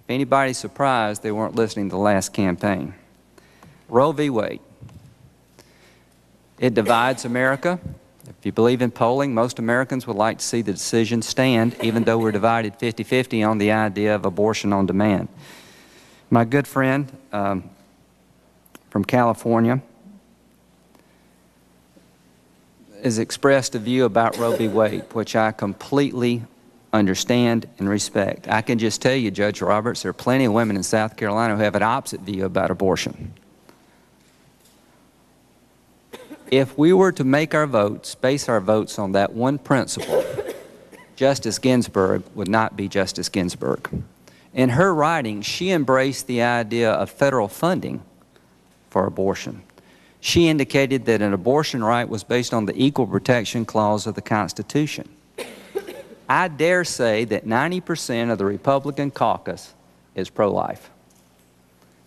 If anybody's surprised, they weren't listening to the last campaign. Roe v. Wade. It divides America. If you believe in polling, most Americans would like to see the decision stand, even though we're divided 50-50 on the idea of abortion on demand. My good friend from California has expressed a view about Roe v. Wade, which I completely understand and respect. I can just tell you, Judge Roberts, there are plenty of women in South Carolina who have an opposite view about abortion. If we were to make our votes, base our votes on that one principle, Justice Ginsburg would not be Justice Ginsburg. In her writing, she embraced the idea of federal funding for abortion. She indicated that an abortion right was based on the Equal Protection Clause of the Constitution. I dare say that 90% of the Republican caucus is pro-life.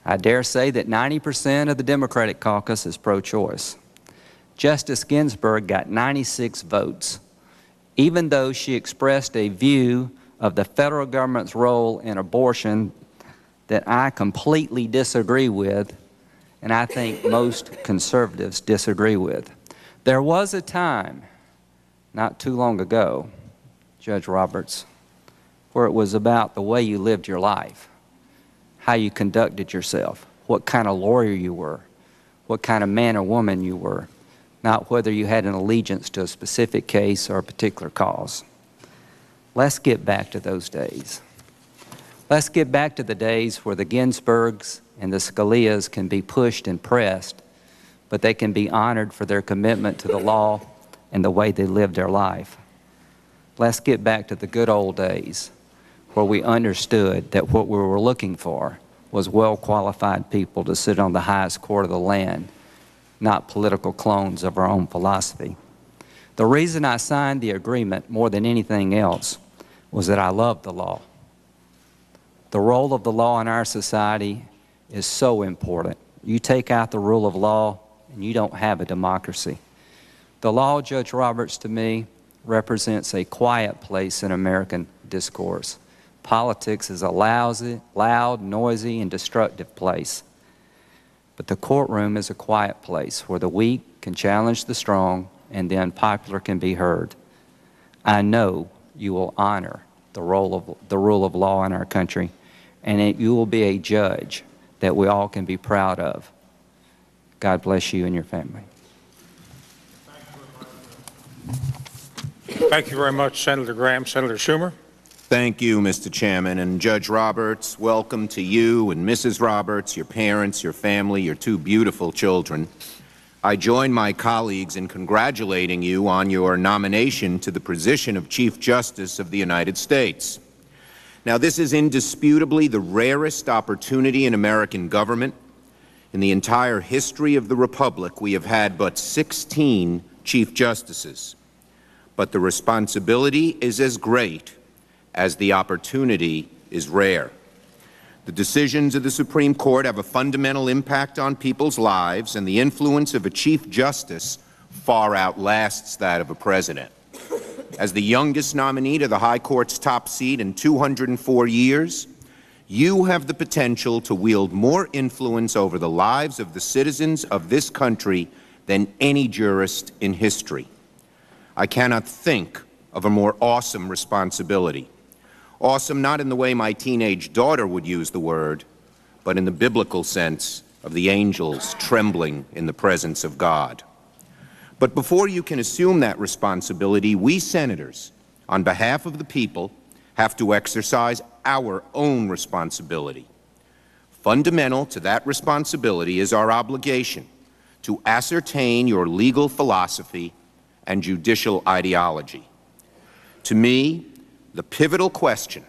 I dare say that 90% of the Democratic caucus is pro-choice. Justice Ginsburg got 96 votes, even though she expressed a view of the federal government's role in abortion that I completely disagree with, and I think most conservatives disagree with. There was a time, not too long ago, Judge Roberts, where it was about the way you lived your life, how you conducted yourself, what kind of lawyer you were, what kind of man or woman you were, not whether you had an allegiance to a specific case or a particular cause. Let's get back to those days. Let's get back to the days where the Ginsburgs and the Scalias can be pushed and pressed, but they can be honored for their commitment to the law and the way they lived their life. Let's get back to the good old days where we understood that what we were looking for was well-qualified people to sit on the highest court of the land, not political clones of our own philosophy. The reason I signed the agreement more than anything else was that I loved the law. The role of the law in our society is so important. You take out the rule of law and you don't have a democracy. The law, Judge Roberts, to me, represents a quiet place in American discourse. Politics is a loud, noisy, and destructive place. But the courtroom is a quiet place where the weak can challenge the strong and the unpopular can be heard. I know you will honor the rule of law in our country, and you will be a judge that we all can be proud of. God bless you and your family. Thank you very much, Senator Graham. Senator Schumer. Thank you, Mr. Chairman. And Judge Roberts, welcome to you and Mrs. Roberts, your parents, your family, your two beautiful children. I join my colleagues in congratulating you on your nomination to the position of Chief Justice of the United States. Now, this is indisputably the rarest opportunity in American government. In the entire history of the Republic, we have had but 16 Chief Justices. But the responsibility is as great as the opportunity is rare. The decisions of the Supreme Court have a fundamental impact on people's lives, and the influence of a Chief Justice far outlasts that of a president. As the youngest nominee to the High Court's top seat in 204 years, you have the potential to wield more influence over the lives of the citizens of this country than any jurist in history. I cannot think of a more awesome responsibility. Awesome not in the way my teenage daughter would use the word, but in the biblical sense of the angels trembling in the presence of God. But before you can assume that responsibility, we senators, on behalf of the people, have to exercise our own responsibility. Fundamental to that responsibility is our obligation to ascertain your legal philosophy and judicial ideology. To me, the pivotal question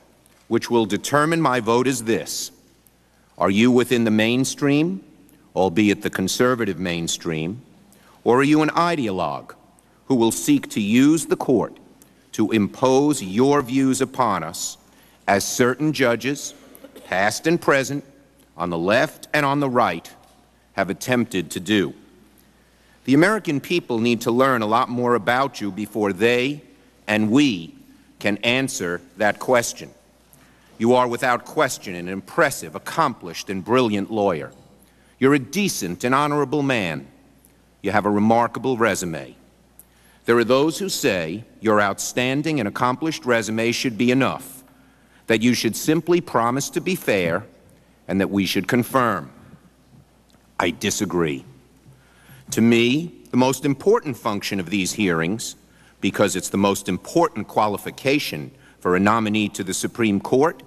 which will determine my vote is this: are you within the mainstream, albeit the conservative mainstream, or are you an ideologue who will seek to use the court to impose your views upon us, as certain judges, past and present, on the left and on the right, have attempted to do? The American people need to learn a lot more about you before they and we can answer that question. You are without question an impressive, accomplished, and brilliant lawyer. You're a decent and honorable man. You have a remarkable resume. There are those who say your outstanding and accomplished resume should be enough, that you should simply promise to be fair, and that we should confirm. I disagree. To me, the most important function of these hearings, because it's the most important qualification for a nominee to the Supreme Court,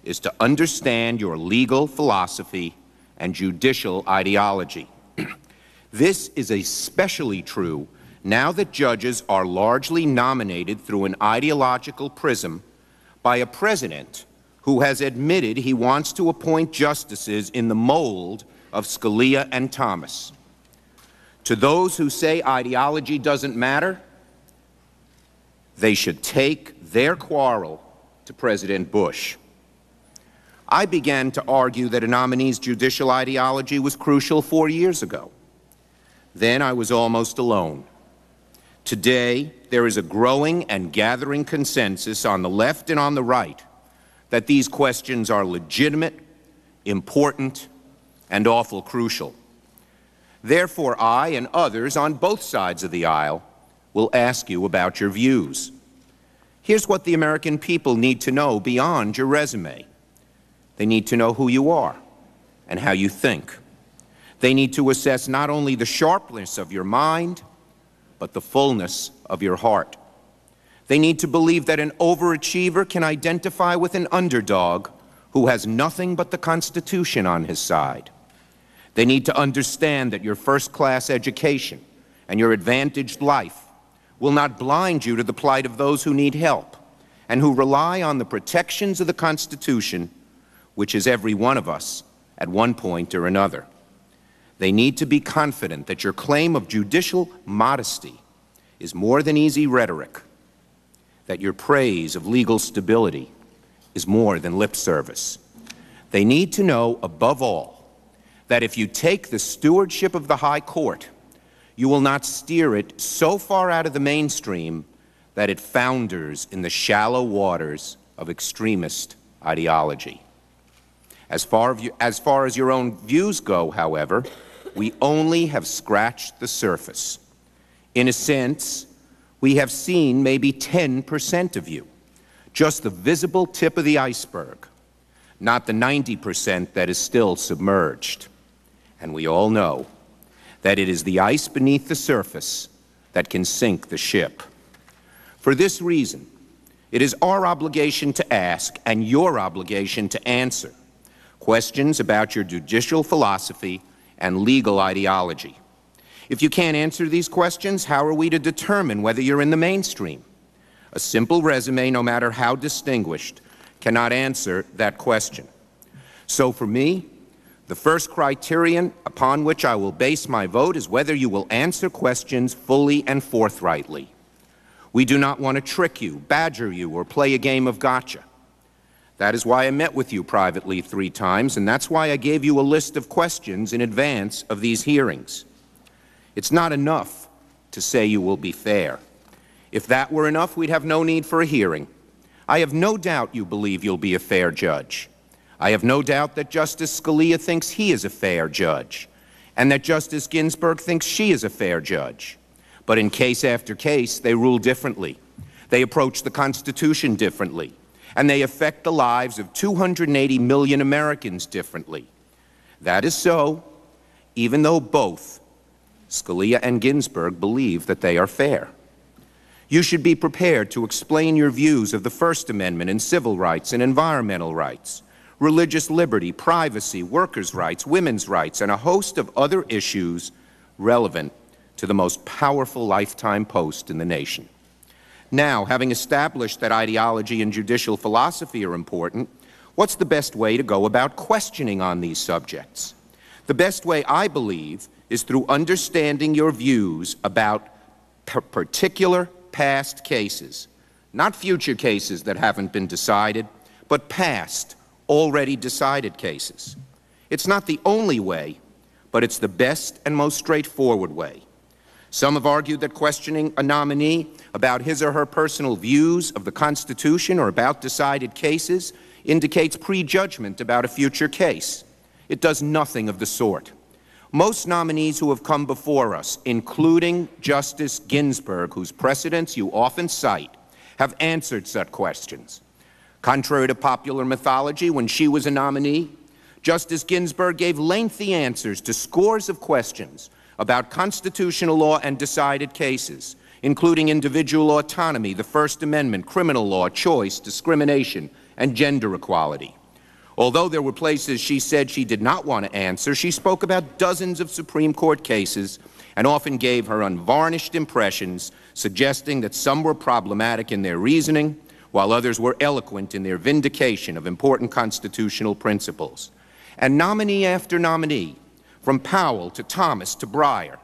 is to understand your legal philosophy and judicial ideology. This is especially true now that judges are largely nominated through an ideological prism by a president who has admitted he wants to appoint justices in the mold of Scalia and Thomas. To those who say ideology doesn't matter, they should take their quarrel to President Bush. I began to argue that a nominee's judicial ideology was crucial 4 years ago. Then I was almost alone. Today, there is a growing and gathering consensus on the left and on the right that these questions are legitimate, important, and awful crucial. Therefore, I and others on both sides of the aisle will ask you about your views. Here's what the American people need to know beyond your resume. They need to know who you are and how you think. They need to assess not only the sharpness of your mind, but the fullness of your heart. They need to believe that an overachiever can identify with an underdog who has nothing but the Constitution on his side. They need to understand that your first-class education and your advantaged life will not blind you to the plight of those who need help and who rely on the protections of the Constitution, which is every one of us at one point or another. They need to be confident that your claim of judicial modesty is more than easy rhetoric, that your praise of legal stability is more than lip service. They need to know, above all, that if you take the stewardship of the High Court, you will not steer it so far out of the mainstream that it founders in the shallow waters of extremist ideology. As far as your own views go, however, we only have scratched the surface. In a sense, we have seen maybe 10% of you, just the visible tip of the iceberg, not the 90% that is still submerged. And we all know that it is the ice beneath the surface that can sink the ship. For this reason, it is our obligation to ask and your obligation to answer questions about your judicial philosophy and legal ideology. If you can't answer these questions, how are we to determine whether you're in the mainstream? A simple resume, no matter how distinguished, cannot answer that question. So for me, the first criterion upon which I will base my vote is whether you will answer questions fully and forthrightly. We do not want to trick you, badger you, or play a game of gotcha. That is why I met with you privately 3 times, and that's why I gave you a list of questions in advance of these hearings. It's not enough to say you will be fair. If that were enough, we'd have no need for a hearing. I have no doubt you believe you'll be a fair judge. I have no doubt that Justice Scalia thinks he is a fair judge, and that Justice Ginsburg thinks she is a fair judge. But in case after case, they rule differently. They approach the Constitution differently, and they affect the lives of 280 million Americans differently. That is so, even though both Scalia and Ginsburg believe that they are fair. You should be prepared to explain your views of the First Amendment and civil rights and environmental rights, religious liberty, privacy, workers' rights, women's rights, and a host of other issues relevant to the most powerful lifetime post in the nation. Now, having established that ideology and judicial philosophy are important, what's the best way to go about questioning on these subjects? The best way, I believe, is through understanding your views about particular past cases, not future cases that haven't been decided, but past, already decided cases. It's not the only way, but it's the best and most straightforward way. Some have argued that questioning a nominee about his or her personal views of the Constitution or about decided cases indicates prejudgment about a future case. It does nothing of the sort. Most nominees who have come before us, including Justice Ginsburg, whose precedents you often cite, have answered such questions. Contrary to popular mythology, when she was a nominee, Justice Ginsburg gave lengthy answers to scores of questions about constitutional law and decided cases, including individual autonomy, the First Amendment, criminal law, choice, discrimination, and gender equality. Although there were places she said she did not want to answer, she spoke about dozens of Supreme Court cases and often gave her unvarnished impressions, suggesting that some were problematic in their reasoning, while others were eloquent in their vindication of important constitutional principles. And nominee after nominee, from Powell to Thomas to Breyer,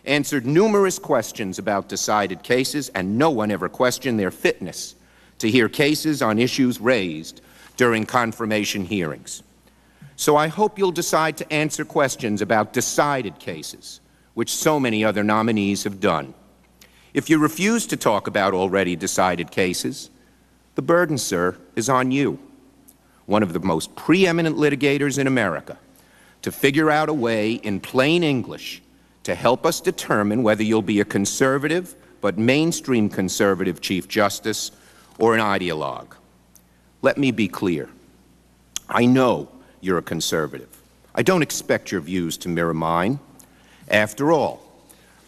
answered numerous questions about decided cases, and no one ever questioned their fitness to hear cases on issues raised during confirmation hearings. So I hope you'll decide to answer questions about decided cases, which so many other nominees have done. If you refuse to talk about already decided cases, the burden, sir, is on you, one of the most preeminent litigators in America, to figure out a way in plain English to help us determine whether you'll be a conservative, but mainstream conservative Chief Justice, or an ideologue. Let me be clear. I know you're a conservative. I don't expect your views to mirror mine. After all,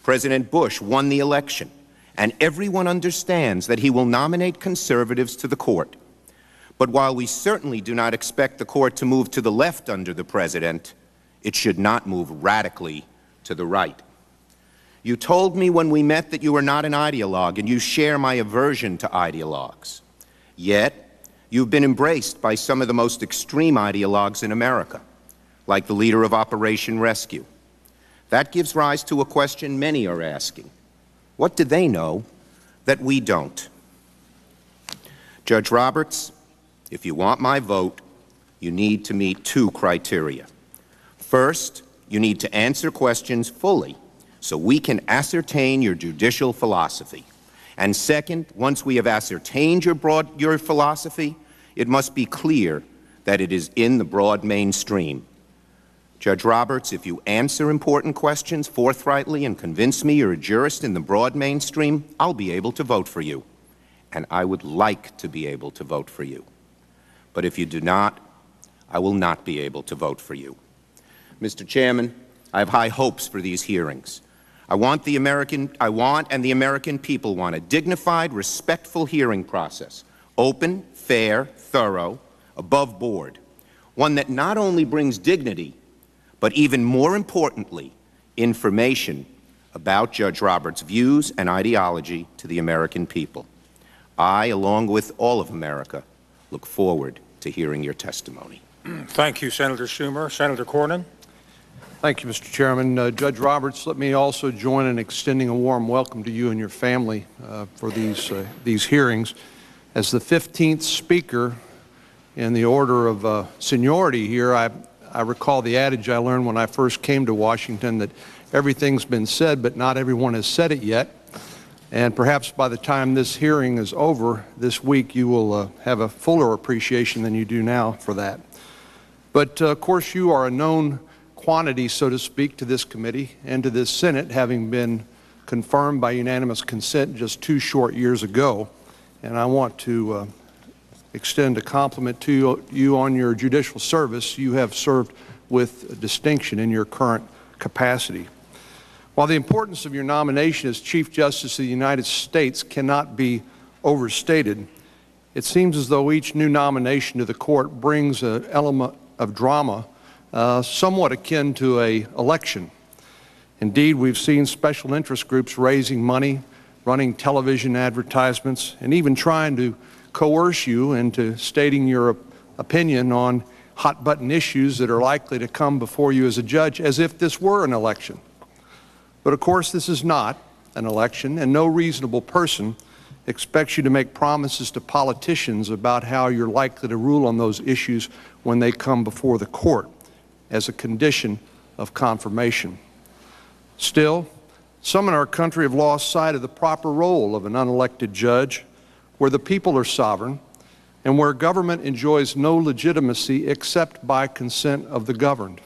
President Bush won the election, and everyone understands that he will nominate conservatives to the court. But while we certainly do not expect the court to move to the left under the president, it should not move radically to the right. You told me when we met that you were not an ideologue, and you share my aversion to ideologues. Yet, you've been embraced by some of the most extreme ideologues in America, like the leader of Operation Rescue. That gives rise to a question many are asking. What do they know that we don't? Judge Roberts, if you want my vote, you need to meet two criteria. First, you need to answer questions fully so we can ascertain your judicial philosophy. And second, once we have ascertained your philosophy, it must be clear that it is in the broad mainstream. Judge Roberts, if you answer important questions forthrightly and convince me you're a jurist in the broad mainstream, I'll be able to vote for you. And I would like to be able to vote for you. But if you do not, I will not be able to vote for you. Mr. Chairman, I have high hopes for these hearings. I want and the American people want a dignified, respectful hearing process, open, fair, thorough, above board, one that not only brings dignity, but even more importantly, information about Judge Roberts' views and ideology to the American people. I, along with all of America, look forward to hearing your testimony. Thank you, Senator Schumer. Senator Cornyn. Thank you, Mr. Chairman. Judge Roberts, let me also join in extending a warm welcome to you and your family for these hearings. As the 15th speaker in the order of seniority here, I recall the adage I learned when I first came to Washington that everything's been said, but not everyone has said it yet. And perhaps by the time this hearing is over this week, you will have a fuller appreciation than you do now for that. But, of course, you are a known quantity, so to speak, to this committee and to this Senate, having been confirmed by unanimous consent just 2 short years ago. And I want to extend a compliment to you on your judicial service. You have served with distinction in your current capacity. While the importance of your nomination as Chief Justice of the United States cannot be overstated, it seems as though each new nomination to the court brings an element of drama somewhat akin to an election. Indeed, we've seen special interest groups raising money, running television advertisements, and even trying to coerce you into stating your opinion on hot-button issues that are likely to come before you as a judge as if this were an election. But of course, this is not an election, and no reasonable person expects you to make promises to politicians about how you're likely to rule on those issues when they come before the court as a condition of confirmation. Still, some in our country have lost sight of the proper role of an unelected judge, where the people are sovereign and where government enjoys no legitimacy except by consent of the governed.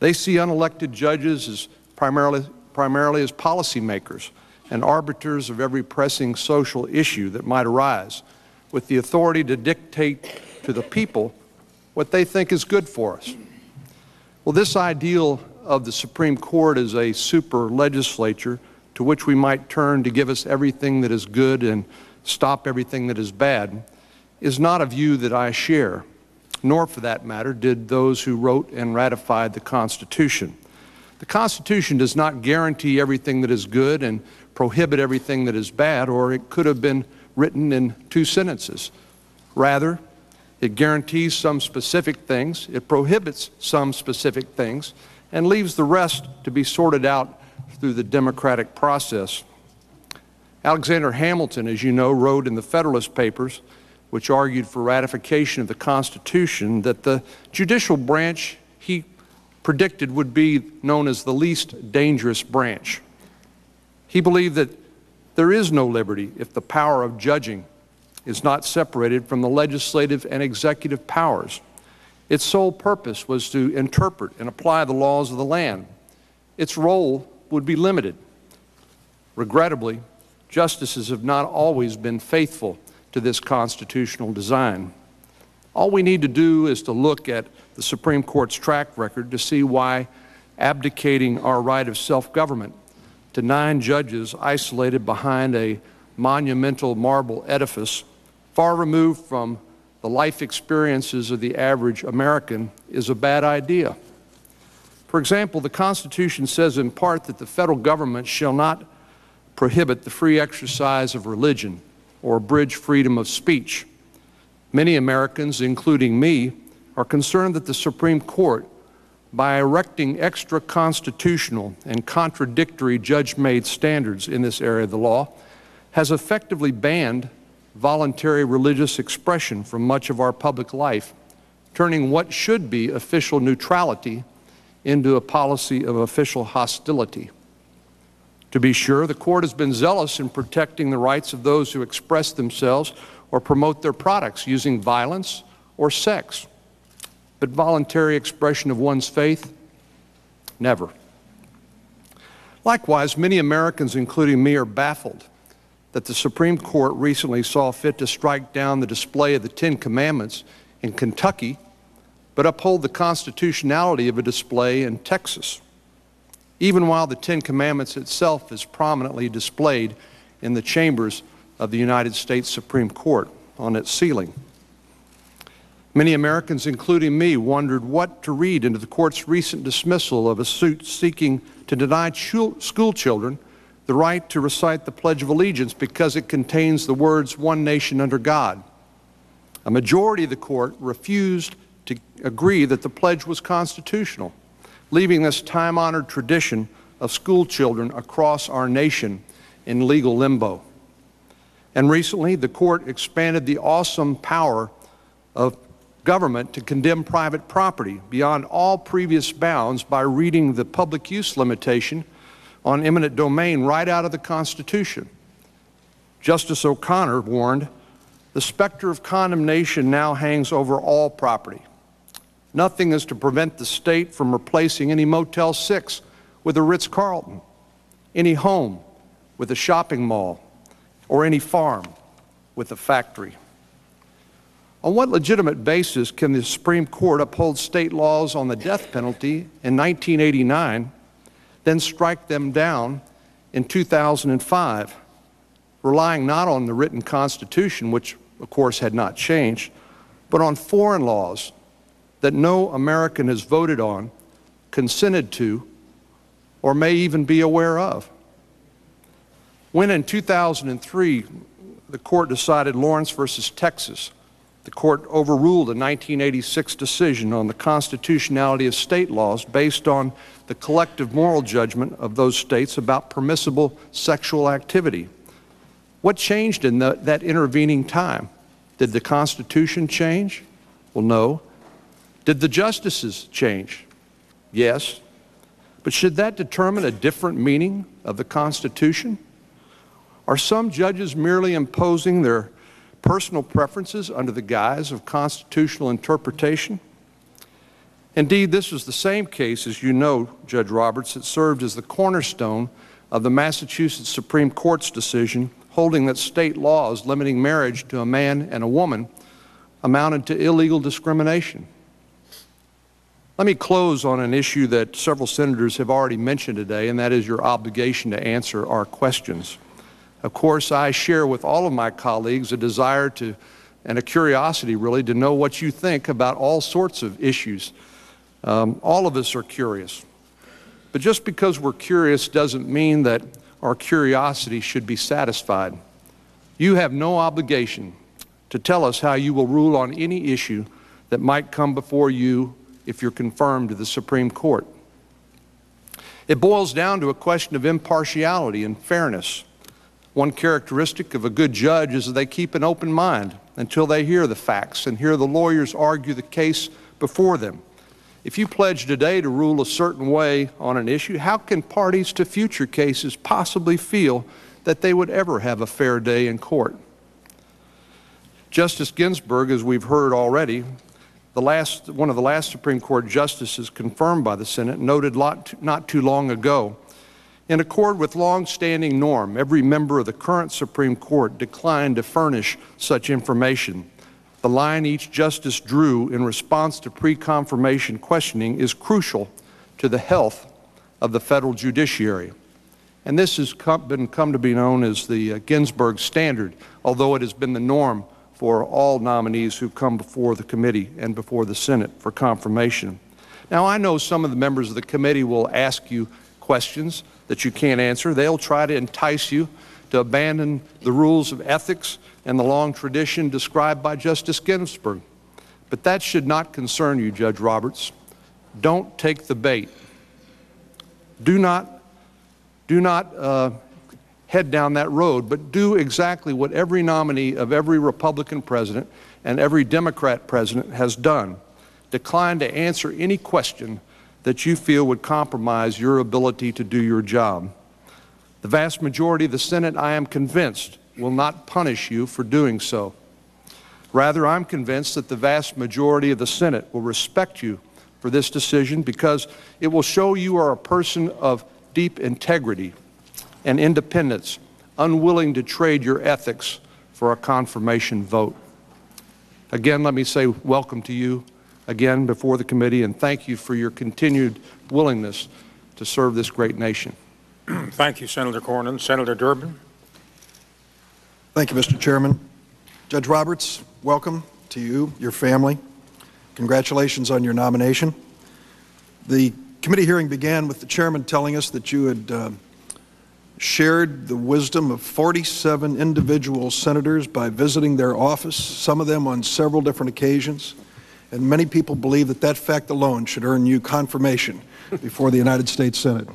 They see unelected judges as primarily as policymakers and arbiters of every pressing social issue that might arise, with the authority to dictate to the people what they think is good for us. Well, this ideal of the Supreme Court as a super legislature to which we might turn to give us everything that is good and stop everything that is bad is not a view that I share, nor for that matter did those who wrote and ratified the Constitution. The Constitution does not guarantee everything that is good and prohibit everything that is bad, or it could have been written in 2 sentences. Rather, it guarantees some specific things, it prohibits some specific things, and leaves the rest to be sorted out through the democratic process. Alexander Hamilton, as you know, wrote in the Federalist Papers, which argued for ratification of the Constitution, that the judicial branch he predicted would be known as the least dangerous branch. He believed that there is no liberty if the power of judging is not separated from the legislative and executive powers. Its sole purpose was to interpret and apply the laws of the land. Its role would be limited. Regrettably, justices have not always been faithful to this constitutional design. All we need to do is to look at the Supreme Court's track record to see why abdicating our right of self-government to 9 judges isolated behind a monumental marble edifice far removed from the life experiences of the average American is a bad idea. For example, the Constitution says in part that the federal government shall not prohibit the free exercise of religion or abridge freedom of speech. Many Americans, including me, are concerned that the Supreme Court, by erecting extra-constitutional and contradictory judge-made standards in this area of the law, has effectively banned voluntary religious expression from much of our public life, turning what should be official neutrality into a policy of official hostility. To be sure, the court has been zealous in protecting the rights of those who express themselves or promote their products using violence or sex. But voluntary expression of one's faith? Never. Likewise, many Americans, including me, are baffled that the Supreme Court recently saw fit to strike down the display of the Ten Commandments in Kentucky, but uphold the constitutionality of a display in Texas, even while the Ten Commandments itself is prominently displayed in the chambers of the United States Supreme Court on its ceiling. Many Americans, including me, wondered what to read into the court's recent dismissal of a suit seeking to deny school children the right to recite the Pledge of Allegiance because it contains the words, "One nation under God." A majority of the court refused to agree that the pledge was constitutional, leaving this time-honored tradition of school children across our nation in legal limbo. And recently, the court expanded the awesome power of government to condemn private property beyond all previous bounds by reading the public use limitation on eminent domain right out of the Constitution. Justice O'Connor warned, "The specter of condemnation now hangs over all property. Nothing is to prevent the state from replacing any Motel 6 with a Ritz-Carlton, any home with a shopping mall, or any farm with a factory." On what legitimate basis can the Supreme Court uphold state laws on the death penalty in 1989, then strike them down in 2005, relying not on the written Constitution, which of course had not changed, but on foreign laws that no American has voted on, consented to, or may even be aware of? When in 2003 the court decided Lawrence versus Texas, the court overruled a 1986 decision on the constitutionality of state laws based on the collective moral judgment of those states about permissible sexual activity. What changed in that intervening time? Did the Constitution change? Well, no. Did the justices change? Yes. But should that determine a different meaning of the Constitution? Are some judges merely imposing their personal preferences under the guise of constitutional interpretation? Indeed, this was the same case, as you know, Judge Roberts, that served as the cornerstone of the Massachusetts Supreme Court's decision holding that state laws limiting marriage to a man and a woman amounted to illegal discrimination. Let me close on an issue that several senators have already mentioned today, and that is your obligation to answer our questions. Of course, I share with all of my colleagues a desire to, and a curiosity really, to know what you think about all sorts of issues. All of us are curious. But just because we're curious doesn't mean that our curiosity should be satisfied. You have no obligation to tell us how you will rule on any issue that might come before you if you're confirmed to the Supreme Court. It boils down to a question of impartiality and fairness. One characteristic of a good judge is that they keep an open mind until they hear the facts and hear the lawyers argue the case before them. If you pledge today to rule a certain way on an issue, how can parties to future cases possibly feel that they would ever have a fair day in court? Justice Ginsburg, as we've heard already, one of the last Supreme Court justices confirmed by the Senate, noted not too long ago, in accord with long-standing norm, every member of the current Supreme Court declined to furnish such information. The line each justice drew in response to pre-confirmation questioning is crucial to the health of the federal judiciary. And this has come to be known as the Ginsburg standard, although it has been the norm for all nominees who come before the committee and before the Senate for confirmation. Now, I know some of the members of the committee will ask you questions that you can't answer. They'll try to entice you to abandon the rules of ethics and the long tradition described by Justice Ginsburg. But that should not concern you, Judge Roberts. Don't take the bait. Do not head down that road, but do exactly what every nominee of every Republican president and every Democrat president has done. Decline to answer any question that you feel would compromise your ability to do your job. The vast majority of the Senate, I am convinced, will not punish you for doing so. Rather, I'm convinced that the vast majority of the Senate will respect you for this decision because it will show you are a person of deep integrity and independence, unwilling to trade your ethics for a confirmation vote. Again, let me say welcome to you again before the committee, and thank you for your continued willingness to serve this great nation. Thank you, Senator Cornyn. Senator Durbin. Thank you, Mr. Chairman. Judge Roberts, welcome to you, your family. Congratulations on your nomination. The committee hearing began with the chairman telling us that you had shared the wisdom of 47 individual senators by visiting their office, some of them on several different occasions, and many people believe that that fact alone should earn you confirmation before the United States Senate.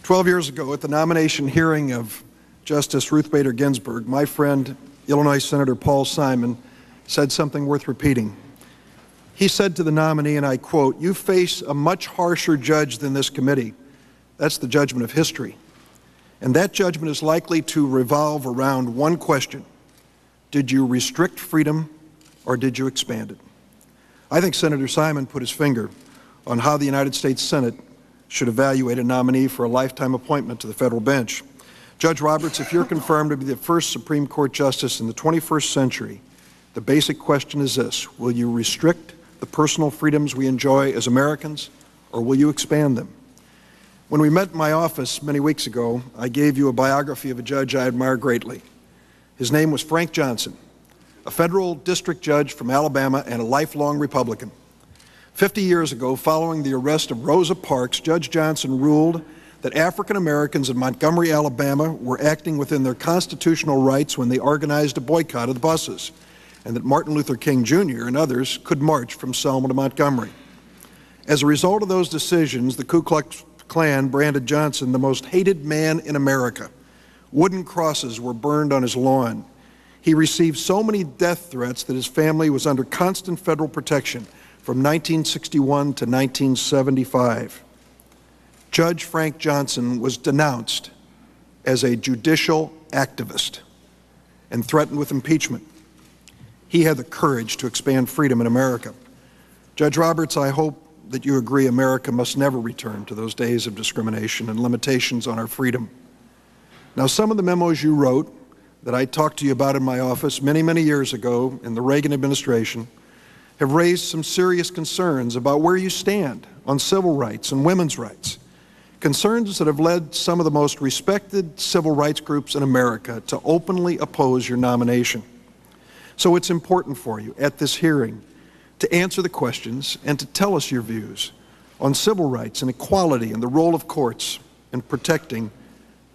12 years ago, at the nomination hearing of Justice Ruth Bader Ginsburg, my friend, Illinois Senator Paul Simon, said something worth repeating. He said to the nominee, and I quote, "You face a much harsher judge than this committee. That's the judgment of history. And that judgment is likely to revolve around one question. Did you restrict freedom or did you expand it?" I think Senator Simon put his finger on how the United States Senate should evaluate a nominee for a lifetime appointment to the federal bench. Judge Roberts, if you're confirmed to be the first Supreme Court justice in the 21st century, the basic question is this: will you restrict the personal freedoms we enjoy as Americans, or will you expand them? When we met in my office many weeks ago, I gave you a biography of a judge I admire greatly. His name was Frank Johnson, a federal district judge from Alabama and a lifelong Republican. 50 years ago, following the arrest of Rosa Parks, Judge Johnson ruled that African Americans in Montgomery, Alabama were acting within their constitutional rights when they organized a boycott of the buses, and that Martin Luther King Jr. and others could march from Selma to Montgomery. As a result of those decisions, the Ku Klux Klan branded Johnson the most hated man in America. Wooden crosses were burned on his lawn. He received so many death threats that his family was under constant federal protection from 1961 to 1975. Judge Frank Johnson was denounced as a judicial activist and threatened with impeachment. He had the courage to expand freedom in America. Judge Roberts, I hope that you agree America must never return to those days of discrimination and limitations on our freedom. Now, some of the memos you wrote that I talked to you about in my office many, many years ago in the Reagan administration have raised some serious concerns about where you stand on civil rights and women's rights, concerns that have led some of the most respected civil rights groups in America to openly oppose your nomination. So it's important for you at this hearing to answer the questions and to tell us your views on civil rights and equality and the role of courts in protecting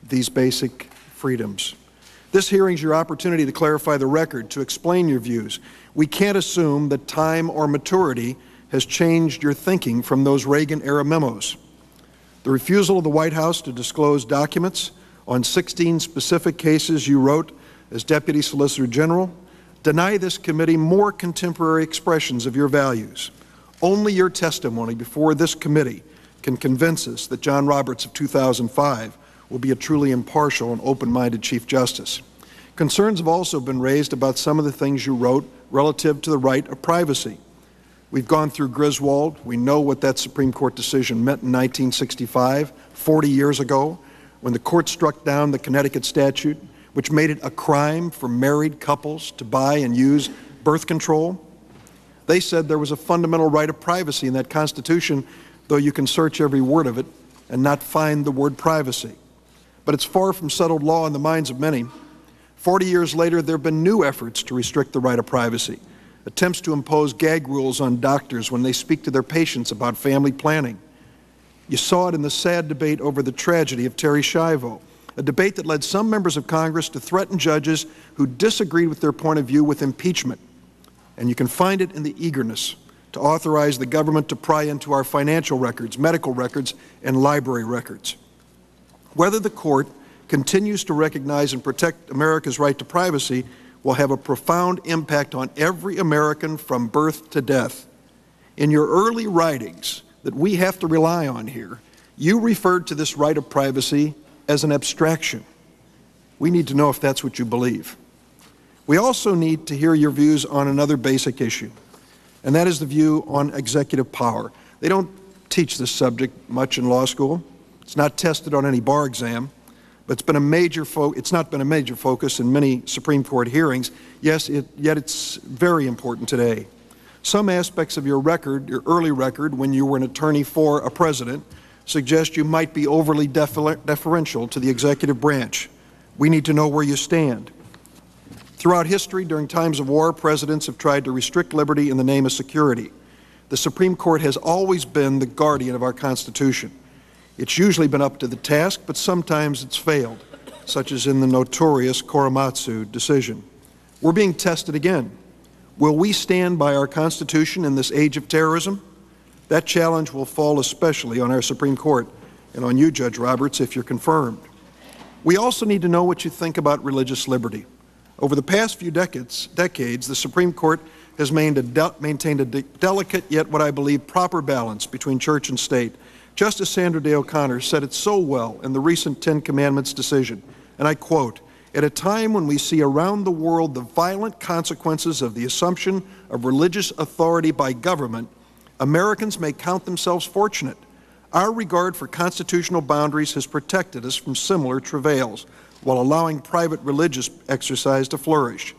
these basic freedoms. This hearing is your opportunity to clarify the record, to explain your views. We can't assume that time or maturity has changed your thinking from those Reagan-era memos. The refusal of the White House to disclose documents on 16 specific cases you wrote as Deputy Solicitor General deny this committee more contemporary expressions of your values. Only your testimony before this committee can convince us that John Roberts of 2005 will be a truly impartial and open-minded Chief Justice. Concerns have also been raised about some of the things you wrote relative to the right of privacy. We've gone through Griswold. We know what that Supreme Court decision meant in 1965, 40 years ago, when the court struck down the Connecticut statute, which made it a crime for married couples to buy and use birth control. They said there was a fundamental right of privacy in that Constitution, though you can search every word of it and not find the word privacy. But it's far from settled law in the minds of many. 40 years later, there have been new efforts to restrict the right of privacy. attempts to impose gag rules on doctors when they speak to their patients about family planning. You saw it in the sad debate over the tragedy of Terri Schiavo, a debate that led some members of Congress to threaten judges who disagreed with their point of view with impeachment. And you can find it in the eagerness to authorize the government to pry into our financial records, medical records, and library records. Whether the court continues to recognize and protect America's right to privacy will have a profound impact on every American from birth to death. In your early writings that we have to rely on here, you referred to this right of privacy as an abstraction. We need to know if that's what you believe. We also need to hear your views on another basic issue, and that is the view on executive power. They don't teach this subject much in law school. It's not tested on any bar exam, but it's not been a major focus in many Supreme Court hearings. Yes, yet it's very important today. Some aspects of your record, your early record, when you were an attorney for a president, suggest you might be overly deferential to the executive branch. We need to know where you stand. Throughout history, during times of war, presidents have tried to restrict liberty in the name of security. The Supreme Court has always been the guardian of our Constitution. It's usually been up to the task, but sometimes it's failed, such as in the notorious Korematsu decision. We're being tested again. Will we stand by our Constitution in this age of terrorism? That challenge will fall especially on our Supreme Court and on you, Judge Roberts, if you're confirmed. We also need to know what you think about religious liberty. Over the past few decades, the Supreme Court has maintained a delicate yet what I believe proper balance between church and state. Justice Sandra Day O'Connor said it so well in the recent Ten Commandments decision, and I quote, "At a time when we see around the world the violent consequences of the assumption of religious authority by government, Americans may count themselves fortunate. Our regard for constitutional boundaries has protected us from similar travails, while allowing private religious exercise to flourish.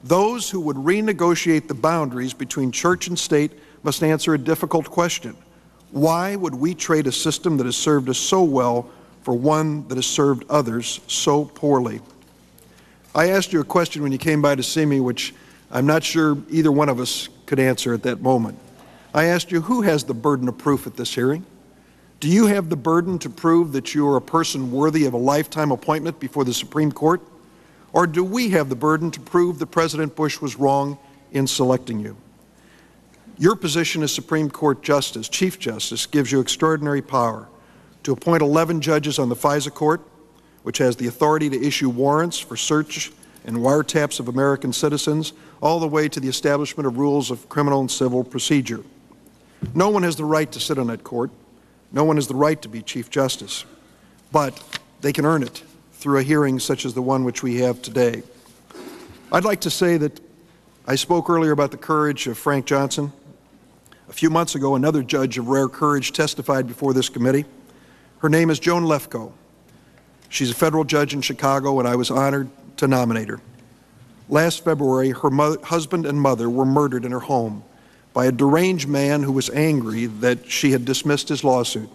Those who would renegotiate the boundaries between church and state must answer a difficult question. Why would we trade a system that has served us so well for one that has served others so poorly?" I asked you a question when you came by to see me, which I'm not sure either one of us could answer at that moment. I asked you, who has the burden of proof at this hearing? Do you have the burden to prove that you are a person worthy of a lifetime appointment before the Supreme Court? Or do we have the burden to prove that President Bush was wrong in selecting you? Your position as Supreme Court Justice, Chief Justice, gives you extraordinary power to appoint 11 judges on the FISA Court, which has the authority to issue warrants for search and wiretaps of American citizens, all the way to the establishment of rules of criminal and civil procedure. No one has the right to sit on that court. No one has the right to be Chief Justice, but they can earn it through a hearing such as the one which we have today. I'd like to say that I spoke earlier about the courage of Frank Johnson. A few months ago, another judge of rare courage testified before this committee. Her name is Joan Lefkoe. She's a federal judge in Chicago, and I was honored to nominate her. Last February, her husband and mother were murdered in her home by a deranged man who was angry that she had dismissed his lawsuit.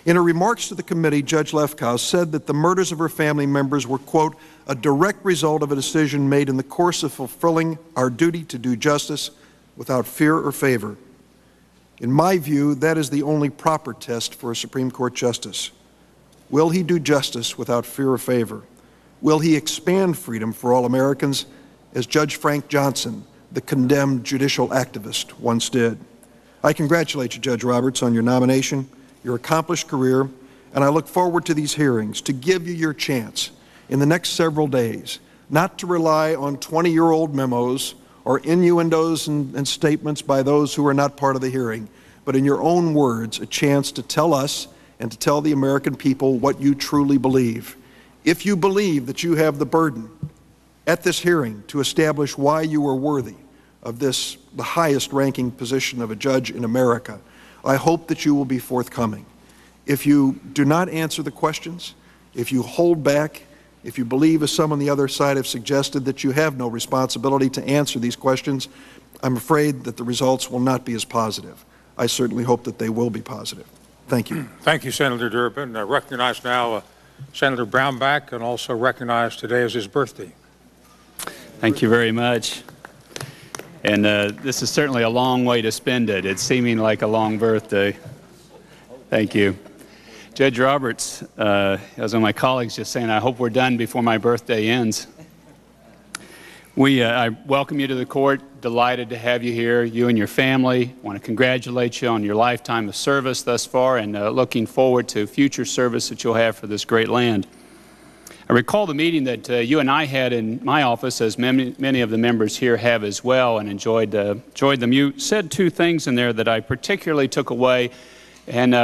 In her remarks to the committee, Judge Lefkoe said that the murders of her family members were, quote, "a direct result of a decision made in the course of fulfilling our duty to do justice without fear or favor." In my view, that is the only proper test for a Supreme Court justice. Will he do justice without fear or favor? Will he expand freedom for all Americans, as Judge Frank Johnson, the condemned judicial activist, once did? I congratulate you, Judge Roberts, on your nomination, your accomplished career, and I look forward to these hearings to give you your chance in the next several days, not to rely on 20-year-old memos or innuendos and statements by those who are not part of the hearing, but in your own words, a chance to tell us and to tell the American people what you truly believe. If you believe that you have the burden at this hearing to establish why you are worthy of this, the highest ranking position of a judge in America, I hope that you will be forthcoming. If you do not answer the questions, if you hold back, if you believe, as some on the other side have suggested, that you have no responsibility to answer these questions, I'm afraid that the results will not be as positive. I certainly hope that they will be positive. Thank you. Thank you, Senator Durbin. I recognize now Senator Brownback, and also recognize today as his birthday. Thank you very much. And this is certainly a long way to spend it. It's seeming like a long birthday. Thank you. Judge Roberts, as one of my colleagues just saying, I hope we're done before my birthday ends. I welcome you to the court. Delighted to have you here, you and your family. I want to congratulate you on your lifetime of service thus far, and looking forward to future service that you'll have for this great land. I recall the meeting that you and I had in my office, as many of the members here have as well, and enjoyed them. You said two things in there that I particularly took away and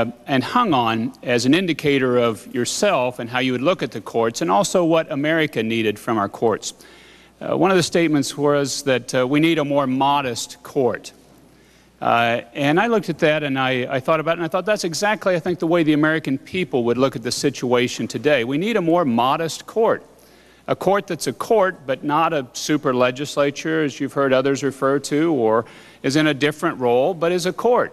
hung on as an indicator of yourself and how you would look at the courts, and also what America needed from our courts. One of the statements was that we need a more modest court. And I looked at that and I thought about it, and I thought that's exactly, I think, the way the American people would look at the situation today. We need a more modest court. A court that's a court, but not a super legislature, as you've heard others refer to, or is in a different role, but is a court.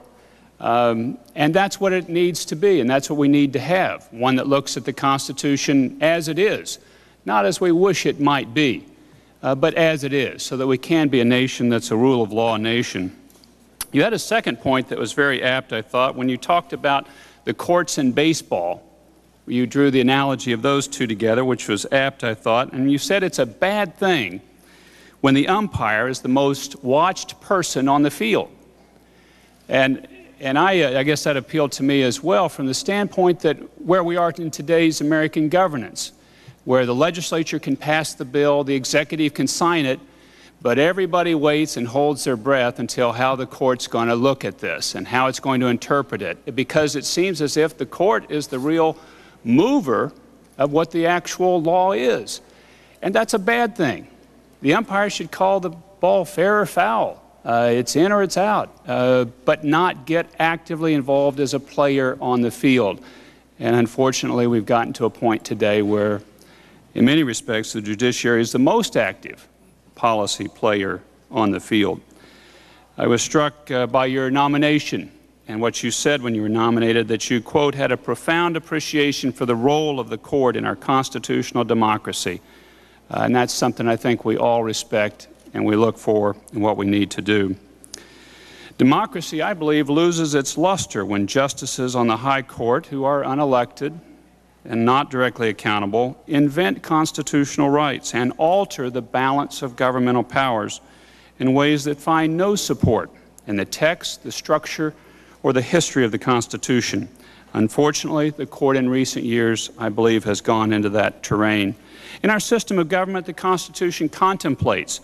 And that's what it needs to be, and that's what we need to have. One that looks at the Constitution as it is, not as we wish it might be, but as it is, so that we can be a nation that's a rule of law nation. You had a second point that was very apt, I thought, when you talked about the courts in baseball. You drew the analogy of those two together, which was apt, I thought, and you said it's a bad thing when the umpire is the most watched person on the field. And I guess that appealed to me as well from the standpoint that where we are in today's American governance, where the legislature can pass the bill, the executive can sign it, but everybody waits and holds their breath until how the court's going to look at this and how it's going to interpret it, because it seems as if the court is the real mover of what the actual law is. And that's a bad thing. The umpire should call the ball fair or foul. It's in or it's out, but not get actively involved as a player on the field. And unfortunately, we've gotten to a point today where, in many respects, the judiciary is the most active policy player on the field. I was struck by your nomination and what you said when you were nominated, that you, quote, had a profound appreciation for the role of the court in our constitutional democracy. And that's something I think we all respect and we look for in what we need to do. Democracy, I believe, loses its luster when justices on the high court, who are unelected and not directly accountable, invent constitutional rights and alter the balance of governmental powers in ways that find no support in the text, the structure, or the history of the Constitution. Unfortunately, the court in recent years, I believe, has gone into that terrain. In our system of government, the Constitution contemplates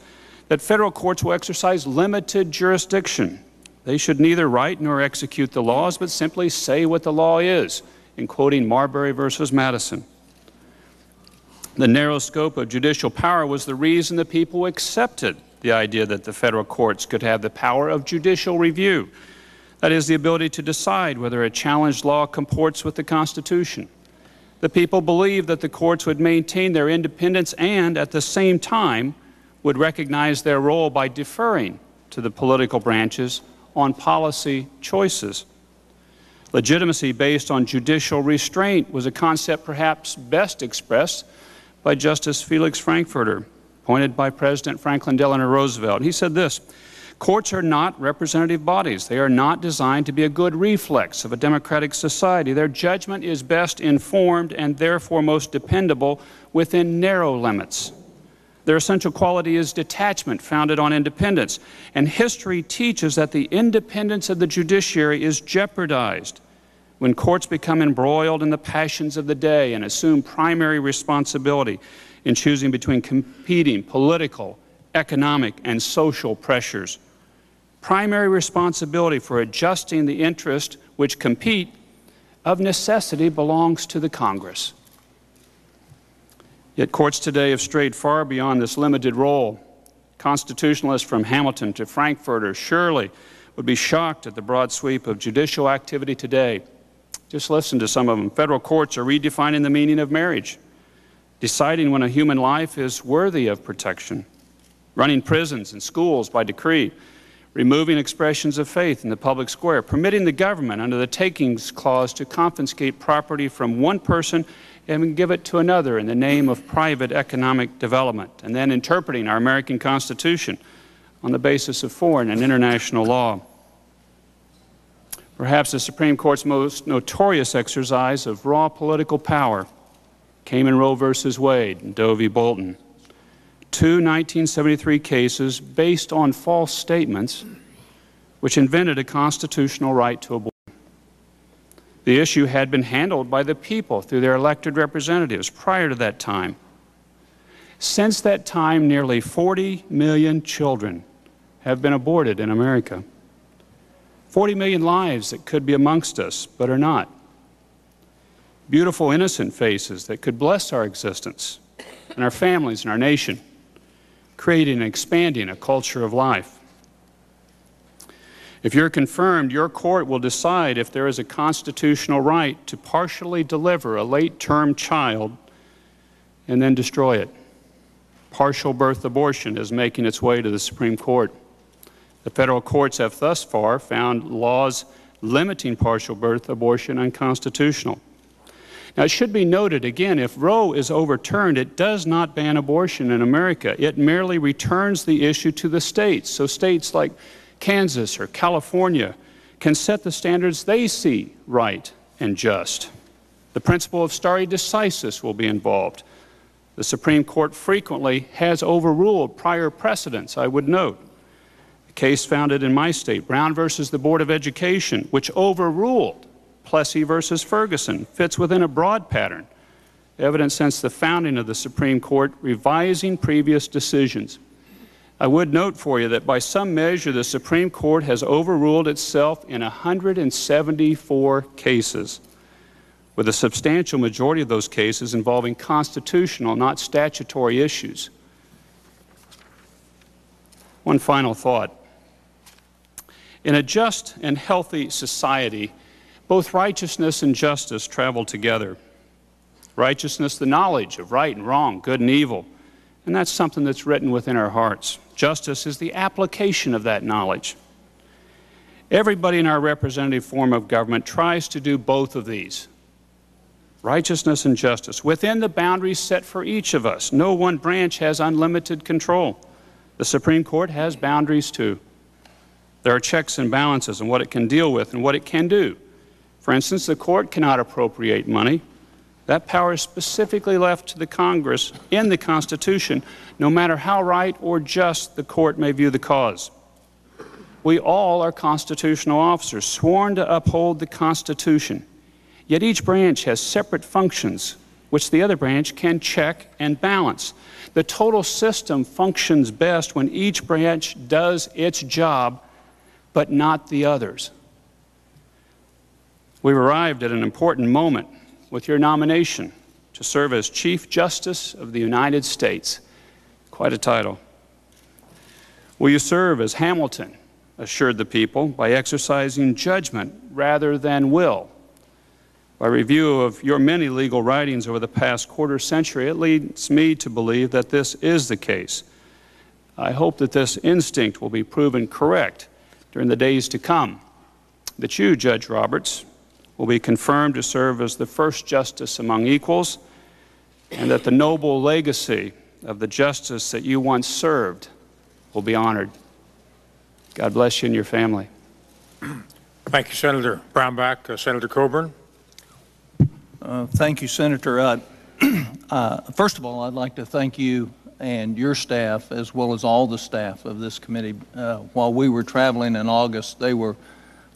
that federal courts will exercise limited jurisdiction. They should neither write nor execute the laws, but simply say what the law is, in quoting Marbury versus Madison. The narrow scope of judicial power was the reason the people accepted the idea that the federal courts could have the power of judicial review. That is, the ability to decide whether a challenged law comports with the Constitution. The people believed that the courts would maintain their independence and, at the same time, would recognize their role by deferring to the political branches on policy choices. Legitimacy based on judicial restraint was a concept perhaps best expressed by Justice Felix Frankfurter, appointed by President Franklin Delano Roosevelt. He said this: "Courts are not representative bodies. They are not designed to be a good reflex of a democratic society. Their judgment is best informed and therefore most dependable within narrow limits. Their essential quality is detachment founded on independence, and history teaches that the independence of the judiciary is jeopardized when courts become embroiled in the passions of the day and assume primary responsibility in choosing between competing political, economic, and social pressures. Primary responsibility for adjusting the interests which compete of necessity belongs to the Congress." Yet courts today have strayed far beyond this limited role. Constitutionalists from Hamilton to Frankfurter surely would be shocked at the broad sweep of judicial activity today. Just listen to some of them. Federal courts are redefining the meaning of marriage, deciding when a human life is worthy of protection, running prisons and schools by decree, removing expressions of faith in the public square, permitting the government under the Takings Clause to confiscate property from one person and give it to another in the name of private economic development, and then interpreting our American Constitution on the basis of foreign and international law. Perhaps the Supreme Court's most notorious exercise of raw political power came in Roe v. Wade and Doe v. Bolton, two 1973 cases based on false statements which invented a constitutional right to abortion. The issue had been handled by the people through their elected representatives prior to that time. Since that time, nearly 40 million children have been aborted in America. 40 million lives that could be amongst us, but are not. Beautiful, innocent faces that could bless our existence and our families and our nation, creating and expanding a culture of life. If you're confirmed, your court will decide if there is a constitutional right to partially deliver a late-term child and then destroy it. Partial birth abortion is making its way to the Supreme Court. The federal courts have thus far found laws limiting partial birth abortion unconstitutional. Now, it should be noted again, if Roe is overturned, it does not ban abortion in America. It merely returns the issue to the states. So states like Kansas or California can set the standards they see right and just. The principle of stare decisis will be involved. The Supreme Court frequently has overruled prior precedents, I would note. A case founded in my state, Brown versus the Board of Education, which overruled Plessy versus Ferguson, fits within a broad pattern, evident since the founding of the Supreme Court, revising previous decisions. I would note for you that by some measure, the Supreme Court has overruled itself in 174 cases, with a substantial majority of those cases involving constitutional, not statutory issues. One final thought. In a just and healthy society, both righteousness and justice travel together. Righteousness, the knowledge of right and wrong, good and evil, and that's something that's written within our hearts. Justice is the application of that knowledge. Everybody in our representative form of government tries to do both of these, righteousness and justice, within the boundaries set for each of us. No one branch has unlimited control. The Supreme Court has boundaries too. There are checks and balances on what it can deal with and what it can do. For instance, the court cannot appropriate money. That power is specifically left to the Congress in the Constitution, no matter how right or just the court may view the cause. We all are constitutional officers, sworn to uphold the Constitution. Yet each branch has separate functions, which the other branch can check and balance. The total system functions best when each branch does its job, but not the others. We've arrived at an important moment with your nomination to serve as Chief Justice of the United States. Quite a title. Will you serve as Hamilton assured the people by exercising judgment rather than will? By review of your many legal writings over the past quarter century, it leads me to believe that this is the case. I hope that this instinct will be proven correct during the days to come, that you, Judge Roberts, will be confirmed to serve as the first justice among equals, and that the noble legacy of the justice that you once served will be honored. God bless you and your family. Thank you, Senator Brownback. Senator Coburn. Thank you, Senator. First of all, I'd like to thank you and your staff, as well as all the staff of this committee. While we were traveling in August, they were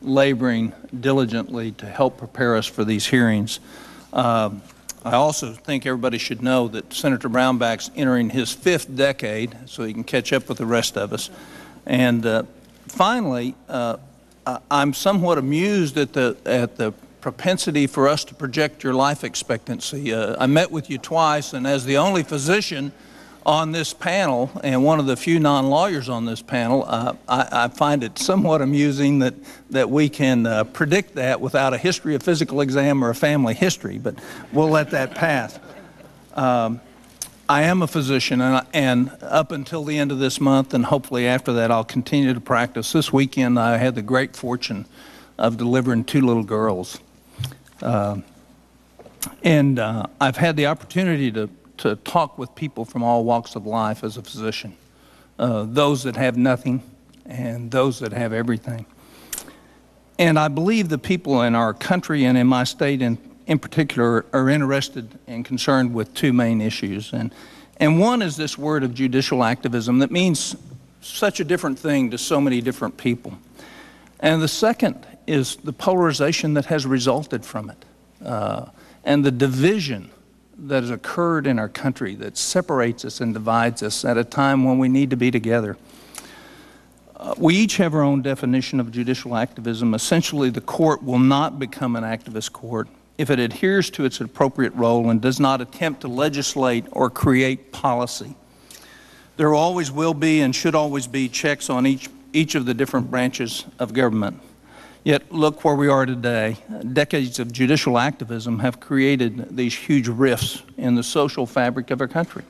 laboring diligently to help prepare us for these hearings. I also think everybody should know that Senator Brownback's entering his 5th decade, so he can catch up with the rest of us. And finally, I'm somewhat amused at the propensity for us to project your life expectancy. I met with you twice, and as the only physician on this panel and one of the few non-lawyers on this panel, I find it somewhat amusing that we can predict that without a history of physical exam or a family history, but we'll let that pass. I am a physician, and up until the end of this month, and hopefully after that, I'll continue to practice. This weekend, I had the great fortune of delivering 2 little girls. I've had the opportunity to talk with people from all walks of life as a physician. those that have nothing and those that have everything. And I believe the people in our country and in my state in particular are interested and concerned with two main issues. And one is this word of judicial activism that means such a different thing to so many different people. And the second is the polarization that has resulted from it, and the division that has occurred in our country that separates us and divides us at a time when we need to be together. We each have our own definition of judicial activism. Essentially, the court will not become an activist court if it adheres to its appropriate role and does not attempt to legislate or create policy. There always will be and should always be checks on each of the different branches of government. Yet look where we are today. Decades of judicial activism have created these huge rifts in the social fabric of our country.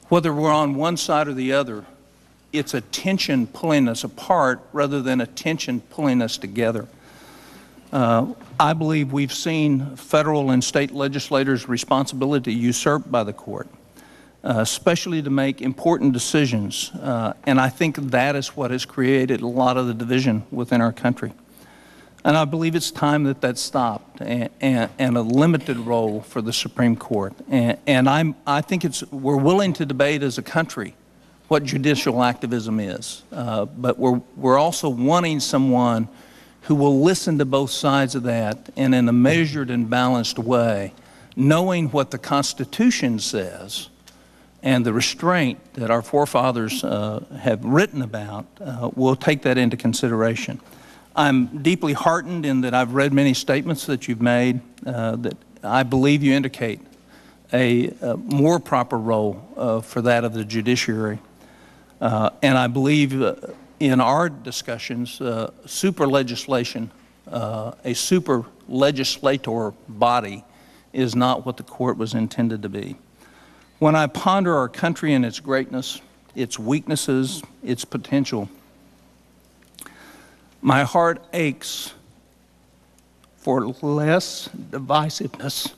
Whether we're on one side or the other, it's a tension pulling us apart rather than a tension pulling us together. I believe we've seen federal and state legislators' responsibility usurped by the court, especially to make important decisions. And I think that is what has created a lot of the division within our country. And I believe it's time that that stopped and a limited role for the Supreme Court. And I think we're willing to debate as a country what judicial activism is, but we're also wanting someone who will listen to both sides of that and in a measured and balanced way, knowing what the Constitution says and the restraint that our forefathers have written about, will take that into consideration. I'm deeply heartened in that I've read many statements that you've made that I believe you indicate a more proper role for that of the judiciary. And I believe in our discussions, super legislation, a super legislator body is not what the court was intended to be. When I ponder our country and its greatness, its weaknesses, its potential, my heart aches for less divisiveness,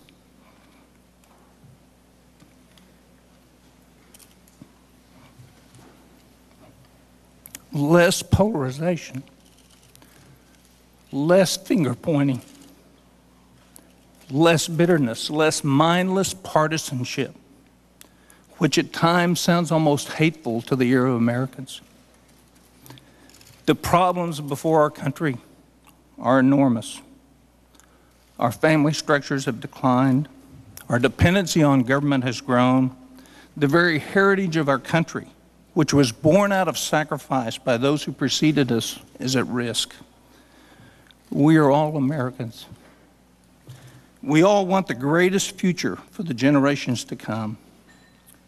less polarization, less finger pointing, less bitterness, less mindless partisanship, which at times sounds almost hateful to the ear of Americans. The problems before our country are enormous. Our family structures have declined. Our dependency on government has grown. The very heritage of our country, which was born out of sacrifice by those who preceded us, is at risk. We are all Americans. We all want the greatest future for the generations to come.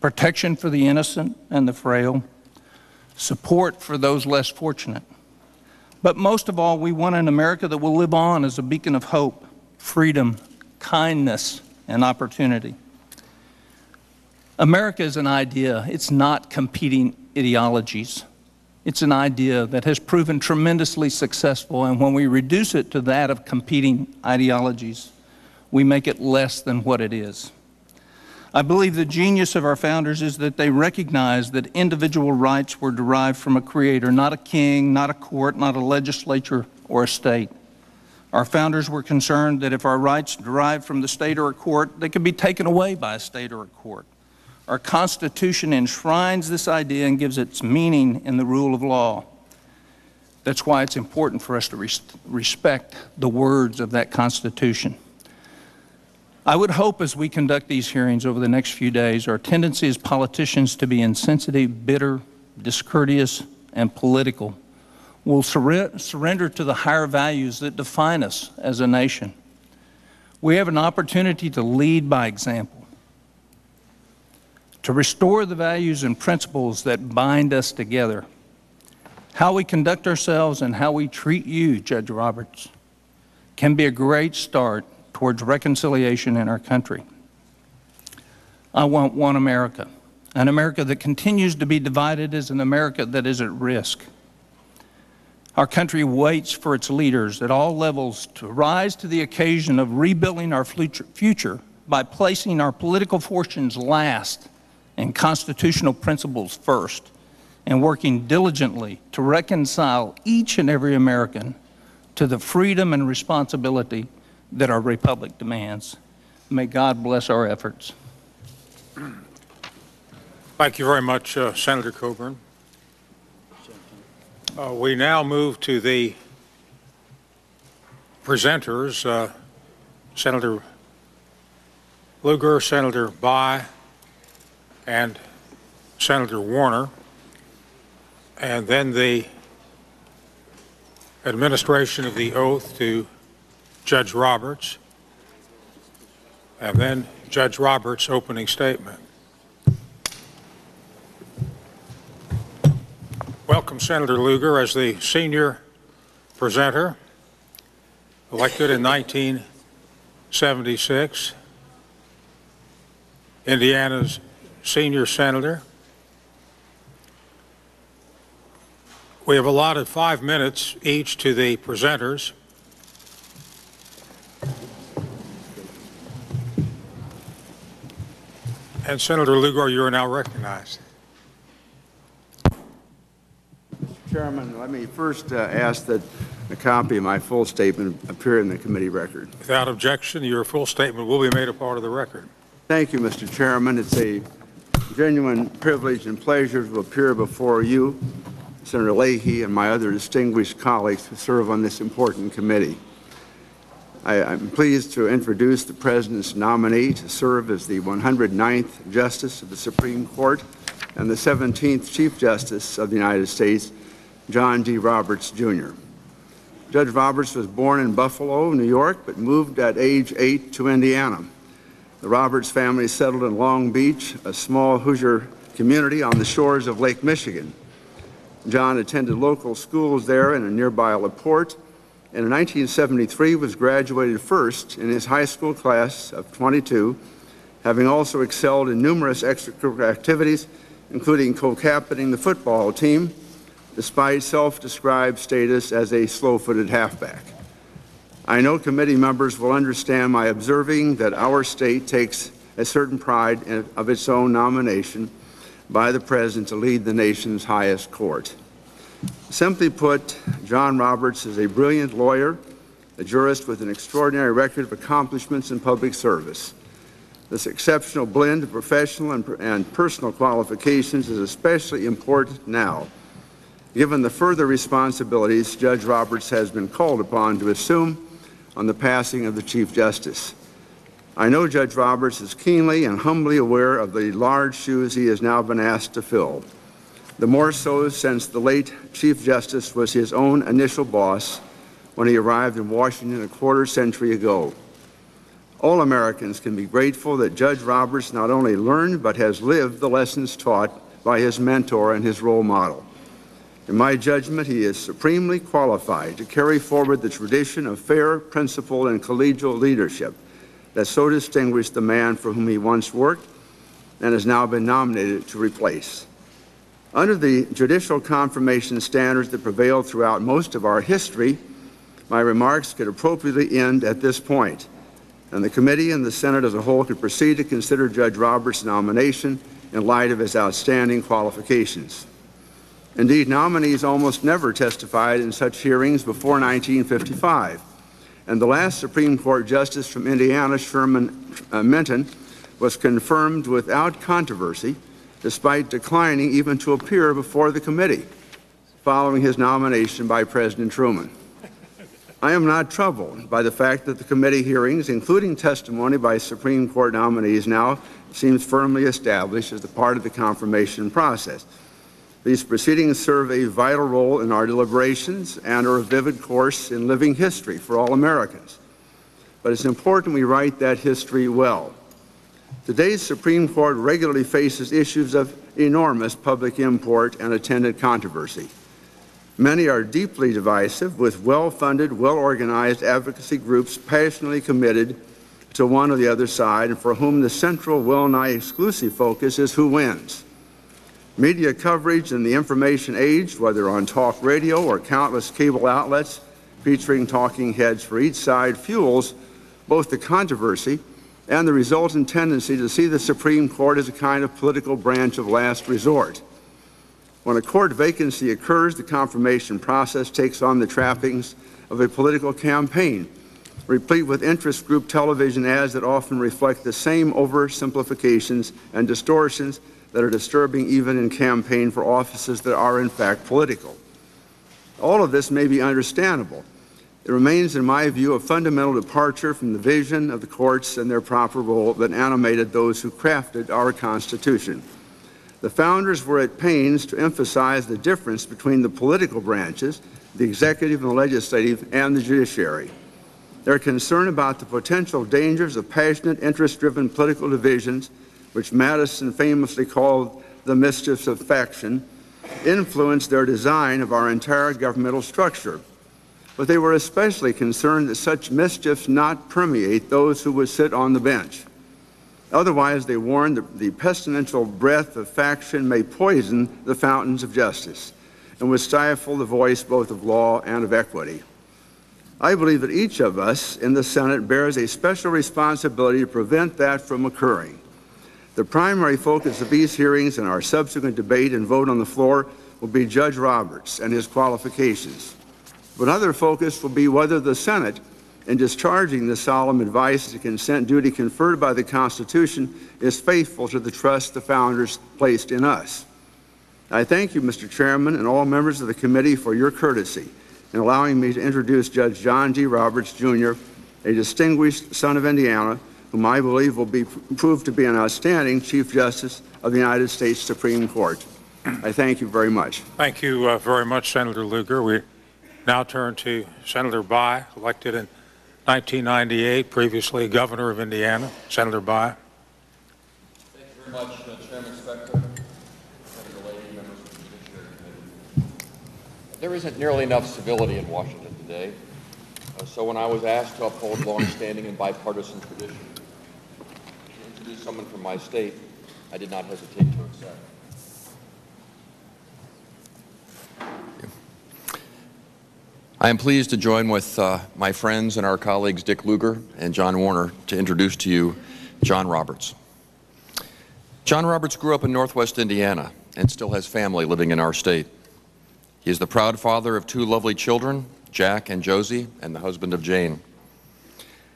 Protection for the innocent and the frail, support for those less fortunate. But most of all, we want an America that will live on as a beacon of hope, freedom, kindness, and opportunity. America is an idea. It's not competing ideologies. It's an idea that has proven tremendously successful, and when we reduce it to that of competing ideologies, we make it less than what it is. I believe the genius of our founders is that they recognized that individual rights were derived from a creator, not a king, not a court, not a legislature or a state. Our founders were concerned that if our rights derived from the state or a court, they could be taken away by a state or a court. Our Constitution enshrines this idea and gives its meaning in the rule of law. That's why it's important for us to respect the words of that Constitution. I would hope as we conduct these hearings over the next few days, our tendency as politicians to be insensitive, bitter, discourteous, and political will surrender to the higher values that define us as a nation. We have an opportunity to lead by example, to restore the values and principles that bind us together. How we conduct ourselves and how we treat you, Judge Roberts, can be a great start towards reconciliation in our country. I want one America, an America that continues to be divided is an America that is at risk. Our country waits for its leaders at all levels to rise to the occasion of rebuilding our future by placing our political fortunes last and constitutional principles first. and working diligently to reconcile each and every American to the freedom and responsibility that our republic demands. May God bless our efforts. Thank you very much, Senator Coburn. We now move to the presenters, Senator Lugar, Senator Bayh, and Senator Warner, and then the administration of the oath to Judge Roberts, and then Judge Roberts' opening statement. Welcome, Senator Lugar, as the senior presenter, elected in 1976, Indiana's senior senator. We have allotted 5 minutes each to the presenters. And Senator Lugar, you are now recognized. Mr. Chairman, let me first ask that a copy of my full statement appear in the committee record. Without objection, your full statement will be made a part of the record. Thank you, Mr. Chairman. It's a genuine privilege and pleasure to appear before you, Senator Leahy, and my other distinguished colleagues who serve on this important committee. I'm pleased to introduce the President's nominee to serve as the 109th Justice of the Supreme Court and the 17th Chief Justice of the United States, John D. Roberts, Jr. Judge Roberts was born in Buffalo, New York, but moved at age 8 to Indiana. The Roberts family settled in Long Beach, a small Hoosier community on the shores of Lake Michigan. John attended local schools there and in nearby LaPorte, and in 1973 was graduated first in his high school class of 22, having also excelled in numerous extracurricular activities, including co-captaining the football team, despite self-described status as a slow-footed halfback. I know committee members will understand my observing that our state takes a certain pride of its own nomination by the President to lead the nation's highest court. Simply put, John Roberts is a brilliant lawyer, a jurist with an extraordinary record of accomplishments in public service. This exceptional blend of professional and personal qualifications is especially important now, given the further responsibilities Judge Roberts has been called upon to assume on the passing of the Chief Justice. I know Judge Roberts is keenly and humbly aware of the large shoes he has now been asked to fill, the more so since the late Chief Justice was his own initial boss when he arrived in Washington a quarter-century ago. All Americans can be grateful that Judge Roberts not only learned but has lived the lessons taught by his mentor and his role model. In my judgment, he is supremely qualified to carry forward the tradition of fair, principled, and collegial leadership that so distinguished the man for whom he once worked and has now been nominated to replace. Under the judicial confirmation standards that prevail throughout most of our history, my remarks could appropriately end at this point, and the committee and the Senate as a whole could proceed to consider Judge Roberts' nomination in light of his outstanding qualifications. Indeed, nominees almost never testified in such hearings before 1955, and the last Supreme Court Justice from Indiana, Sherman Minton, was confirmed without controversy, despite declining even to appear before the committee following his nomination by President Truman. I am not troubled by the fact that the committee hearings, including testimony by Supreme Court nominees, now seems firmly established as a part of the confirmation process. These proceedings serve a vital role in our deliberations and are a vivid course in living history for all Americans. But it's important we write that history well. Today's Supreme Court regularly faces issues of enormous public import and attendant controversy. Many are deeply divisive, with well-funded, well-organized advocacy groups passionately committed to one or the other side, and for whom the central, well-nigh exclusive focus is who wins. Media coverage in the information age, whether on talk radio or countless cable outlets featuring talking heads for each side, fuels both the controversy and the resultant tendency to see the Supreme Court as a kind of political branch of last resort. When a court vacancy occurs, the confirmation process takes on the trappings of a political campaign, replete with interest group television ads that often reflect the same oversimplifications and distortions that are disturbing even in campaign for offices that are in fact political. All of this may be understandable. It remains, in my view, a fundamental departure from the vision of the courts and their proper role that animated those who crafted our Constitution. The founders were at pains to emphasize the difference between the political branches, the executive and the legislative, and the judiciary. Their concern about the potential dangers of passionate, interest-driven political divisions, which Madison famously called the mischiefs of faction, influenced their design of our entire governmental structure. But they were especially concerned that such mischiefs not permeate those who would sit on the bench. Otherwise, they warned that the pestilential breath of faction may poison the fountains of justice and would stifle the voice both of law and of equity. I believe that each of us in the Senate bears a special responsibility to prevent that from occurring. The primary focus of these hearings and our subsequent debate and vote on the floor will be Judge Roberts and his qualifications. But another focus will be whether the Senate, in discharging the solemn advice and consent duty conferred by the Constitution, is faithful to the trust the founders placed in us. I thank you, Mr. Chairman, and all members of the committee for your courtesy in allowing me to introduce Judge John G. Roberts, Jr., a distinguished son of Indiana, whom I believe will prove to be an outstanding Chief Justice of the United States Supreme Court. I thank you very much. Thank you very much, Senator Lugar. We now turn to Senator Bayh, elected in 1998, previously Governor of Indiana. Senator Bayh. Thank you very much, Chairman Specter, Senator Leahy, members of the Judiciary Committee. There isn't nearly enough civility in Washington today, so when I was asked to uphold long-standing and bipartisan tradition to introduce someone from my state, I did not hesitate to accept. I am pleased to join with my friends and our colleagues Dick Lugar and John Warner to introduce to you John Roberts. John Roberts grew up in Northwest Indiana and still has family living in our state. He is the proud father of 2 lovely children, Jack and Josie, and the husband of Jane.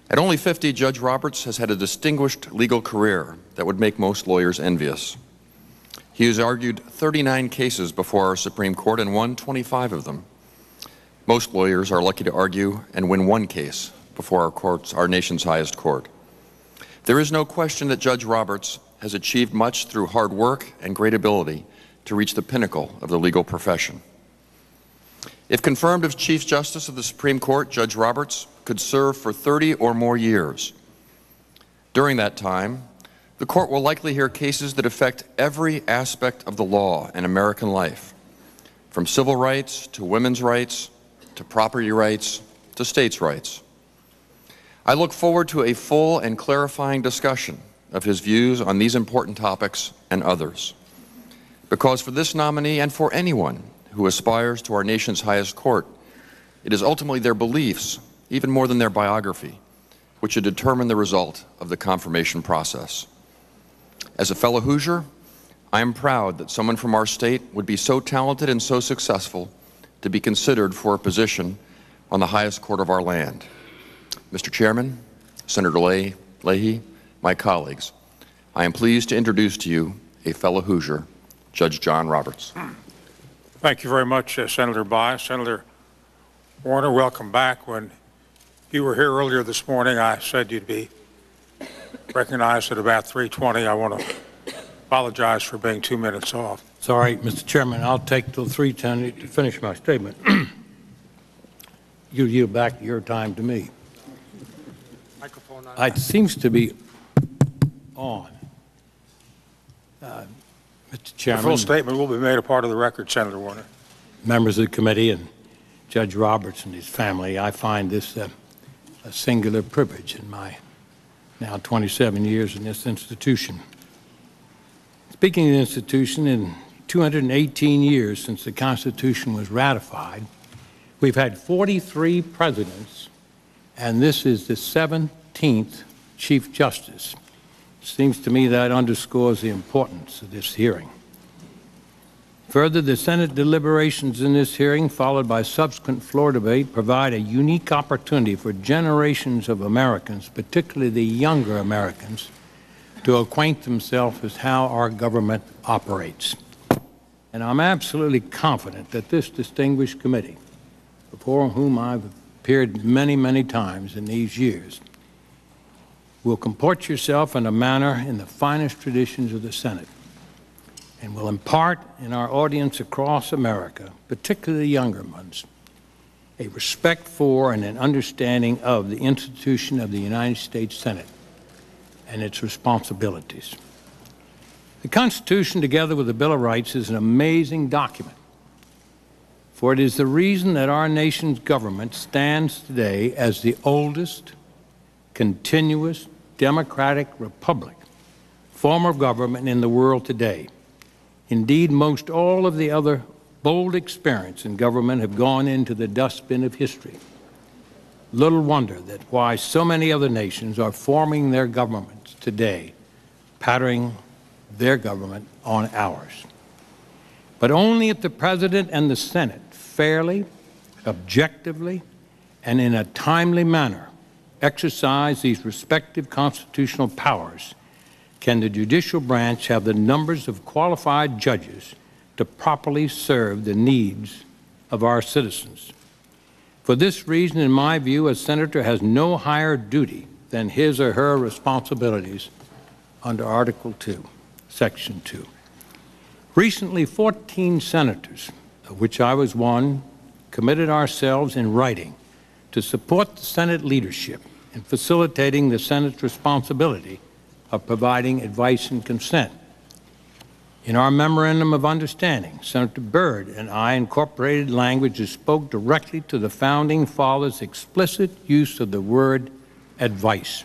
At only 50, Judge Roberts has had a distinguished legal career that would make most lawyers envious. He has argued 39 cases before our Supreme Court and won 25 of them. Most lawyers are lucky to argue and win 1 case before our nation's highest court. There is no question that Judge Roberts has achieved much through hard work and great ability to reach the pinnacle of the legal profession. If confirmed as Chief Justice of the Supreme Court, Judge Roberts could serve for 30 or more years. During that time, the court will likely hear cases that affect every aspect of the law and American life, from civil rights to women's rights, to property rights, to states' rights. I look forward to a full and clarifying discussion of his views on these important topics and others. Because for this nominee and for anyone who aspires to our nation's highest court, it is ultimately their beliefs, even more than their biography, which should determine the result of the confirmation process. As a fellow Hoosier, I am proud that someone from our state would be so talented and so successful to be considered for a position on the highest court of our land. Mr. Chairman, Senator Leahy, my colleagues, I am pleased to introduce to you a fellow Hoosier, Judge John Roberts. Thank you very much, Senator Bayh. Senator Warner, welcome back. When you were here earlier this morning, I said you'd be recognized at about 3:20. I want to apologize for being 2 minutes off. It's all right, Mr. Chairman. I'll take till 3:10 to finish my statement. You yield back your time to me. Microphone on. It seems to be on. Mr. Chairman. The full statement will be made a part of the record, Senator Warner. Members of the committee and Judge Roberts and his family, I find this a singular privilege in my now 27 years in this institution. Speaking of the institution, in 218 years since the Constitution was ratified, we've had 43 presidents, and this is the 17th Chief Justice. It seems to me that underscores the importance of this hearing. Further, the Senate deliberations in this hearing, followed by subsequent floor debate, provide a unique opportunity for generations of Americans, particularly the younger Americans, to acquaint themselves with how our government operates. And I'm absolutely confident that this distinguished committee, before whom I've appeared many, many times in these years, will comport yourself in a manner in the finest traditions of the Senate, and will impart in our audience across America, particularly the younger ones, a respect for and an understanding of the institution of the United States Senate and its responsibilities. The Constitution, together with the Bill of Rights, is an amazing document, for it is the reason that our nation's government stands today as the oldest, continuous, democratic republic form of government in the world today. Indeed, most all of the other bold experience in government have gone into the dustbin of history. Little wonder that why so many other nations are forming their governments today, patterning their government on ours. But only if the President and the Senate fairly, objectively, and in a timely manner exercise these respective constitutional powers can the judicial branch have the numbers of qualified judges to properly serve the needs of our citizens. For this reason, in my view, a senator has no higher duty than his or her responsibilities under Article 2, Section 2. Recently, 14 senators, of which I was one, committed ourselves in writing to support the Senate leadership in facilitating the Senate's responsibility of providing advice and consent. In our Memorandum of Understanding, Senator Byrd and I incorporated language that spoke directly to the Founding Fathers' explicit use of the word advice.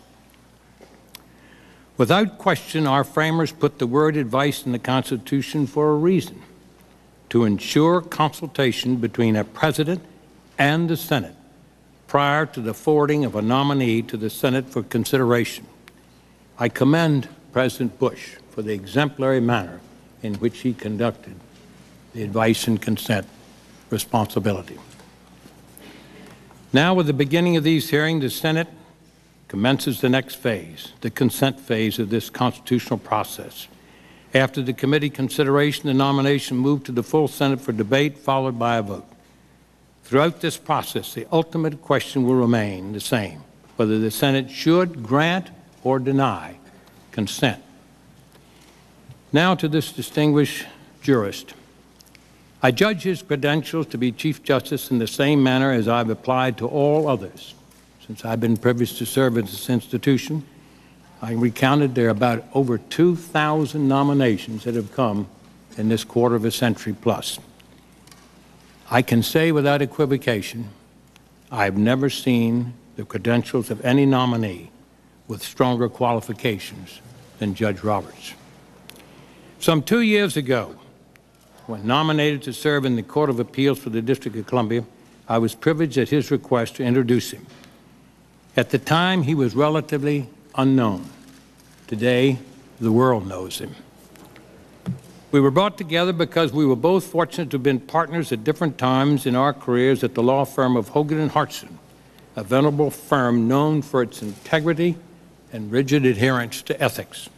Without question, our framers put the word advice in the Constitution for a reason: to ensure consultation between a President and the Senate prior to the forwarding of a nominee to the Senate for consideration. I commend President Bush for the exemplary manner in which he conducted the advice and consent responsibility. Now, with the beginning of these hearings, the Senate commences the next phase, the consent phase of this constitutional process. After the committee consideration, the nomination moved to the full Senate for debate, followed by a vote. Throughout this process, the ultimate question will remain the same: whether the Senate should grant or deny consent. Now to this distinguished jurist. I judge his credentials to be Chief Justice in the same manner as I've applied to all others. Since I've been privileged to serve in this institution, I recounted there are about over 2,000 nominations that have come in this quarter of a century plus. I can say without equivocation, I've never seen the credentials of any nominee with stronger qualifications than Judge Roberts. Some 2 years ago, when nominated to serve in the Court of Appeals for the District of Columbia, I was privileged at his request to introduce him. At the time, he was relatively unknown. Today, the world knows him. We were brought together because we were both fortunate to have been partners at different times in our careers at the law firm of Hogan & Hartson, a venerable firm known for its integrity and rigid adherence to ethics.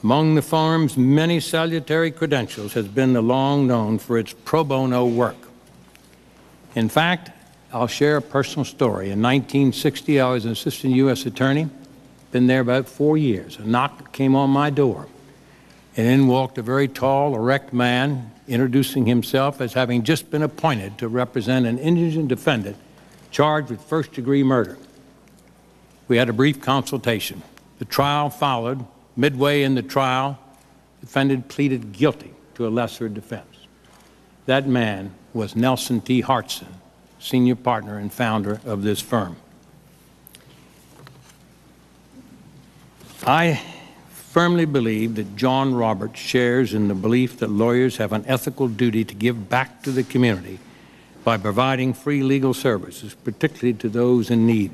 Among the firm's many salutary credentials has been the long known for its pro bono work. In fact, I'll share a personal story. In 1960, I was an assistant U.S. attorney, been there about 4 years. A knock came on my door, and in walked a very tall, erect man, introducing himself as having just been appointed to represent an indigent defendant charged with first-degree murder. We had a brief consultation. The trial followed. Midway in the trial, the defendant pleaded guilty to a lesser defense. That man was Nelson T. Hartson, senior partner and founder of this firm. I firmly believe that John Roberts shares in the belief that lawyers have an ethical duty to give back to the community by providing free legal services, particularly to those in need.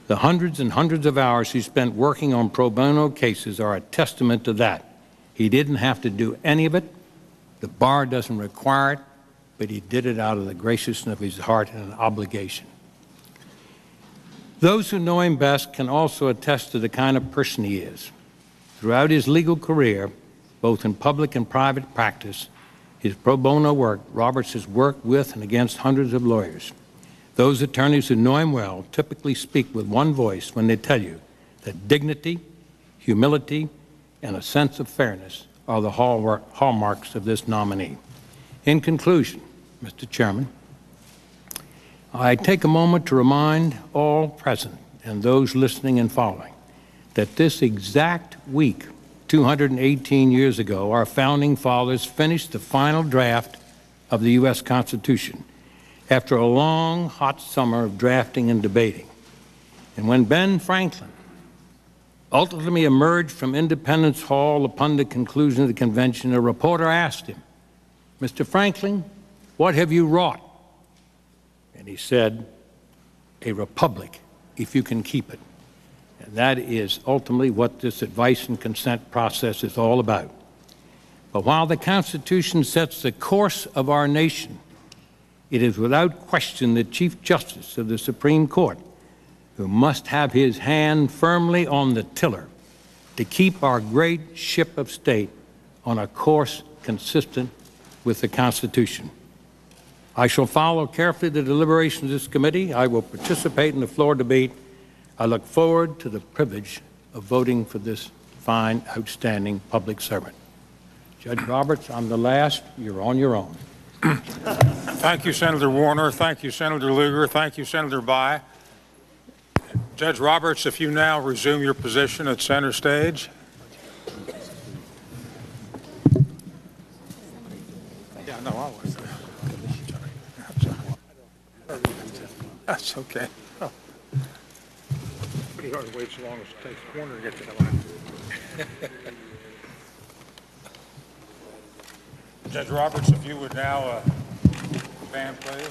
The hundreds and hundreds of hours he spent working on pro bono cases are a testament to that. He didn't have to do any of it, The bar doesn't require it, but he did it out of the graciousness of his heart and an obligation. Those who know him best can also attest to the kind of person he is. Throughout his legal career, both in public and private practice, his pro bono work, Roberts has worked with and against hundreds of lawyers. Those attorneys who know him well typically speak with one voice when they tell you that dignity, humility, and a sense of fairness are the hallmarks of this nominee. In conclusion, Mr. Chairman, I take a moment to remind all present and those listening and following that this exact week, 218 years ago, our founding fathers finished the final draft of the U.S. Constitution after a long, hot summer of drafting and debating. And when Ben Franklin ultimately emerged from Independence Hall upon the conclusion of the convention, a reporter asked him, "Mr. Franklin, what have you wrought?" And he said, "A republic, if you can keep it." And that is ultimately what this advice and consent process is all about. But while the Constitution sets the course of our nation, it is without question the Chief Justice of the Supreme Court who must have his hand firmly on the tiller to keep our great ship of state on a course consistent with the Constitution. I shall follow carefully the deliberations of this committee. I will participate in the floor debate. I look forward to the privilege of voting for this fine, outstanding public servant. Judge Roberts, I'm the last. You're on your own. Thank you, Senator Warner. Thank you, Senator Lugar. Thank you, Senator Bayh. Judge Roberts, if you now resume your position at center stage. Yeah, no, I was. That's okay. Oh. Pretty hard to wait so long as it takes Warner to get to the line. Judge Roberts, if you would now stand, please.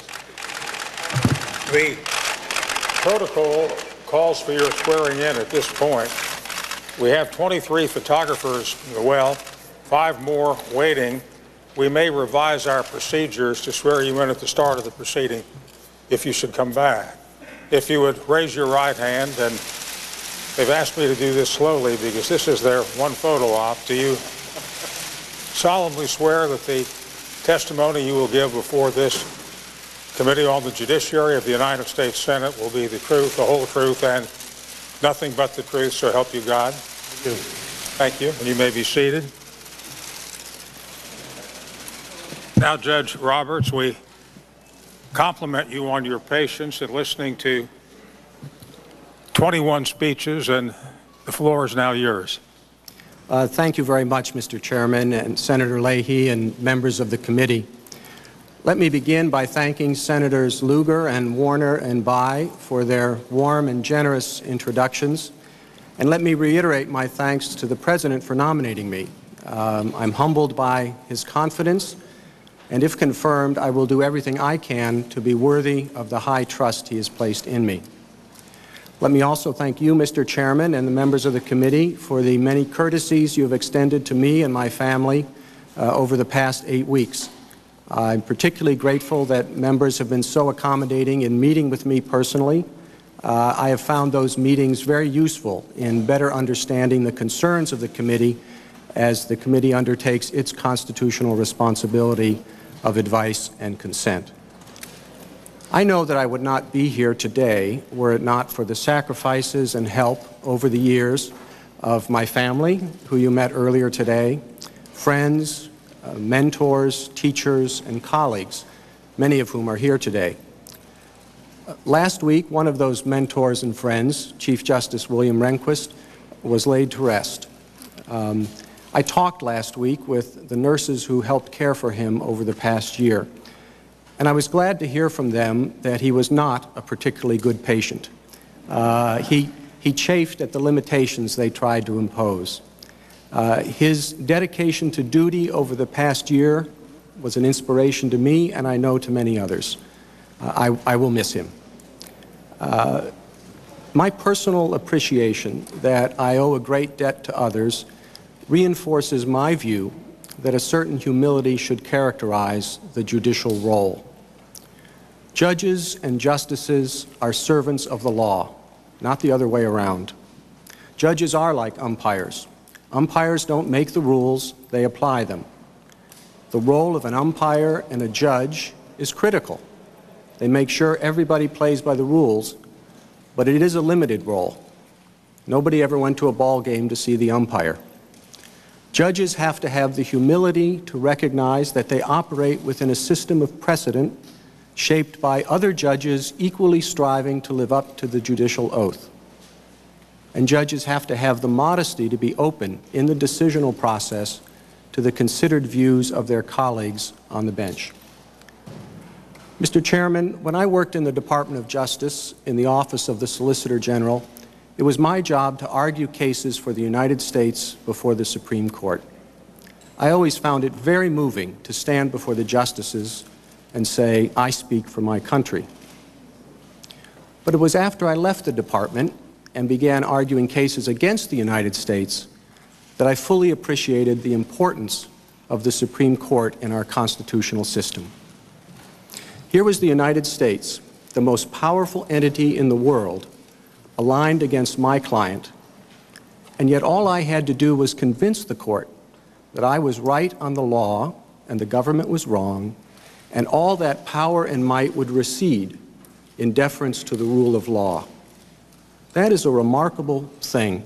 The protocol calls for your swearing in at this point. We have 23 photographers in the well, 5 more waiting. We may revise our procedures to swear you in at the start of the proceeding if you should come back. If you would raise your right hand, and they've asked me to do this slowly because this is their one photo op. Do you solemnly swear that the testimony you will give before this Committee on the Judiciary of the United States Senate will be the truth, the whole truth, and nothing but the truth, so help you God? I do. Thank you, and you may be seated. Now, Judge Roberts, we compliment you on your patience in listening to 21 speeches, and the floor is now yours. Thank you very much, Mr. Chairman, and Senator Leahy and members of the committee. Let me begin by thanking Senators Lugar and Warner and Bayh for their warm and generous introductions. And let me reiterate my thanks to the President for nominating me. I'm humbled by his confidence, and if confirmed, I will do everything I can to be worthy of the high trust he has placed in me. Let me also thank you, Mr. Chairman, and the members of the committee for the many courtesies you have extended to me and my family over the past 8 weeks. I'm particularly grateful that members have been so accommodating in meeting with me personally. I have found those meetings very useful in better understanding the concerns of the committee as the committee undertakes its constitutional responsibility of advice and consent. I know that I would not be here today were it not for the sacrifices and help over the years of my family, who you met earlier today, friends, mentors, teachers, and colleagues, many of whom are here today. Last week, one of those mentors and friends, Chief Justice William Rehnquist, was laid to rest. I talked last week with the nurses who helped care for him over the past year, and I was glad to hear from them that he was not a particularly good patient. He chafed at the limitations they tried to impose. His dedication to duty over the past year was an inspiration to me, and I know to many others. I will miss him. My personal appreciation that I owe a great debt to others reinforces my view that a certain humility should characterize the judicial role. Judges and justices are servants of the law, not the other way around. Judges are like umpires. Umpires don't make the rules, they apply them. The role of an umpire and a judge is critical. They make sure everybody plays by the rules, but it is a limited role. Nobody ever went to a ball game to see the umpire. Judges have to have the humility to recognize that they operate within a system of precedent shaped by other judges equally striving to live up to the judicial oath. And judges have to have the modesty to be open in the decisional process to the considered views of their colleagues on the bench. Mr. Chairman, when I worked in the Department of Justice in the Office of the Solicitor General, it was my job to argue cases for the United States before the Supreme Court. I always found it very moving to stand before the justices and say, I speak for my country. But it was after I left the department and began arguing cases against the United States that I fully appreciated the importance of the Supreme Court in our constitutional system. Here was the United States, the most powerful entity in the world, aligned against my client, and yet all I had to do was convince the court that I was right on the law and the government was wrong, and all that power and might would recede in deference to the rule of law. That is a remarkable thing.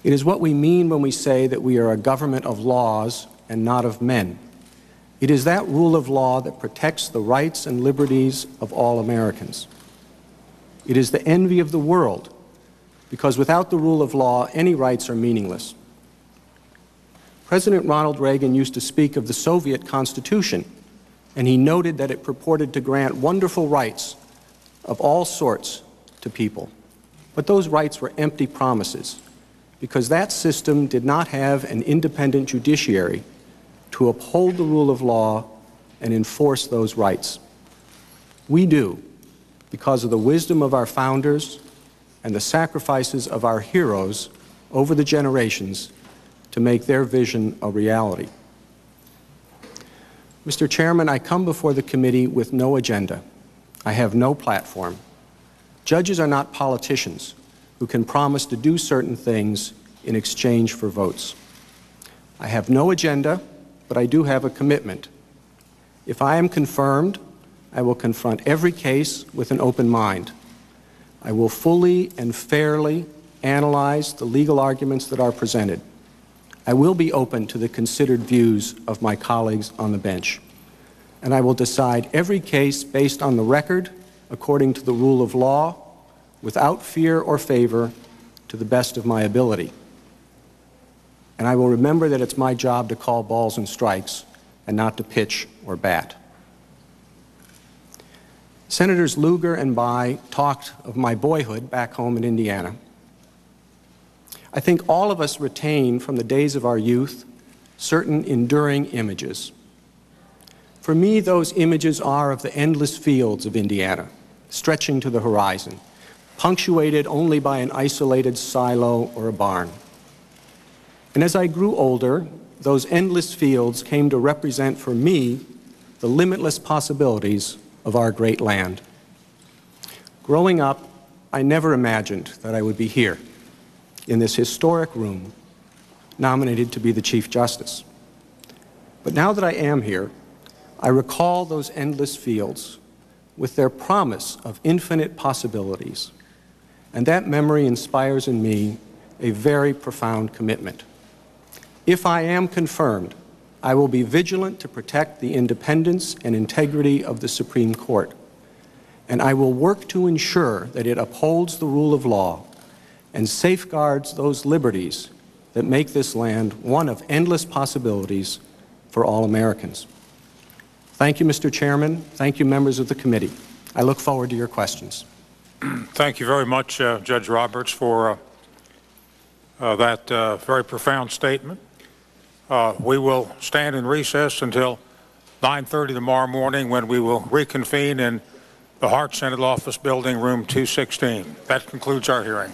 It is what we mean when we say that we are a government of laws and not of men. It is that rule of law that protects the rights and liberties of all Americans. It is the envy of the world, because without the rule of law, any rights are meaningless. President Ronald Reagan used to speak of the Soviet Constitution, and he noted that it purported to grant wonderful rights of all sorts to people. But those rights were empty promises, because that system did not have an independent judiciary to uphold the rule of law and enforce those rights. We do, because of the wisdom of our founders and the sacrifices of our heroes over the generations to make their vision a reality. Mr. Chairman, I come before the committee with no agenda. I have no platform. Judges are not politicians who can promise to do certain things in exchange for votes. I have no agenda, but I do have a commitment. If I am confirmed, I will confront every case with an open mind. I will fully and fairly analyze the legal arguments that are presented. I will be open to the considered views of my colleagues on the bench. And I will decide every case based on the record, according to the rule of law, without fear or favor, to the best of my ability. And I will remember that it's my job to call balls and strikes and not to pitch or bat. Senators Lugar and Bayh talked of my boyhood back home in Indiana. I think all of us retain from the days of our youth certain enduring images. For me, those images are of the endless fields of Indiana, stretching to the horizon, punctuated only by an isolated silo or a barn. And as I grew older, those endless fields came to represent for me the limitless possibilities of our great land. Growing up, I never imagined that I would be here, in this historic room, nominated to be the Chief Justice. But now that I am here, I recall those endless fields with their promise of infinite possibilities, and that memory inspires in me a very profound commitment. If I am confirmed, I will be vigilant to protect the independence and integrity of the Supreme Court, and I will work to ensure that it upholds the rule of law and safeguards those liberties that make this land one of endless possibilities for all Americans. Thank you, Mr. Chairman. Thank you, members of the committee. I look forward to your questions. Thank you very much, Judge Roberts, for that very profound statement. We will stand in recess until 9:30 tomorrow morning, when we will reconvene in the Hart Senate Office Building, room 216. That concludes our hearing.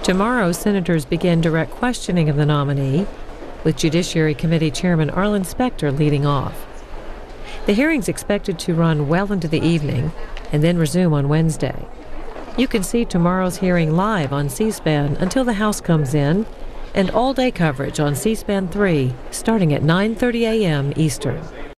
Tomorrow, senators begin direct questioning of the nominee, with Judiciary Committee Chairman Arlen Specter leading off. The hearing's expected to run well into the evening and then resume on Wednesday. You can see tomorrow's hearing live on C-SPAN until the House comes in, and all-day coverage on C-SPAN 3 starting at 9:30 a.m. Eastern.